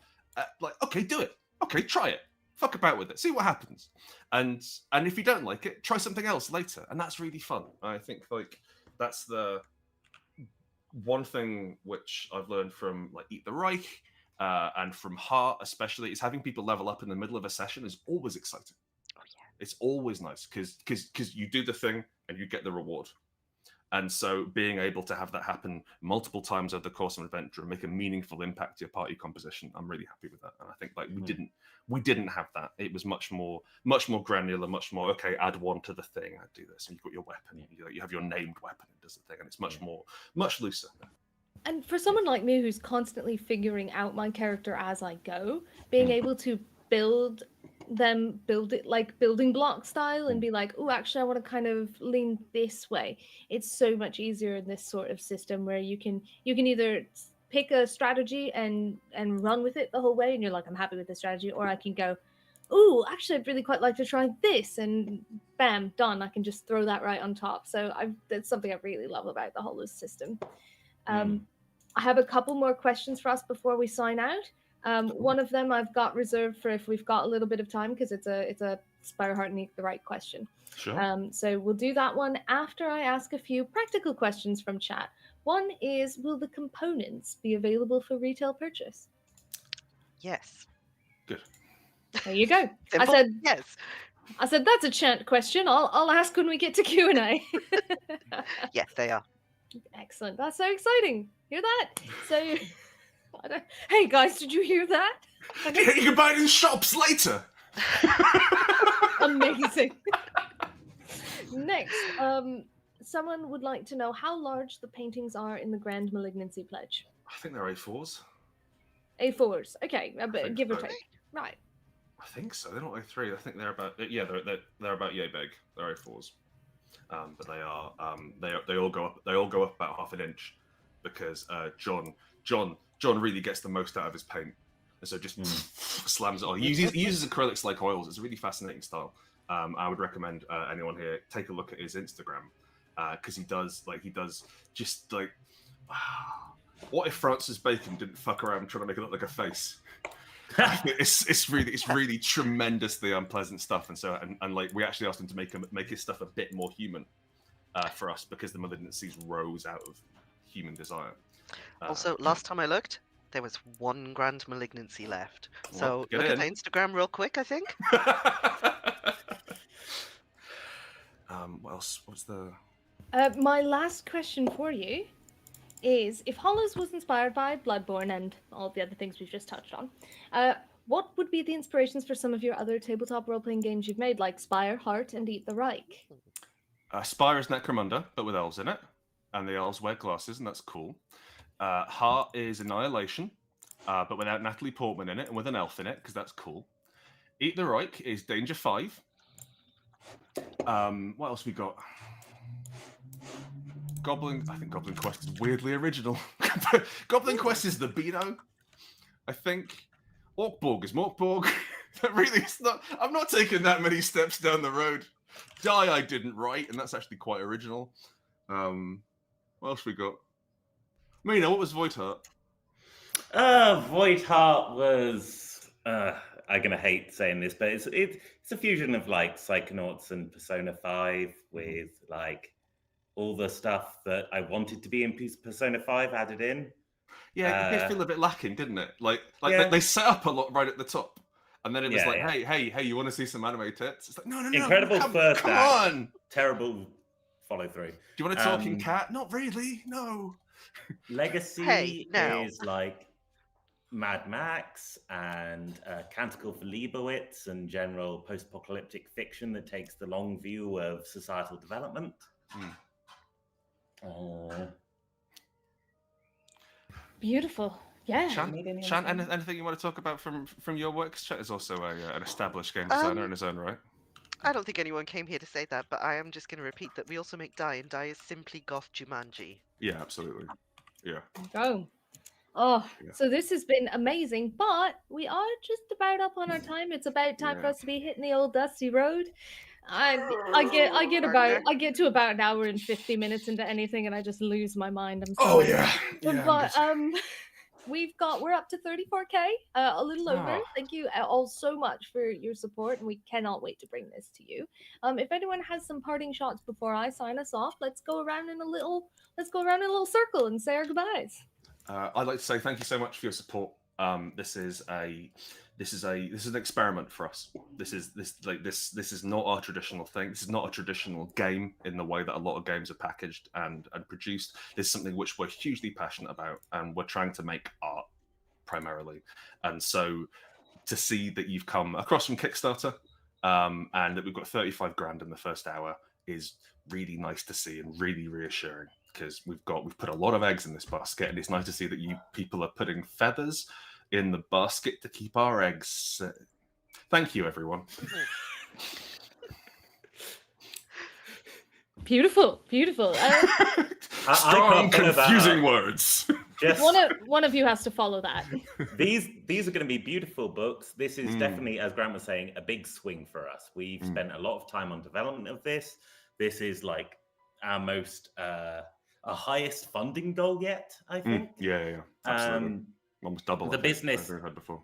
okay, do it. Okay, try it. Fuck about with it. See what happens. And if you don't like it, try something else later. And that's really fun. I think that's the one thing which I've learned from Eat the Reich and from Heart especially, is having people level up in the middle of a session is always exciting. Oh yeah. It's always nice because you do the thing and you get the reward. And so being able to have that happen multiple times over the course of an adventure and make a meaningful impact to your party composition, I'm really happy with that. And I think we didn't have that. It was much more granular, much more, okay, add 1 to the thing, I do this, and you've got your weapon, you have your named weapon, it does the thing, and it's much looser. And for someone like me who's constantly figuring out my character as I go, being able to build it like building block style and be like, oh, actually I want to kind of lean this way. It's so much easier in this sort of system where you can either pick a strategy and run with it the whole way and you're like, I'm happy with this strategy, or I can go, oh, actually I'd really quite like to try this, and bam, done. I can just throw that right on top. So that's something I really love about the Hollows system. I have a couple more questions for us before we sign out. One of them I've got reserved for if we've got a little bit of time, because it's a Spireheart and Eat the Right question. Sure. So we'll do that one after I ask a few practical questions from chat. One is, will the components be available for retail purchase? Yes. Good. There you go. Simple? I said yes. I said that's a chat question. I'll ask when we get to Q&A. Yes, they are. Excellent. That's so exciting. Hear that? So, hey guys, did you hear that? You can buy it in shops later. Amazing. Next, someone would like to know how large the paintings are in the Grand Malignancy Pledge. I think they're A4s. A4s. Okay, think give or so. take. Right. I think so. They're not A3. I think they're about they're about yay big. They're A4s. But they are they all go up about half an inch because John really gets the most out of his paint, and so just slams it on. He uses acrylics like oils. It's a really fascinating style. I would recommend anyone here take a look at his Instagram because he does just like what if Francis Bacon didn't fuck around trying to make it look like a face. It's really tremendously unpleasant stuff, and so like we actually asked him to make his stuff a bit more human for us because the malignancies rose out of human desire. Also, last time I looked, there was one grand malignancy left. So Get look in. at my Instagram real quick, I think. What else? What's the? My last question for you is, if Hollows was inspired by Bloodborne and all the other things we've just touched on, what would be the inspirations for some of your other tabletop role-playing games you've made, like Spire, Heart, and Eat the Reich? Spire is Necromunda, but with elves in it, and the elves wear glasses, and that's cool. Heart is Annihilation, but without Natalie Portman in it, and with an elf in it, because that's cool. Eat the Reich is Danger 5. What else we got? I think Goblin Quest is weirdly original. Goblin Quest is the Beano, I think. Orkborg is Morkborg. That really is not. I'm not taking that many steps down the road. Die I didn't write, and that's actually quite original. What else we got? Mina, what was Voidheart? Voidheart was. I'm gonna hate saying this, but it's a fusion of like Psychonauts and Persona 5 with like all the stuff that I wanted to be in Persona 5 added in. Yeah, it did feel a bit lacking, didn't it? Like Yeah. they set up a lot right at the top, and then it was Yeah, like, yeah. hey, you want to see some anime tits? It's like, no, Incredible come first act. on. Terrible follow through. Do you want a talking cat? Not really. No. Legacy Hey, no. is like Mad Max and Canticle for Leibowitz and general post-apocalyptic fiction that takes the long view of societal development. Beautiful. Yeah. Shan, anything you want to talk about from your work? Chat is also an established game designer in his own right. I don't think anyone came here to say that, but I am just going to repeat that we also make Die, and Die is simply goth Jumanji. Yeah, absolutely. Yeah. Go. Oh, Yeah. so this has been amazing, but we are just about up on our time. It's about time for Yeah. us to be hitting the old dusty road. I get to about an hour and 50 minutes into anything, and I just lose my mind. I'm sorry. Oh yeah. But we're up to 34K, a little over. Oh. Thank you all so much for your support, and we cannot wait to bring this to you. If anyone has some parting shots before I sign us off, let's go around in a little circle and say our goodbyes. I'd like to say thank you so much for your support. This is an experiment for us. This is not our traditional thing. This is not a traditional game in the way that a lot of games are packaged and produced. This is something which we're hugely passionate about, and we're trying to make art primarily. And so to see that you've come across from Kickstarter and that we've got 35 grand in the first hour is really nice to see and really reassuring, because we've put a lot of eggs in this basket, and it's nice to see that you people are putting feathers in the basket to keep our eggs. Thank you, everyone. Beautiful. Strong, confusing words. Just One of you has to follow that. these are going to be beautiful books. This is definitely, as Grant was saying, a big swing for us. We've spent a lot of time on development of this. This is like our most our highest funding goal yet, I think. Yeah, absolutely. Almost double the business I've ever had before.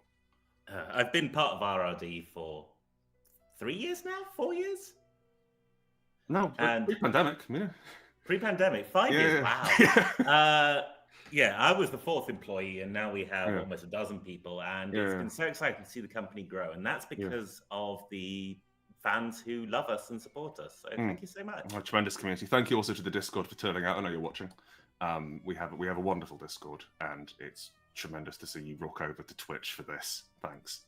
I've been part of RRD for 3 years now, 4 years. No, And- pre-pandemic. Yeah. Pre-pandemic, 5 years. Wow. Yeah, I was the fourth employee, and now we have almost a dozen people, and it's been so exciting to see the company grow, and that's because of the fans who love us and support us. So thank you so much. A tremendous community. Thank you also to the Discord for turning out. I know you're watching. We have a wonderful Discord, and it's tremendous to see you rock over to Twitch for this. Thanks.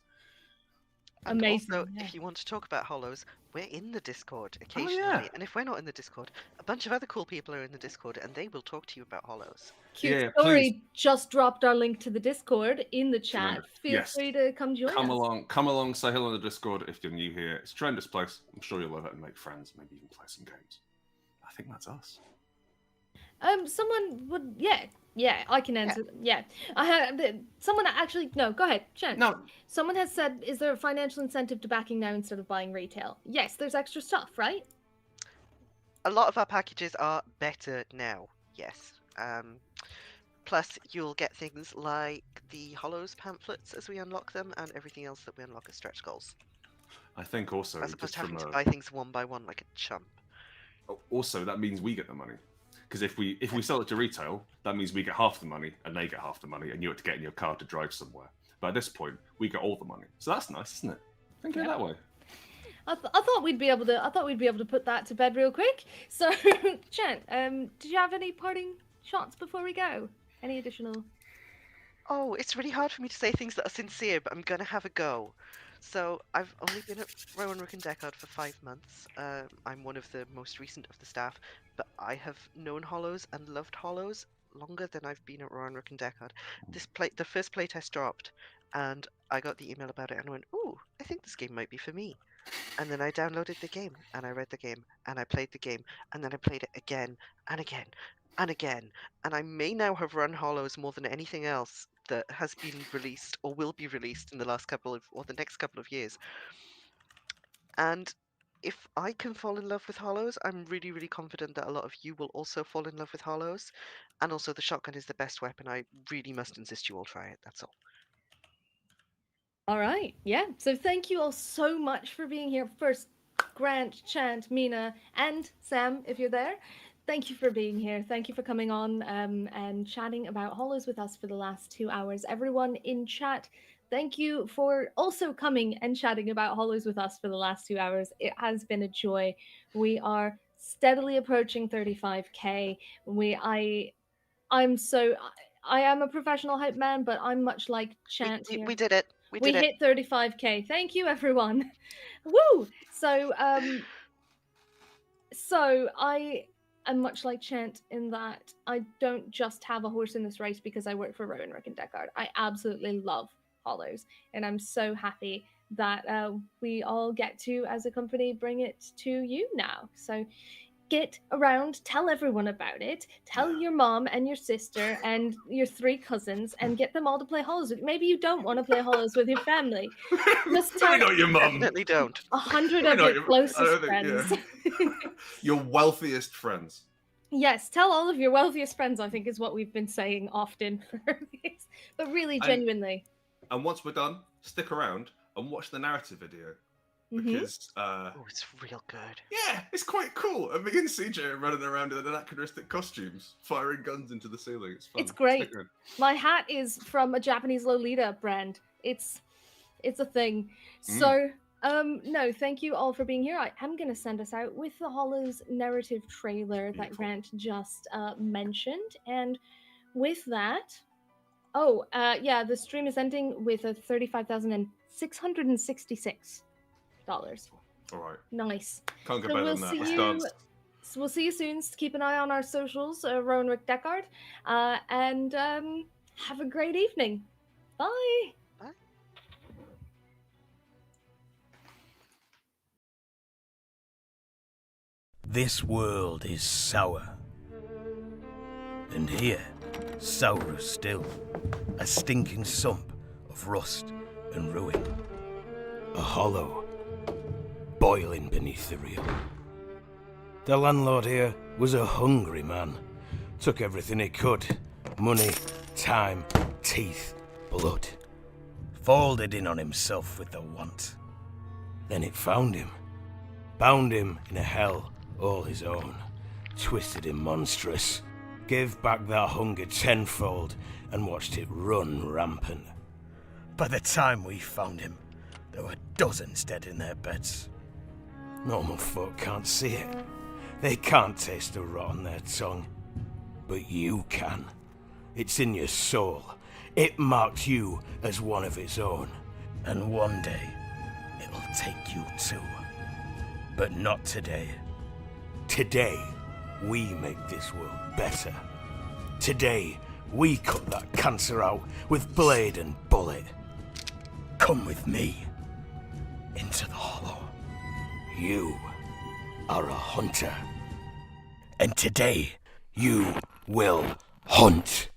And Amazing, also, yeah. if you want to talk about Hollows, we're in the Discord Oh, occasionally. yeah. And if we're not in the Discord, a bunch of other cool people are in the Discord, and they will talk to you about Hollows. Cute Yeah, Story please. just dropped our link to the Discord in the chat. Tremendous. Feel Yes. free to come join us. Come along, say hello in the Discord if you're new here. It's a tremendous place. I'm sure you'll love it and make friends, maybe even play some games. I think that's us. Someone would, yeah, I can answer. Yeah, I had someone actually. No, go ahead, Chen. No, Someone has said, "Is there a financial incentive to backing now instead of buying retail?" Yes, there's extra stuff, right? A lot of our packages are better now, yes. Plus, you'll get things like the Hollows pamphlets as we unlock them, and everything else that we unlock as stretch goals. I think also As opposed just to having from to buy things one by one like a chump. also that means we get the money. Because if we sell it to retail, that means we get half the money and they get half the money, and you have to get in your car to drive somewhere. But at this point, we get all the money, so that's nice, isn't it? Think of it that way. I thought we'd be able to put that to bed real quick. So, Chen, did you have any parting shots before we go? Any additional? Oh, it's really hard for me to say things that are sincere, but I'm gonna have a go. So, I've only been at Rowan Rook and Deckard for 5 months. I'm one of the most recent of the staff, but I have known Hollows and loved Hollows longer than I've been at Rowan Rook and Deckard. The first playtest dropped, and I got the email about it and went, "Ooh, I think this game might be for me." And then I downloaded the game, and I read the game, and I played the game, and then I played it again, and again, and again. And I may now have run Hollows more than anything else that has been released or will be released in the next couple of years. And if I can fall in love with Hollows, I'm really, really confident that a lot of you will also fall in love with Hollows. And also, the shotgun is the best weapon. I really must insist you all try it. That's all. All right, yeah. So thank you all so much for being here. First, Grant, Chant, Mina, and Sam, if you're there. Thank you for being here. Thank you for coming on and chatting about Hollows with us for the last 2 hours. Everyone in chat, thank you for also coming and chatting about Hollows with us for the last 2 hours. It has been a joy. We are steadily approaching 35k. I am a professional hype man, but I'm much like Chant here. We did it. We hit 35k. Thank you, everyone. Woo! So I am much like Chant in that I don't just have a horse in this race because I work for Rowan Rook and Deckard. I absolutely love Hollows, and I'm so happy that we all get to, as a company, bring it to you now. So get around, tell everyone about it, tell your mom and your sister and your 3 cousins, and get them all to play Hollows. Maybe you don't want to play Hollows with your family. Just tell not your mum. Definitely don't. 100 of your closest friends. Your wealthiest friends. Yes, tell all of your wealthiest friends, I think, is what we've been saying often for this. But really, genuinely. And once we're done, stick around and watch the narrative video. Because oh, it's real good. Yeah, it's quite cool. And me and CJ are running around in anachronistic costumes, firing guns into the ceiling. It's fun. It's great. My hat is from a Japanese Lolita brand. It's a thing. So no, thank you all for being here. I am gonna send us out with the Hollows narrative trailer that Grant just mentioned, and with that, the stream is ending with a $35,666. All right. Nice. Can't get better than that. Let's dance. We'll see you soon. Keep an eye on our socials, Rowan Rook Deckard, and have a great evening. Bye. Bye. This world is sour, and here, sourer still, a stinking sump of rust and ruin, a hollow boiling beneath the reel. The landlord here was a hungry man, took everything he could, money, time, teeth, blood, folded in on himself with the want. Then it found him, bound him in a hell all his own, twisted him monstrous, gave back that hunger tenfold, and watched it run rampant. By the time we found him, there were dozens dead in their beds. Normal folk can't see it. They can't taste the rot on their tongue. But you can. It's in your soul. It marked you as one of its own. And one day, it'll take you too. But not today. Today, we make this world better. Today, we cut that cancer out with blade and bullet. Come with me into the Hollow. You are a hunter. And today, you will hunt.